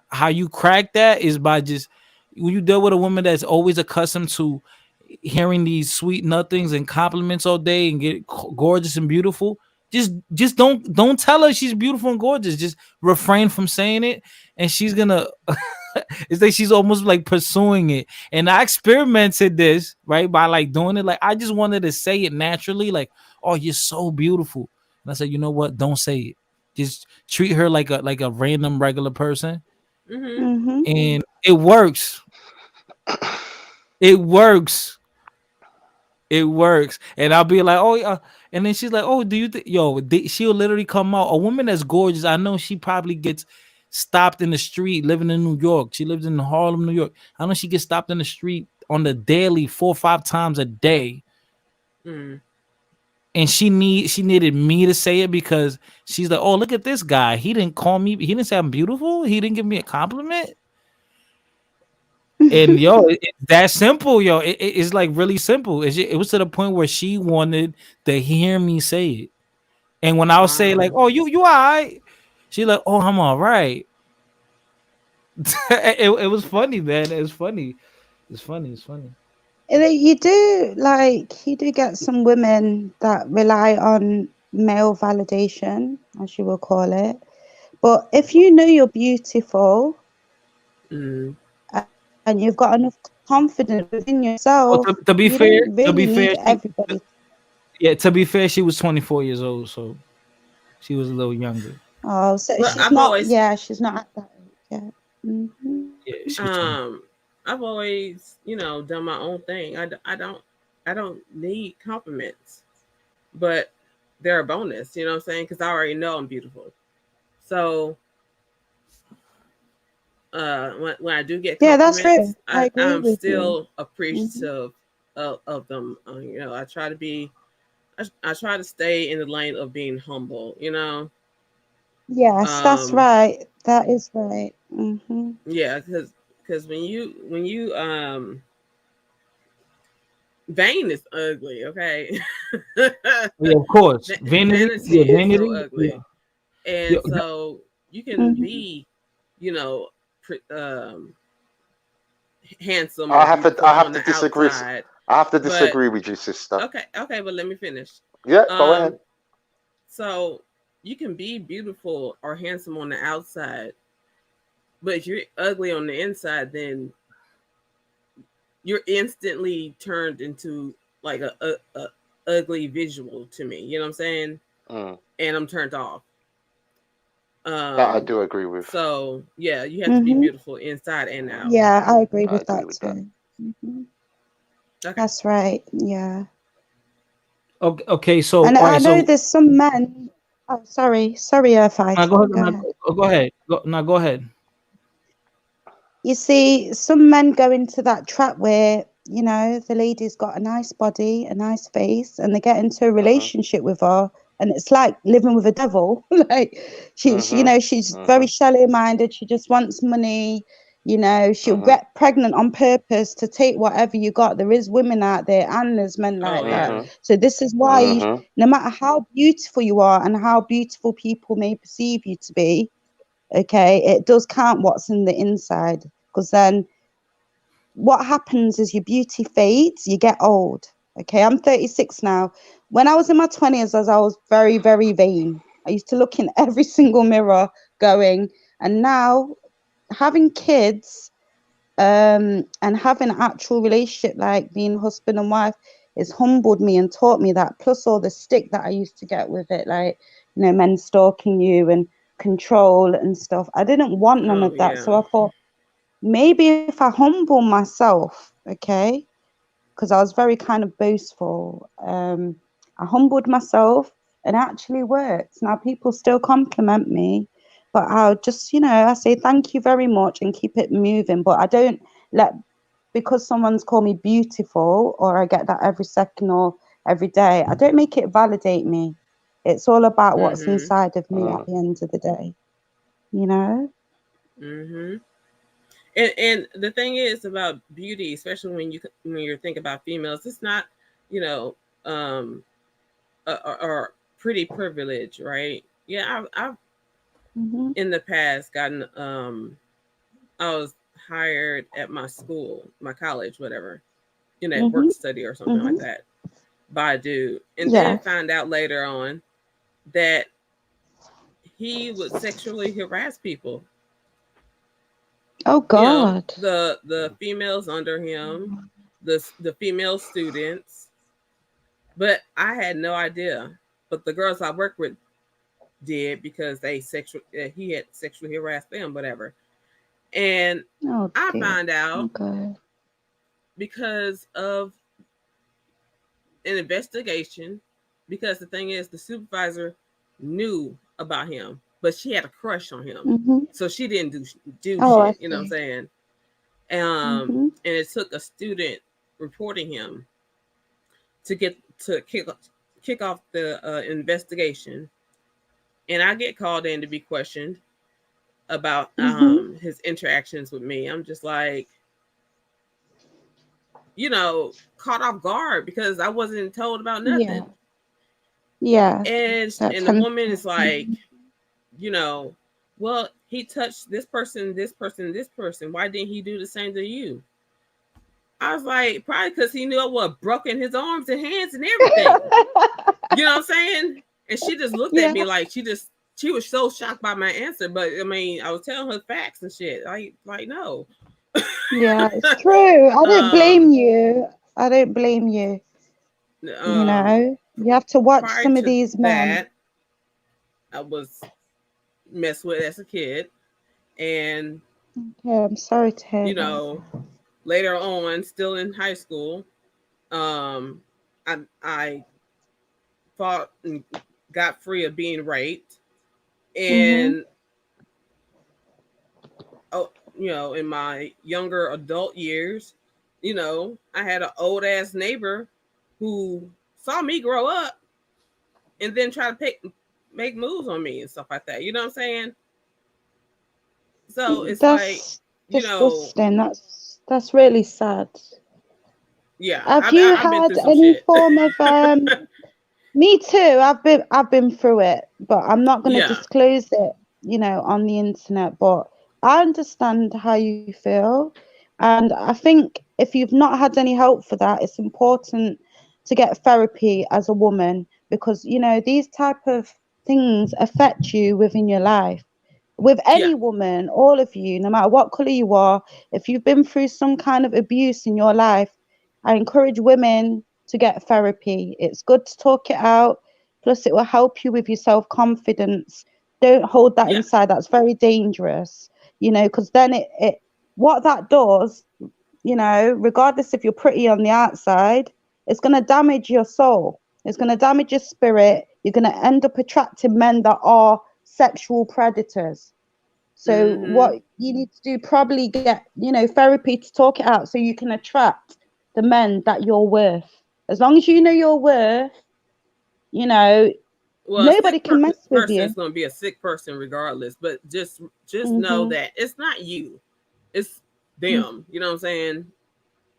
how you crack that is by just when you deal with a woman that's always accustomed to hearing these sweet nothings and compliments all day and get gorgeous and beautiful. Just don't tell her she's beautiful and gorgeous. Just refrain from saying it, and she's gonna. It's like she's almost like pursuing it. And I experimented this right by like doing it. Like I just wanted to say it naturally, like, "Oh, you're so beautiful," and I said, "You know what? Don't say it. Just treat her like a random regular person." Mhm. Mm-hmm. And it works. It works. It works. And I'll be like, oh yeah. And then she's like, oh, do you think she'll literally come out. A woman that's gorgeous. I know she probably gets stopped in the street living in New York. She lives in Harlem, New York. I know she gets stopped in the street on the daily 4 or 5 times a day. Mm. And she needed me to say it because she's like, oh, look at this guy. He didn't call me, he didn't say I'm beautiful. He didn't give me a compliment. And it's that simple, yo. It's like really simple. It was to the point where she wanted to hear me say it. And when I would say like, Wow. "Oh, you all right?" She like, "Oh, I'm all right." It was funny, man. It was funny. It's funny. It's funny. You do get some women that rely on male validation, as you will call it. But if you know you're beautiful Mm. and you've got enough confidence within Oh, yourself, to be you fair, don't really need everybody. to be fair, she was 24 years old, so she was a little younger. Oh, so But she's not, yeah, she's not at that age yet. Hmm. Yeah, she was 20. um I've always, done my own thing. I don't need compliments, but they're a bonus. You know what I'm saying? Because I already know I'm beautiful. So when I do get Yeah, that's true. compliments, I agree I'm with you. still Hmm. appreciative of them. I try to be, I try to stay in the lane of being humble. Yes, that's Um, right. That is right. Hmm. yeah, because when you vain is ugly, okay? Yeah, of course. Vanity, Vanity yeah, is so vanity. Yeah. ugly, and Yeah, so you can Hmm. be, you know, pre- um, handsome or I have to. beautiful I have on to the disagree. outside, I have to but disagree with you, sister. okay, but let me finish. Yeah, go Um, ahead. So you can be beautiful or handsome on the outside, but if you're ugly on the inside, then you're instantly turned into like a ugly visual to me. You know what I'm saying? Mm. And I'm turned off. That I do agree with. So yeah, you have to be beautiful inside and out. Yeah, I agree I with agree that with that. too. Okay. That's right. Yeah. Okay, okay. So And all I right. know So there's some men. Oh, sorry, now Earthite. go ahead. Go Now, ahead. go ahead. Go ahead. You see, some men go into that trap where, you know, the lady's got a nice body, a nice face, and they get into a Mhm. relationship with her, and it's like living with a devil. Like she, you Mhm. know, she's very Mhm. shallow minded. She just wants money. You know, she'll Mhm. get pregnant on purpose to take whatever you got. There is women out there, and there's men Oh like that. yeah. Mhm. So this is why, Mhm. no matter how beautiful you are and how beautiful people may perceive you to be, okay, it does count what's in the inside, because then what happens is your beauty fades, you get old. Okay, I'm 36 now. When I was in my 20s, as I was very, very vain, I used to look in every single mirror going, and now having kids, and having an actual relationship like being husband and wife has humbled me and taught me that, plus all the stick that I used to get with it, like, you know, men stalking you and control and stuff. I didn't want none Oh of that. yeah. So I thought, maybe if I humble myself, okay, because I was very kind of boastful, I humbled myself and it actually worked. Now people still compliment me, but I'll just, you know, I say thank you very much and keep it moving. But I don't let, because someone's called me beautiful or I get that every second or every day, I don't make it validate me. It's all about what's Mhm. inside of me at Mm. the end of the day, you know? Mhm. And the thing is about beauty, especially when you're thinking about females, it's not, you know, um, or pretty privilege, right? Yeah, I've Mm-hmm. in the past gotten I was hired at my school, my college, whatever, you know, Mm-hmm. work study or something like Mm-hmm. that by a dude, and then Yeah. find out later on that he would sexually harass people. Oh You know, God. the females under him, the female students, but I had no idea. But the girls I worked with did because he had sexually harassed them, whatever. And Oh I dear. found out Okay. because of an investigation, because the thing is the supervisor knew about him, but she had a crush on him, Mm-hmm. so she didn't do Oh, I shit, you know what I'm see. saying? Mm-hmm. And it took a student reporting him to get to kick off the investigation, and I get called in to be questioned about Mm-hmm. his interactions with me. I'm just like, you know, caught off guard because I wasn't told about Yeah. nothing. Yeah. That And the tends woman to is like, happen. you know, well, he touched this person, this person, this person. Why didn't he do the same to you? I was like, probably because he knew I was broken his arms and hands and everything. You know what I'm saying? And she just looked at Yeah. me like she was so shocked by my answer. But I mean, I was telling her facts and shit. Like no. Yeah, it's true. I don't blame um, you. I don't blame you. You um, know, you have to watch prior some of to these men. that, I was messed with as a kid, and Yeah, I'm sorry to hear you that. know, later on, still in high school, um, I fought and got free of being raped, Mm-hmm. and oh, you know, in my younger adult years, you know, I had an old ass neighbor who saw me grow up and then try to make moves on me and stuff like that. You know what I'm saying? So it's like, That's you know, disgusting. That's really sad. yeah, Have you I've been had through some any shit. form of me too. I've been through it, but I'm not going to Yeah. disclose it, you know, on the internet. But I understand how you feel, and I think if you've not had any help for that, it's important to get therapy as a woman, because you know these type of things affect you within your life. With Yeah. any woman, all of you, no matter what color you are, if you've been through some kind of abuse in your life, I encourage women to get therapy. It's good to talk it out. Plus, it will help you with your self confidence. Don't hold that Yeah. inside. That's very dangerous, because then it what that does, regardless if you're pretty on the outside, it's going to damage your soul. It's going to damage your spirit. You're going to end up attracting men that are sexual predators. So Mm-hmm. what you need to do, probably get, therapy to talk it out so you can attract the men that you're worth. As long as you know your worth, you know, Well, a nobody sick can mess with person you. is going to be a sick person regardless. But just know Hmm. that it's not you, it's them. You know what I'm saying?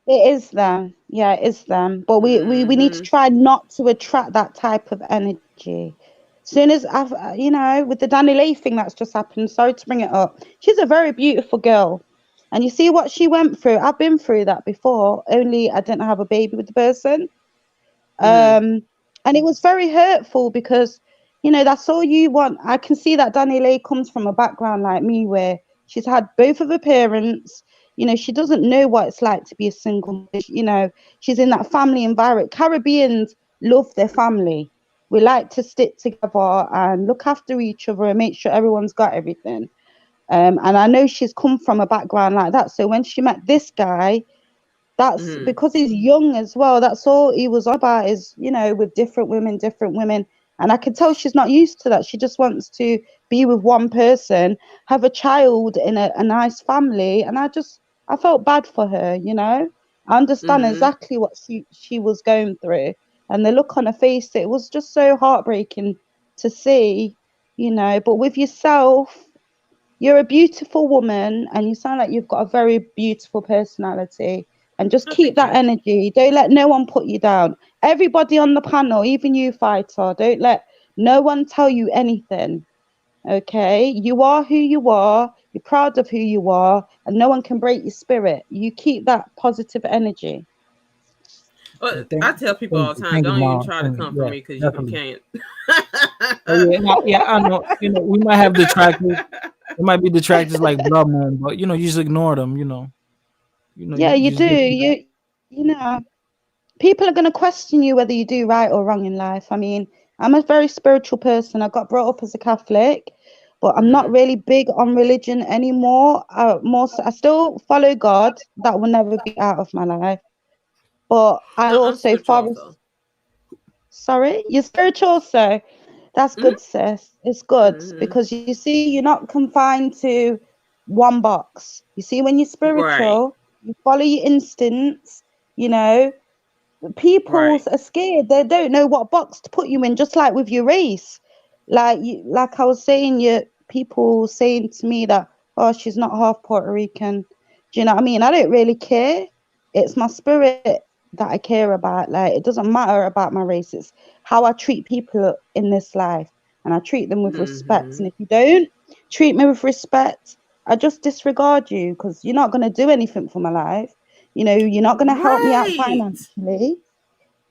It is them. Yeah, it is them. But we need to Mm-hmm. try not to attract that type of energy. Soon as with the Danny Lee thing that's just happened, sorry to bring it up. She's a very beautiful girl. And you see what she went through. I've been through that before, only I didn't have a baby with the person. Mm-hmm. And it was very hurtful because, that's all you want. I can see that Danny Lee comes from a background like me where she's had both of her parents. She doesn't know what it's like to be a single mother. She's in that family environment. Caribbeans love their family. We like to stick together and look after each other and make sure everyone's got everything. And I know she's come from a background like that. So when she met this guy, that's Mm-hmm. because he's young as well. That's all he was on about is, with different women, different women. And I can tell she's not used to that. She just wants to be with one person, have a child in a nice family. And I felt bad for her, I understand Mm-hmm. exactly what she was going through. And the look on her face, it was just so heartbreaking to see, but with yourself, you're a beautiful woman and you sound like you've got a very beautiful personality. And just Oh, keep thank that you. energy. Don't let no one put you down. Everybody on the panel, even you, fighter, don't let no one tell you anything. Okay? You are who you are. You're proud of who you are. And no one can break your spirit. You keep that positive energy. Well, Yeah, I tell people all the time, thank you, don't even mom. try to come for Yeah, me because you definitely. can't. Oh yeah, yeah, I know. We might have detractors. There might be detractors like blood moon, but you just ignore them. Yeah, You you just do. get. You know, people are going to question you whether you do right or wrong in life. I mean, I'm a very spiritual person. I got brought up as a Catholic, but I'm not Mm-hmm. really big on religion anymore. I still follow God. That will never be out of my life. But I No, I'm also, spiritual far also. as sorry, you're spiritual also. That's Mm-hmm. good, sis. It's good Mm-hmm. because you see, you're not confined to one box. You see, when you're Right. spiritual, you follow your instincts. You know, people Right. are scared. They don't know what box to put you in. Just like with your race, like I was saying, you people saying to me that, oh, she's not half Puerto Rican. Do you know what I mean? I don't really care. It's my spirit that I care about. Like, it doesn't matter about my race. It's how I treat people in this life, and I treat them with respect. Mm-hmm. And if you don't treat me with respect, I just disregard you because you're not going to do anything for my life. You're not going to help me out Right. financially.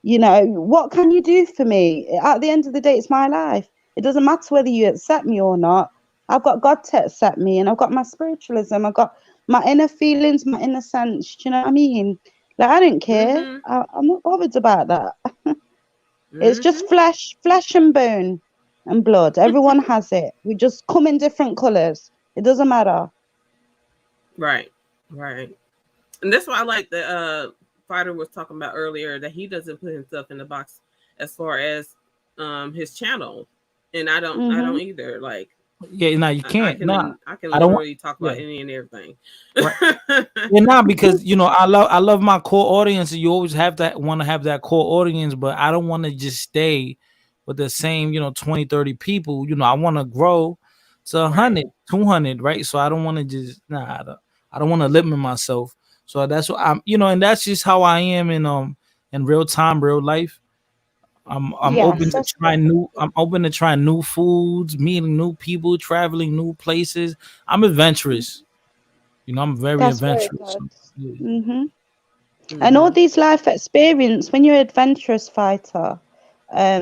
What can you do for me? At the end of the day, it's my life. It doesn't matter whether you accept me or not. I've got God to accept me, and I've got my spiritualism. I've got my inner feelings, my inner sense. Do you know what I mean? Like, I don't care. Mm-hmm. I'm not bothered about that. It's just Mm-hmm. flesh and bone and blood. Everyone has it. We just come in different colors. It doesn't matter. Right. Right. And that's why I like the fighter was talking about earlier that he doesn't put himself in the box as far as his channel, and I don't Mhm. either. Like Yeah, no, you I can't. Nah, I can I don't want. literally talk Yeah, about any and everything. right. Yeah, nah, because I love my core audience. And you always have that want to have that core audience, but I don't want to just stay with the same 20, 30 people. I want to grow to Right. 100, 200, right? So I don't want to just I don't want to limit myself. So that's what and that's just how I am in real time, real life. I'm open Yes, to Mm-hmm. that's try good. new. I'm open to try new foods, meeting new people, traveling new places. I'm adventurous. I'm very That's very adventurous. good. So, yeah. Mhm. And all Mm-hmm. these life experience, when you're an adventurous fighter,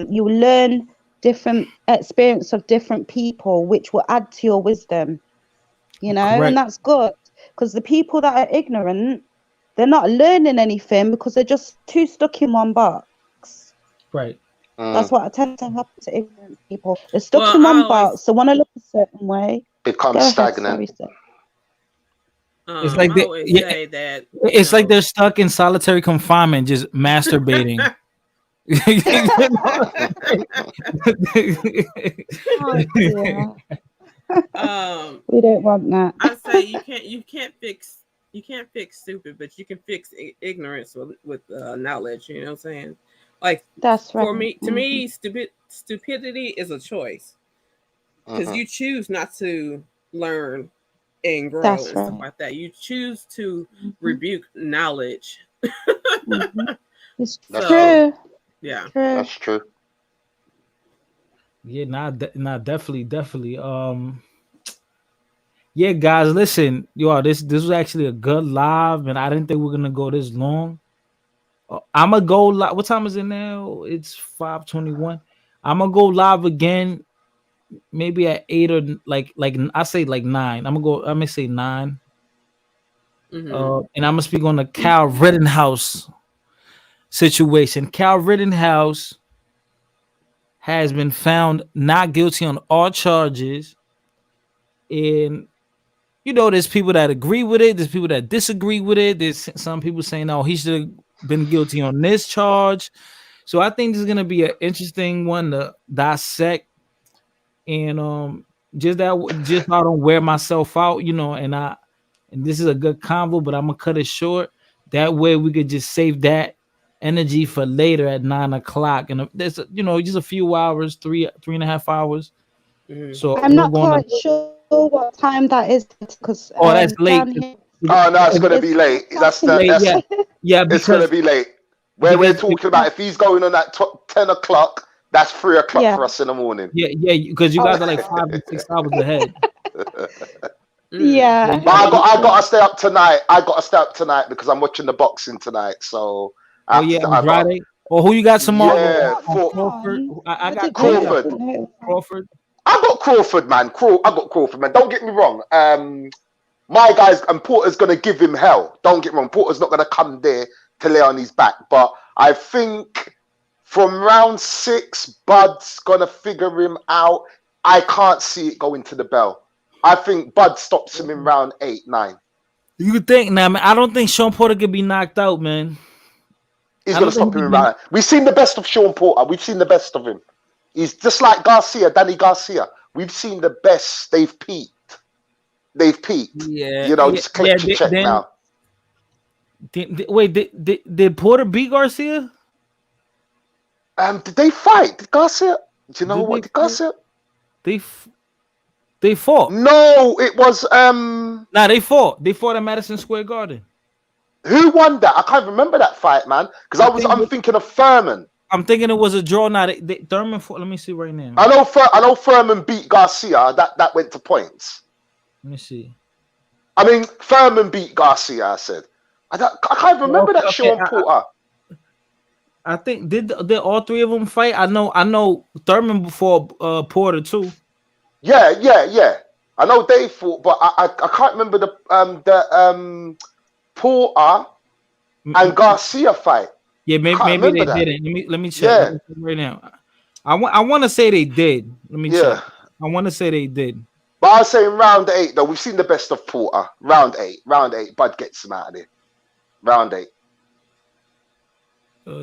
you learn different experience of different people, which will add to your wisdom, you know, Correct. and that's good, because the people that are ignorant, they're not learning anything because they're just too stuck in one box. Right. That's what tends to happen to ignorant people. They're stuck Well, in I one always box. They want to look a certain way. Becomes Go ahead, stagnant. sorry, sir. It's like I they, always yeah, say that, it's like they're stuck in solitary confinement, just masturbating. Oh dear. we don't want that. I say you can't fix stupid, but you can fix ignorance with knowledge. You know what I'm saying? Like that's right. For me, to me, stupidity is a choice because you choose not to learn and grow and stuff like that. You choose to rebuke knowledge. It's So, true. Yeah, that's true. Yeah, definitely. Yeah, guys, listen, yo, this was actually a good live, and I didn't think we are gonna go this long. I'm gonna go live. What time is it now? It's 5:21. I'm gonna go live again, maybe at 8 or like I say like 9. I'm gonna say 9. And I'm gonna speak on the Cal Rittenhouse situation. Cal Rittenhouse has been found not guilty on all charges. And there's people that agree with it, there's people that disagree with it. There's some people saying, "Oh, he should have been guilty on this charge." So I think this is gonna be an interesting one to dissect. And just so I don't wear myself out, and this is a good convo, but I'm gonna cut it short. That way we could just save that energy for later at 9 o'clock. And there's just a few hours, 3.5 hours. So I'm not quite sure what time that is because that's late. Oh no, it's gonna be late. That's yeah, it's gonna be late. Where we're talking about if he's going on at 10 o'clock, that's 3 o'clock for us in the morning. Yeah, because you guys are like 5 to 6 hours ahead. Yeah. But I gotta stay up tonight. I gotta stay up tonight because I'm watching the boxing tonight. So on Friday. Who you got tomorrow? Yeah, Crawford. I got Crawford. I got Crawford, man. I got Crawford, man. Don't get me wrong. My guys and Porter's gonna give him hell. Don't get me wrong. Porter's not gonna come there to lay on his back. But I think from round 6, Bud's gonna figure him out. I can't see it going to the bell. I think Bud stops him in round 8, 9. You think now, man? I don't think Sean Porter could be knocked out, man. He's gonna stop him in round 8. We've seen the best of Sean Porter. We've seen the best of him. He's just like Danny Garcia. We've seen the best. They've peaked. Yeah. Just click your check now. Did Porter beat Garcia? Did they fight? Did Garcia? Do you know what? Did Garcia? They fought. No, it was Nah, they fought. They fought at Madison Square Garden. Who won that? I can't remember that fight, man. Because I'm thinking of Furman. I'm thinking it was a draw. Now Thurman fought. Let me see right now. I know Furman beat Garcia. That went to points. Let me see. I mean, Furman beat Garcia. I said. I can't remember that Sean Porter. I think did all three of them fight? I know Thurman before Porter too. Yeah. I know they fought, but I can't remember the Porter and Garcia fight. Yeah, maybe they didn't. Let me check. Yeah. Let me check right now. I want to say they did. Let me check. I want to say they did. But I was saying round 8 though. We've seen the best of Porter. Round 8. Bud gets him out of there. Round 8.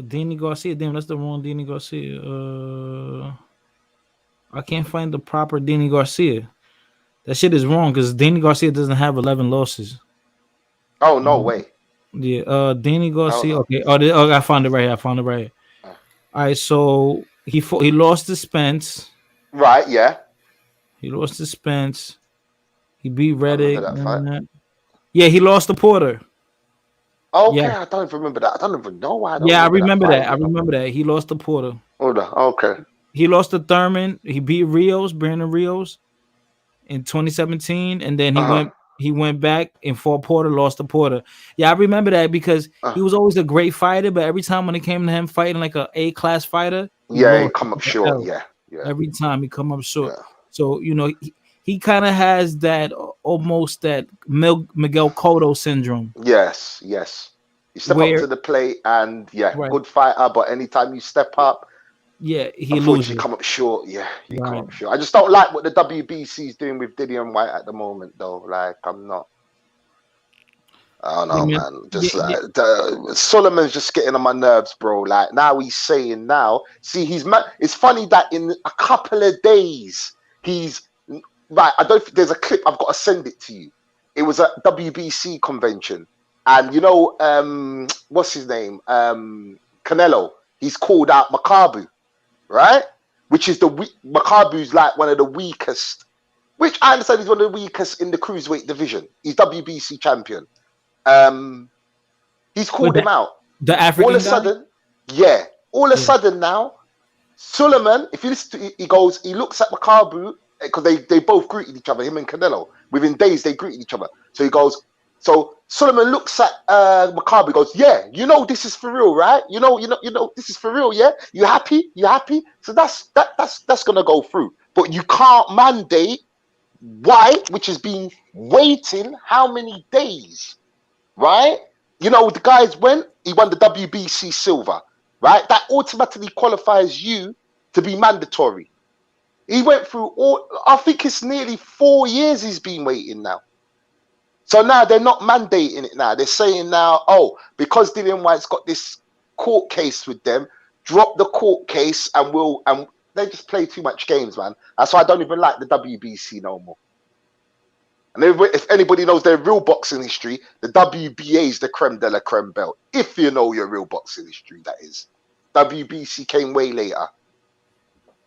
Danny Garcia. Damn, that's the wrong Danny Garcia. I can't find the proper Danny Garcia. That shit is wrong because Danny Garcia doesn't have 11 losses. Oh no way. Yeah. Danny Garcia. Okay. Oh, I found it right here. All right. So he lost to Spence. Right. Yeah. He lost to Spence. He beat Reddick. Yeah, he lost to Porter. Okay, yeah. I don't remember that. I don't even know why. I remember that. I remember that. He lost to Porter. Okay. He lost to Thurman. He beat Brandon Rios in 2017, and then he went back and fought Porter, lost to Porter. Yeah, I remember that because he was always a great fighter, but every time when it came to him fighting like a A-class fighter, he come up short. Yeah. Every time he come up short. Yeah. So he kind of has that almost that Miguel Cotto syndrome, Yes. Yes. You step up where to the plate, and yeah, right, good fighter. But anytime you step up, yeah, he unfortunately, loses. come up short. Yeah, you come Right. up short. I just don't like what the WBC is doing with Dillian White at the moment, though. Like, I'm not. I don't Yeah, know, man. man. Yeah, Just yeah. Solomon's just getting on my nerves, bro. Like now he's saying now. See, it's funny that in a couple of days he's right. I don't. There's a clip. I've got to send it to you. It was a WBC convention, and what's his name? Canelo. He's called out Makabu, right? Which is Makabu's like one of the weakest. Which I understand he's one of the weakest in the cruiserweight division. He's WBC champion. He's With called him out. the All of a African guy. sudden, yeah. All of a Yeah. sudden now, Suleiman, if you listen to it, he looks at Makabu because they both greeted each other, him and Canelo. Within days, they greeted each other. So he goes, so Suleiman looks at Makabu, goes, yeah, this is for real, right? You know, this is for real, yeah? You happy? You happy? So that's gonna go through. But you can't mandate White, which has been waiting how many days, right? The guys he won the WBC silver, right? That automatically qualifies you to be mandatory. He went through I think it's nearly 4 years he's been waiting now. So now they're not mandating it now. They're saying now, because Dillian White's got this court case with them, drop the court case and they just play too much games, man. That's why I don't even like the WBC no more. And if anybody knows their real boxing history, the WBA is the creme de la creme belt. If you know your real boxing history, that is. WBC came way later.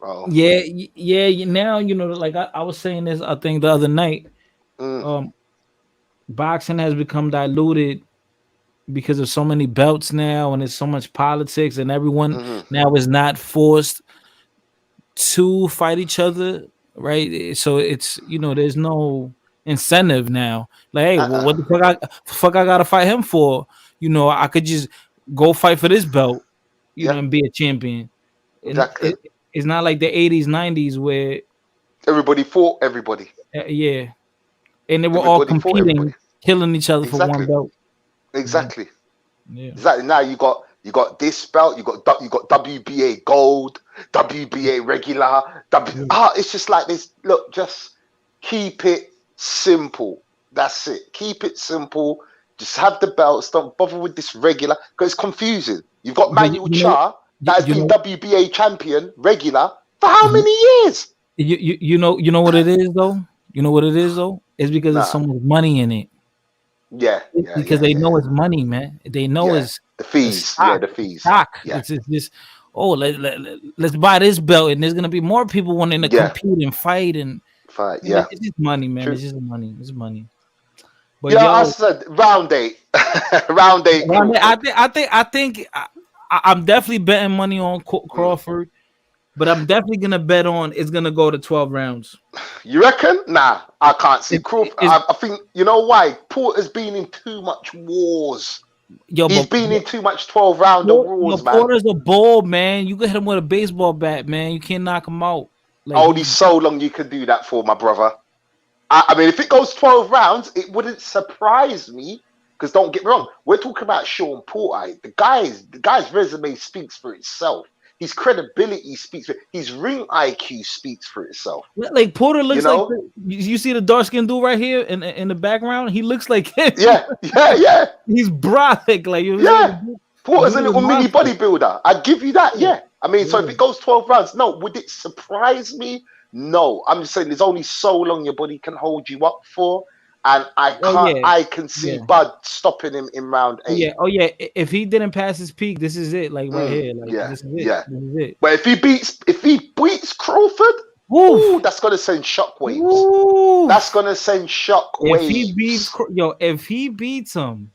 Oh. Yeah. Now like I was saying this. I think the other night, boxing has become diluted because of so many belts now, and there's so much politics, and everyone now is not forced to fight each other, right? So it's there's no incentive now. Like, hey, well, what the fuck I gotta fight him for? I could just go fight for this belt, and be a champion. Exactly. It's not like the 80s, 90s where everybody fought everybody. Yeah, and they were all competing, killing each other for one belt. Exactly. Yeah. Exactly. Now you got this belt. You got WBA gold, WBA regular. It's just like this. Look, just keep it simple. That's it. Keep it simple. Just have the belts. Don't bother with this regular because it's confusing. You've got Manuel Cha that has been WBA champion regular for how many years? You know what it is though. You know what it is though. It's because there's so much money in it. Yeah. Because they know it's money, man. They know it's the fees. Stock, the fees. Stock. Yeah. It's just let's buy this belt, and there's gonna be more people wanting to compete and fight and fight. Yeah, it's just money, man. True. It's just money. It's money. But I said round eight. round eight. I think I'm definitely betting money on Crawford. But I'm definitely gonna bet on it's gonna go to 12 rounds. You reckon? Nah, I can't see Crawford. I think you know why. Porter's been in too much wars. He's been in too much 12-rounder wars, man. Porter's a bull, man. You can hit him with a baseball bat, man. You can't knock him out. Like, only so long you can do that for, my brother. I mean, if it goes 12 rounds, it wouldn't surprise me. Because don't get me wrong, we're talking about Sean Porter. The guy's resume speaks for itself. His credibility speaks for his ring IQ speaks for itself. Like Porter looks like you see the dark skinned dude right here in the background. He looks like him. Yeah. He's brolic, like Porter's a little mini bodybuilder. I'd give you that. Yeah. I mean, so if it goes 12 rounds, no, would it surprise me? No. I'm just saying there's only so long your body can hold you up for. And I can see Bud stopping him in round 8. If he didn't pass his peak, this is it. Like right here. Like this is it. This is it. But if he beats Crawford, that's gonna send shockwaves. That's gonna send shockwaves. If he beats him,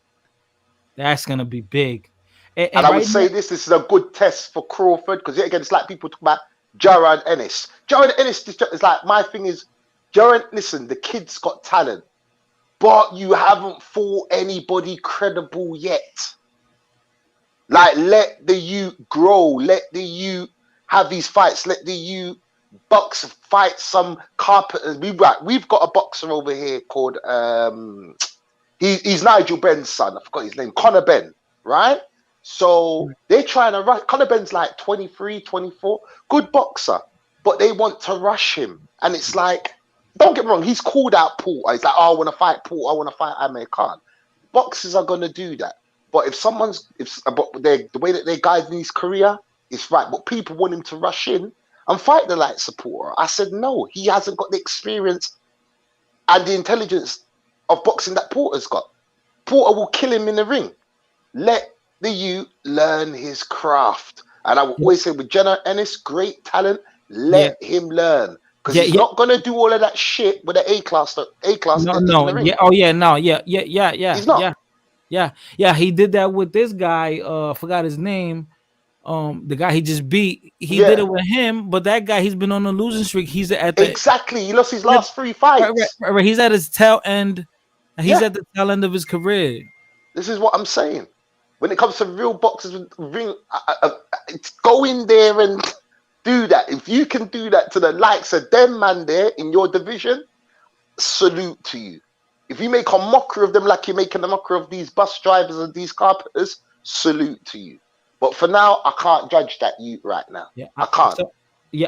that's gonna be big. And I would say this is a good test for Crawford because again, it's like people talk about Jared Ennis. Jared Ennis is like my thing is listen, the kid's got talent. But you haven't fought anybody credible yet. Like, let the youth grow. Let the youth have these fights. Let the youth box fight some carpenters. We've got a boxer over here called he's Nigel Benn's son. I forgot his name, Conor Benn, right? So they're trying to rush. Conor Benn's like 23, 24, good boxer, but they want to rush him, and it's like, don't get me wrong, he's called out Porter. He's like, oh, I want to fight Porter, I want to fight Amir Khan. Boxers are gonna do that, but the way that they're guiding his career is right. But people want him to rush in and fight the likes of Porter. I said no, he hasn't got the experience and the intelligence of boxing that Porter's got. Porter will kill him in the ring. Let the youth learn his craft. And I will always say with Jenna Ennis, great talent, let him learn. Because he's not gonna do all of that shit with the A-class in the ring. He's not. He did that with this guy. Forgot his name. The guy he just beat, he did it with him, but that guy, he's been on a losing streak. He's at the exactly. He lost his last 3 fights. Right. He's at his tail end. He's at the tail end of his career. This is what I'm saying. When it comes to real boxers, go in there and do that. If you can do that to the likes of them man there in your division, salute to you. If you make a mockery of them like you're making a mockery of these bus drivers and these carpenters, salute to you. But for now, I can't judge that youth right now. I can't. So,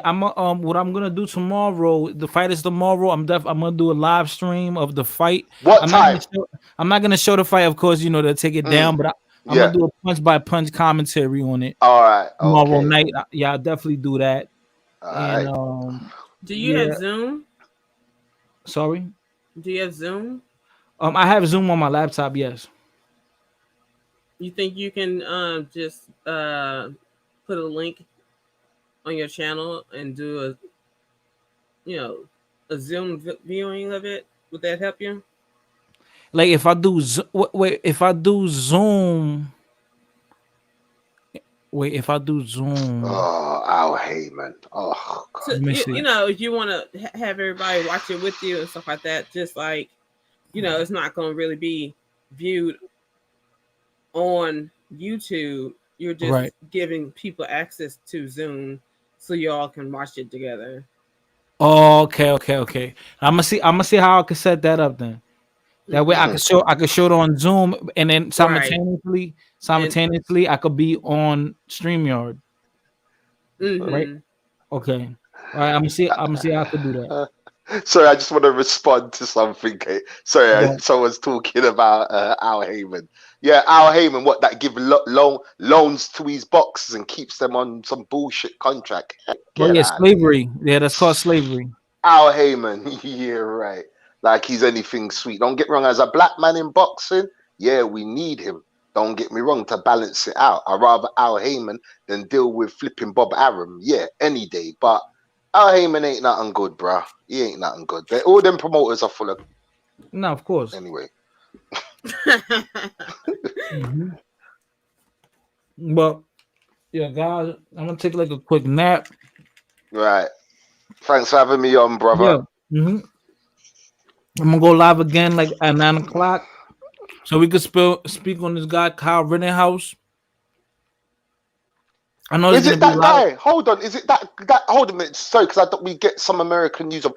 I'm what I'm gonna do tomorrow. The fight is tomorrow. I'm gonna do a live stream of the fight. What time? I'm not gonna show the fight, of course. You know, they'll take it down, but I'm gonna do a punch by punch commentary on it. All right. Tomorrow night. I'll definitely do that. Do you have Zoom? Sorry. Do you have Zoom? I have Zoom on my laptop. Yes. You think you can just put a link on your channel and do a Zoom viewing of it? Would that help you? Like if I do Zoom, if I do Zoom. Oh, Al Heyman. Oh, God. So, if you want to have everybody watch it with you and stuff like that, just like, it's not going to really be viewed on YouTube. You're just giving people access to Zoom so you all can watch it together. Oh, okay. I'm gonna see how I can set that up then. That way I can show it on Zoom, and then simultaneously I could be on StreamYard. Right? Okay. All right, I'm gonna see how I could do that. Sorry, I just want to respond to something. Sorry, someone's talking about Al Heyman. Yeah, Al Heyman, that give loans to his boxers and keeps them on some bullshit contract. Slavery. Yeah, that's called slavery. Al Heyman, yeah, right. Like he's anything sweet. Don't get wrong, as a black man in boxing, yeah, we need him. Don't get me wrong, to balance it out. I'd rather Al Heyman than deal with flipping Bob Arum. Yeah, any day. But Al Heyman ain't nothing good, bruh. He ain't nothing good. All them promoters are full of... No, of course. Anyway. But, yeah, guys, I'm going to take like a quick nap. Right. Thanks for having me on, brother. Yeah. I'm going to go live again like at 9 o'clock. So we could speak on this guy, Kyle Rittenhouse. I know is it that guy? Hold on. Is it that hold a minute. Sorry, because I thought we get some American news of.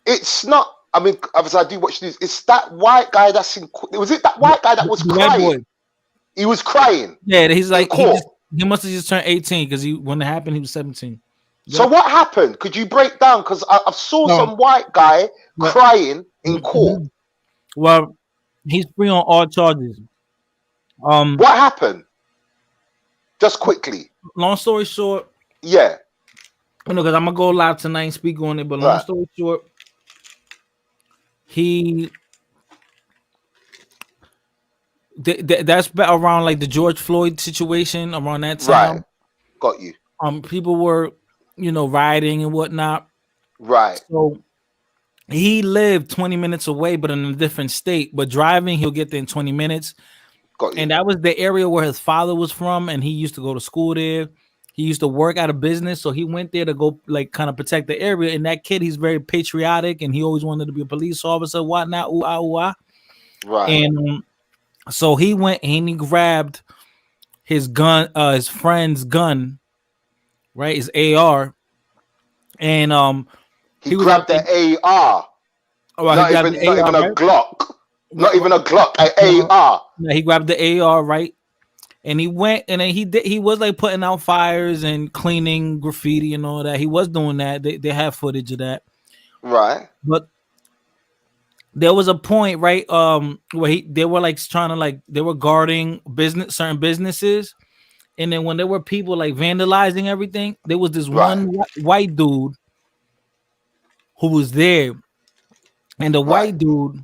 It's not. I mean, obviously, I do watch news. It's that white guy that's in. Was it that white guy that was crying? He was crying. Yeah, he's like he must have just turned 18 because when it happened, he was 17. Yep. So what happened? Could you break down? Because I saw some white guy crying in court. Well, he's free on all charges. What happened? Just quickly. Long story short. Yeah. Because I'm gonna go live tonight and speak on it. But long story short, that's around like the George Floyd situation around that time. Right. Got you. People were, rioting and whatnot. Right. So he lived 20 minutes away, but in a different state. But driving, he'll get there in 20 minutes. Got you. And that was the area where his father was from, and he used to go to school there. He used to work out of business, so he went there to go like kind of protect the area. And that kid, he's very patriotic, and he always wanted to be a police officer, whatnot, ooh, ah, ooh, ah. Right. And so he went and he grabbed his gun, his friend's gun, right, his AR, and He was out grabbed there. the AR. Oh, well, he grabbed the Not AR, even a right? Glock. Not even a Glock. No, An AR. no, he grabbed the AR, right? And he went, and then he was like putting out fires and cleaning graffiti and all that. He was doing that. They have footage of that. Right. But there was a point, right, where they were like trying to like they were guarding certain businesses, and then when there were people like vandalizing everything, there was this Right. one white dude who was there, and the Right. white dude,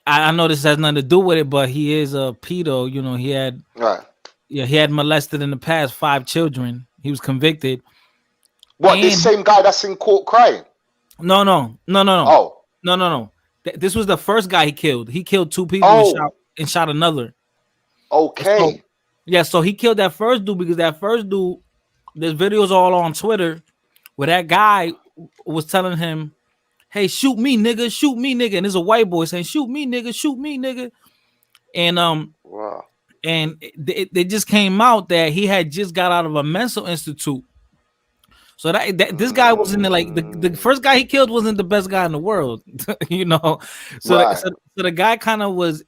I know this has nothing to do with it, but he is a pedo. You know, Right. he had molested in the past 5 children. He was convicted. What, this And same guy that's in court crying? no. Oh. This was the first guy he killed. He killed 2 people Oh. and shot another. Okay. So, yeah, so he killed that first dude because that first dude, there's videos all on Twitter where that guy was telling him, "Hey, shoot me, nigga, shoot me, nigga." And there's a white boy saying, "Shoot me, nigga, shoot me, nigga." And Wow. and they just came out that he had just got out of a mental institute. So that this guy was in there, like the first guy he killed wasn't the best guy in the world, you know. So Right. so the guy kind of was.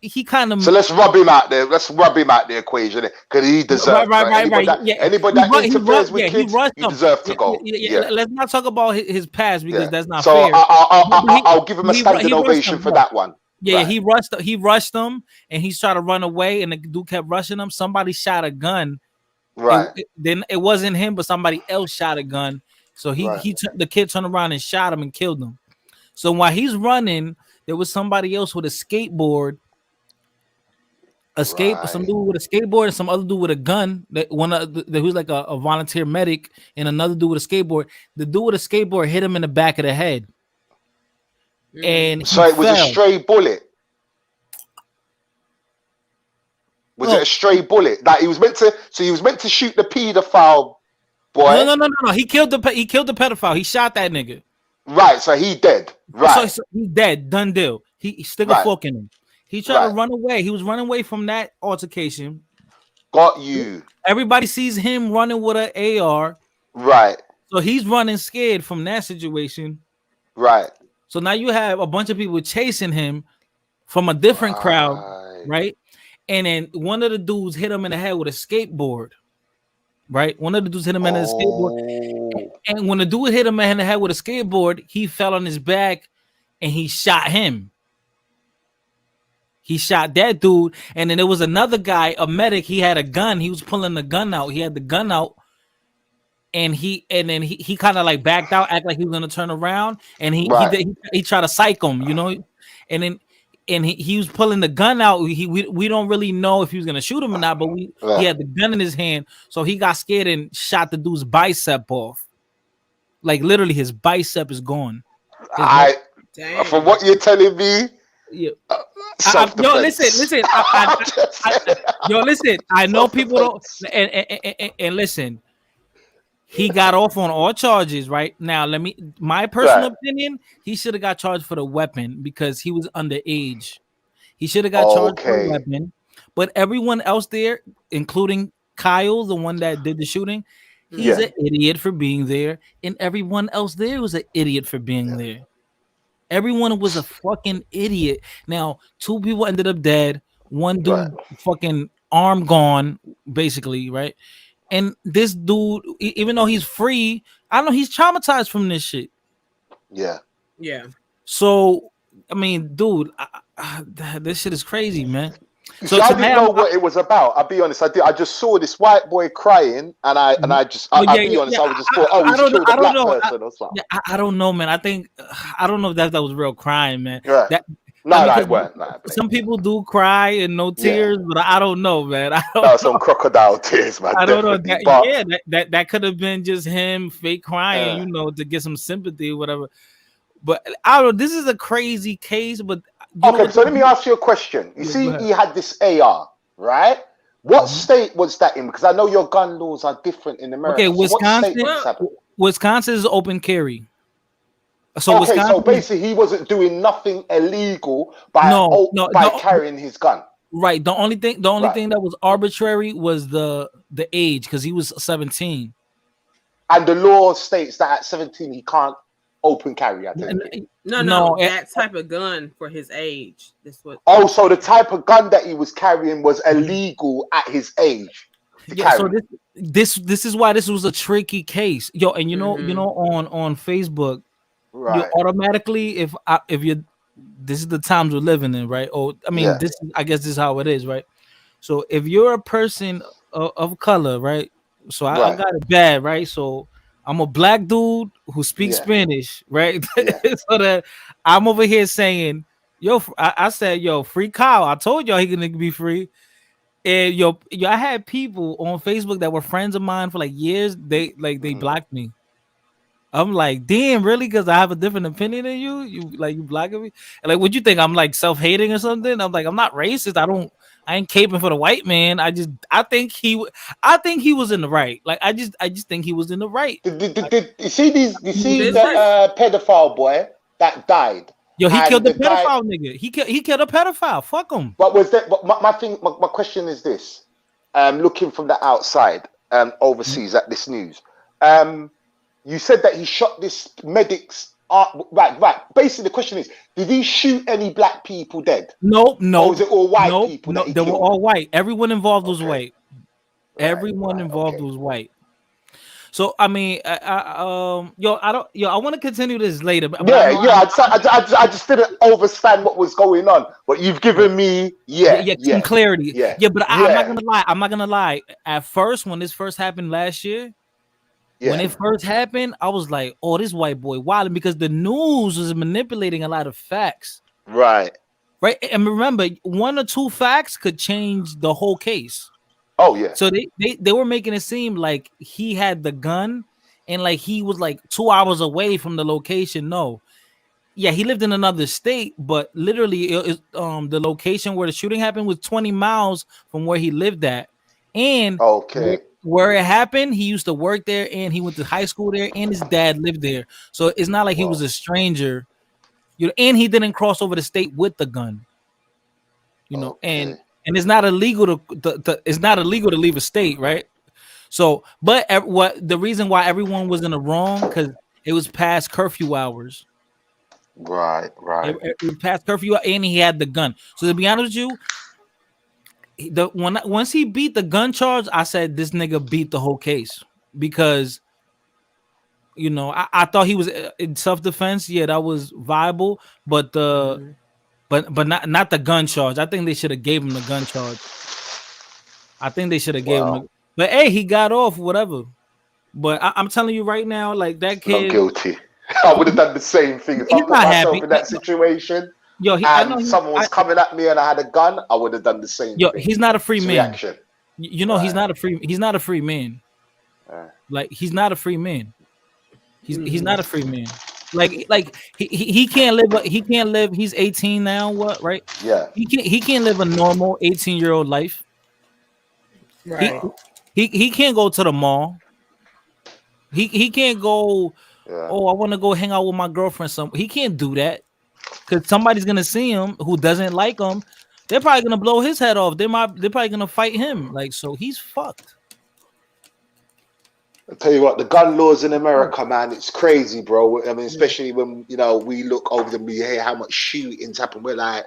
He kind of So let's rub him out there. Let's rub him out the equation because he deserves. right. Anybody that interferes with kids, you deserve to go. Yeah. Let's not talk about his past because that's not so fair. I'll give him a standing ovation for that one. Yeah, Right. he rushed him, and he tried to run away, and the dude kept rushing him. Somebody shot a gun. Right. Then it wasn't him, but somebody else shot a gun. So the kid turned around and shot him and killed him. So while he's running, there was somebody else with a skateboard. Some dude with a skateboard and some other dude with a gun. That who's like a volunteer medic, and another dude with a skateboard. The dude with a skateboard hit him in the back of the head, and so it was a stray bullet. Was it a stray bullet? Like he was meant to. So he was meant to shoot the pedophile boy. No. He killed the pedophile. He shot that nigga. Right. So he dead. Right. So he's dead. Done deal. He stick a fork in him. He tried to run away. He was running away from that altercation. Got you. Everybody sees him running with an AR. Right. So he's running scared from that situation. Right. So now you have a bunch of people chasing him from a different crowd, right? And then one of the dudes hit him in the head with a skateboard. Right? One of the dudes hit him in the skateboard. And when the dude hit him in the head with a skateboard, he fell on his back and he shot him. He shot that dude, and then there was another guy, a medic. He had a gun. He was pulling the gun out. He had the gun out, and then he kind of like backed out, act like he was gonna turn around, and he tried to psych him, you know, and then he was pulling the gun out. We don't really know if he was gonna shoot him or not, but he had the gun in his hand, so he got scared and shot the dude's bicep off. Like literally, his bicep is gone. From what you're telling me. Yeah. Yo, listen. I know people don't. And listen, he got off on all charges. Right now, my personal opinion, he should have got charged for the weapon because he was underage. He should have got charged for the weapon. But everyone else there, including Kyle, the one that did the shooting, he's an idiot for being there, and everyone else there was an idiot for being there. Everyone was a fucking idiot. Now, 2 people ended up dead. One dude fucking arm gone, basically, right? And this dude, even though he's free, I don't know, he's traumatized from this shit. Yeah. So, I mean, dude, this shit is crazy, man. So I didn't know what it was about. I'll be honest. I just saw this white boy crying, and I was just thought, oh, he's killed a black person or something. I don't know, man. I don't know if that was real crying, man. Yeah. It weren't. Some people do cry and no tears, but I don't know, man. Some crocodile tears, man. I don't know. That could have been just him fake crying, you know, to get some sympathy or whatever. But I don't know. This is a crazy case, but okay. So let me ask you a question. You see, he had this AR, right? What state was that in? Because I know your gun laws are different in America. Okay, Wisconsin is open carry. So Wisconsin, so basically, he wasn't doing nothing illegal by carrying his gun. Right. The only thing that was arbitrary was the age, because he was 17. And the law states that at 17 he can't open carry, I take it. No, that type of gun for his age. That's what. Oh, so the type of gun that he was carrying was illegal at his age to Yeah, so carry. this is why this was a tricky case, yo. And you know, on Facebook, you Right. automatically, if you, this is the times we're living in, right? Oh, I mean, Yeah. this I guess this is how it is, right? So if you're a person of color, right? So I Right. got it bad, right? So I'm a black dude who speaks Yeah. Spanish, right? Yeah. So that I'm over here saying, yo, I said, yo, free Kyle. I told y'all he gonna be free. And yo, I had people on Facebook that were friends of mine for like years. They blocked me. I'm like, damn, really? Because I have a different opinion than you. You blocking me? And like, what you think? I'm like self-hating or something? I'm like, I'm not racist. I ain't caping for the white man. I think he was in the right. Like, I just think he was in the right. You see you see This is the pedophile boy that died. Yo, he And killed the the guy, pedophile nigga. He killed a pedophile. Fuck him. but was that? But my question is this: looking from the outside, overseas at this news, you said that he shot this medic's. Right. Basically, the question is: did he shoot any black people dead? No. Or was it all white no, people no, that he they were killed? all white. Everyone involved was Okay. white. Right, Everyone right, involved okay. was white. So I mean, I want to continue this later, but I know I just didn't understand what was going on. But you've given me, some clarity. yeah, But I'm not gonna lie. I'm not gonna lie. At first, when this first happened last year, when it first happened, I was like, "Oh, this white boy wilding," because the news was manipulating a lot of facts. right. And remember, one or two facts could change the whole case. Oh yeah. So they were making it seem like he had the gun and like he was like 2 hours away from the location. No. Yeah, he lived in another state, but literally the location where the shooting happened was 20 miles from where he lived at. And Okay. where it happened, he used to work there and he went to high school there and his dad lived there. So it's not like he was a stranger. And he didn't cross over the state with the gun. Okay. And it's not illegal it's not illegal to leave a state, right? So, but what the reason why everyone was in the wrong, because it was past curfew hours. Right. It was past curfew, and he had the gun. So to be honest with you, once he beat the gun charge, I said this nigga beat the whole case because I thought he was in self-defense. Yeah, that was viable, but but not the gun charge. I think they should have gave him the gun charge. I think they should have gave him. But hey, he got off, whatever. But I'm telling you right now, like that kid, not guilty. I would have done the same thing if I put myself in that situation. Yo, someone was coming at me and I had a gun. I would have done the same. Yo, thing. he's not a free man. Reaction. He's not a free. He's not a free man. Like he's not a free man. He's not a free man. Like he can't live. He can't live. He's 18 now. What? Right? Yeah. He can't live a normal 18-year-old life. right. He can't go to the mall. He can't go. Yeah. Oh, I want to go hang out with my girlfriend. He can't do that because somebody's gonna see him who doesn't like him. They're probably gonna blow his head off. They're probably gonna fight him. Like, so he's fucked. I'll tell you what, the gun laws in America, man, it's crazy, bro. I mean, especially when we look over them, we hear how much shootings happen. We're like,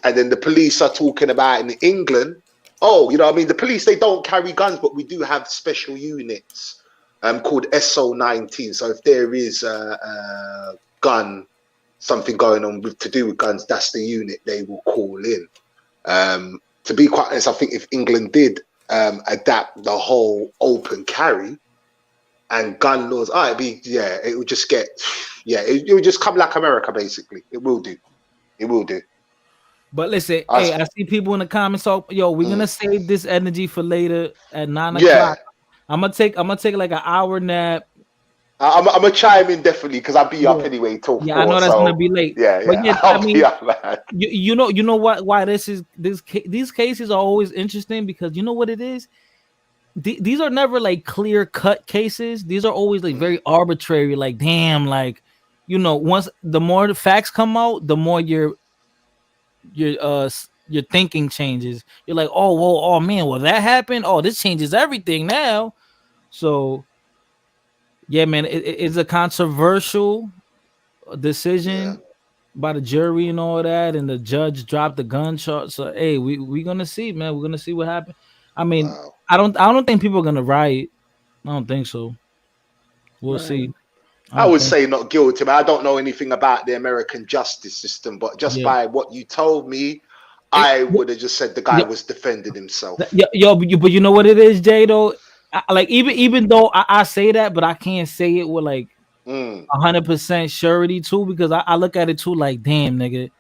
and then the police are talking about in England. Oh, the police, they don't carry guns, but we do have special units called SO19. So if there is a gun, something going on to do with guns, that's the unit they will call in. To be quite honest, I think if England did adapt the whole open carry and gun laws, it would just get, it would just come like America, basically. It will do. But listen, I see people in the comments. So, we're gonna save this energy for later at 9 o'clock. I'm gonna take like an hour nap. I'm gonna chime in definitely because I'll be up anyway till 4. I know that's gonna be late. Yeah. But I mean, you know what? Why these cases are always interesting because you know what it is. These are never like clear cut cases. These are always like very arbitrary. Like damn, like once the more the facts come out, the more your thinking changes. You're like, oh man, well that happened. Oh, this changes everything now. So Yeah, man, it's a controversial Yeah. decision by the jury and all that, and the judge dropped the gun charge. So hey, we gonna see, man. We're gonna see what happens. I mean, Wow. I don't think people are gonna riot. I don't think so. We'll Right. see. I I don't would think. say not guilty, but I don't know anything about the American justice system. But just Yeah. by what you told me, It, I would have just said the guy yo, was defending himself. yo, but you know what it is, Jay. Though, like even though I say that, but I can't say it with like Mm, 100% surety too, because I look at it too like, damn, nigga.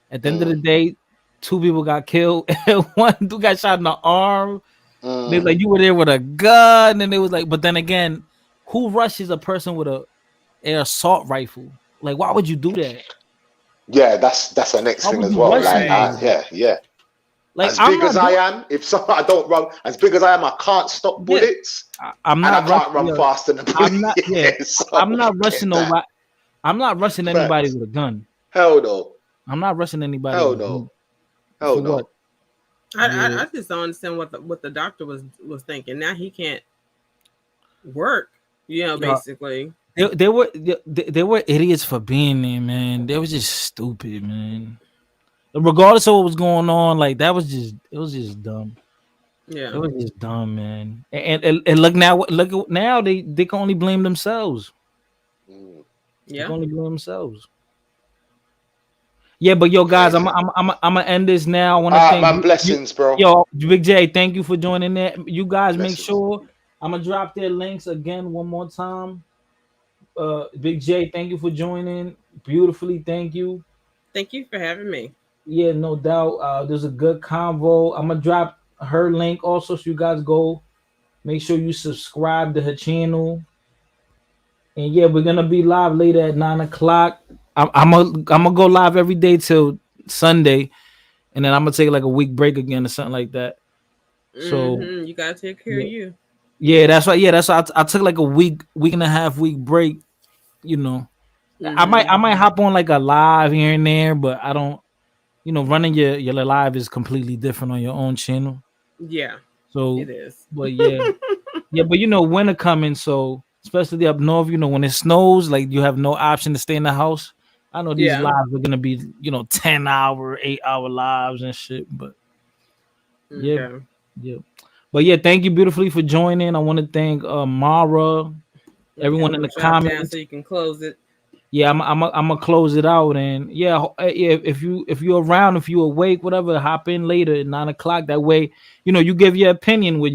At the end of the mm, day, two people got killed, and one dude got shot in the arm. They mm. like you were there with a gun, and it was like, but then again, who rushes a person with a air assault rifle? Like, why would you do that? Yeah, that's the next Why thing would as you well. rush Like, Right. somebody? yeah, yeah. Like, As I'm big as not I doing. am, if so, I don't run. As big as I am, I can't stop Yeah, bullets, I'm and I not can't rushing. run Yeah, faster than I'm bullets. not. Yeah, Yeah, so I'm not I rushing get that. nobody. I'm not rushing anybody Facts. with a gun. Hell no. I'm not rushing anybody Hell with a gun. no. Hell For what? no. Yeah, I just don't understand what the doctor was thinking. Now he can't work. yeah. Basically. They were idiots for being there, man. They was just stupid, man. Regardless of what was going on, like that was just it was just dumb. It Yeah. was just dumb, man. And look now they can only blame themselves. Mm, They can Yeah. only blame themselves. Yeah, but yo, guys, I'm crazy. I'm I'm I'm gonna end this now. I want to All right, thank man. you, Blessings, bro. yo, Big J. Thank you for joining there. You guys make Blessings. sure I'm gonna drop their links again one more time. Big J, thank you for joining. Beautifully, thank you. Thank you for having me. Yeah, no doubt. There's a good convo. I'm gonna drop her link also, so you guys go. Make sure you subscribe to her channel. And yeah, we're gonna be live later at 9 o'clock. I'm gonna go live every day till Sunday, and then I'm gonna take like a week break again or something like that. So You gotta take care of yeah, you. yeah, that's right. Yeah, that's why I took like a week and a half week break. You know, I might hop on like a live here and there, but I don't. Running your live is completely different on your own channel. Yeah, it So, is. but yeah, but winter coming, so especially up north, when it snows, like you have no option to stay in the house. I know these Yeah. lives are gonna be 10-hour, 8-hour lives and shit, but yeah, Okay. yeah. But yeah, thank you beautifully for joining. I want to thank Mara, Okay, I'm everyone in gonna the drop down comments. so you can close it. Yeah, I'm gonna close it out, and yeah, yeah. If you're around, if you're awake, whatever, hop in later at 9 o'clock. That way, you give your opinion. With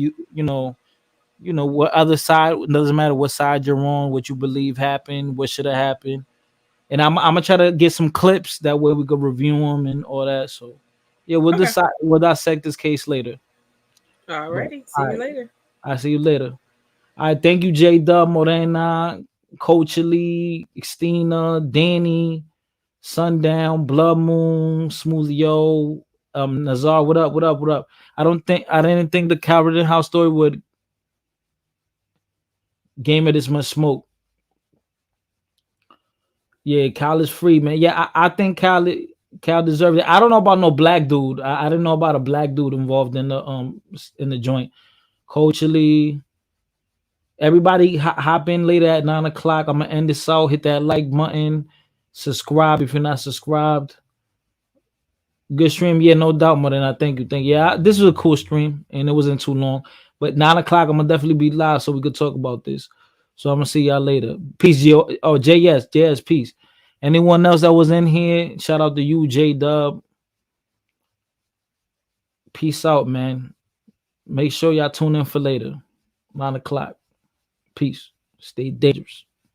what other side, doesn't matter what side you're on, what you believe happened, what should have happened, and I'm gonna try to get some clips. That way we could review them and all that. So yeah, Okay. we'll dissect this case later. But Alrighty. See all you right, later. I'll see you later. All right, thank you, J Dub, Morena, Coach Lee, Xtina, Danny, Sundown, Blood Moon, Smoothio, Nazar. What up? What up? What up? I didn't think the Cal Rittenhouse story would game it this much smoke. Yeah, Cal is free, man. Yeah, I think Cal deserves it. I don't know about no black dude. I didn't know about a black dude involved in the joint. Coach Lee, everybody hop in later at 9 o'clock. I'm gonna end this out. Hit that like button. Subscribe if you're not subscribed. Good stream, yeah, no doubt, more than I thank you. Yeah, this was a cool stream and it wasn't too long. But 9 o'clock, I'm gonna definitely be live so we could talk about this. So I'm gonna see y'all later. Peace, Yo. Oh, JS, peace. Anyone else that was in here, shout out to you, J Dub. Peace out, man. Make sure y'all tune in for later. 9 o'clock. Peace. Stay dangerous.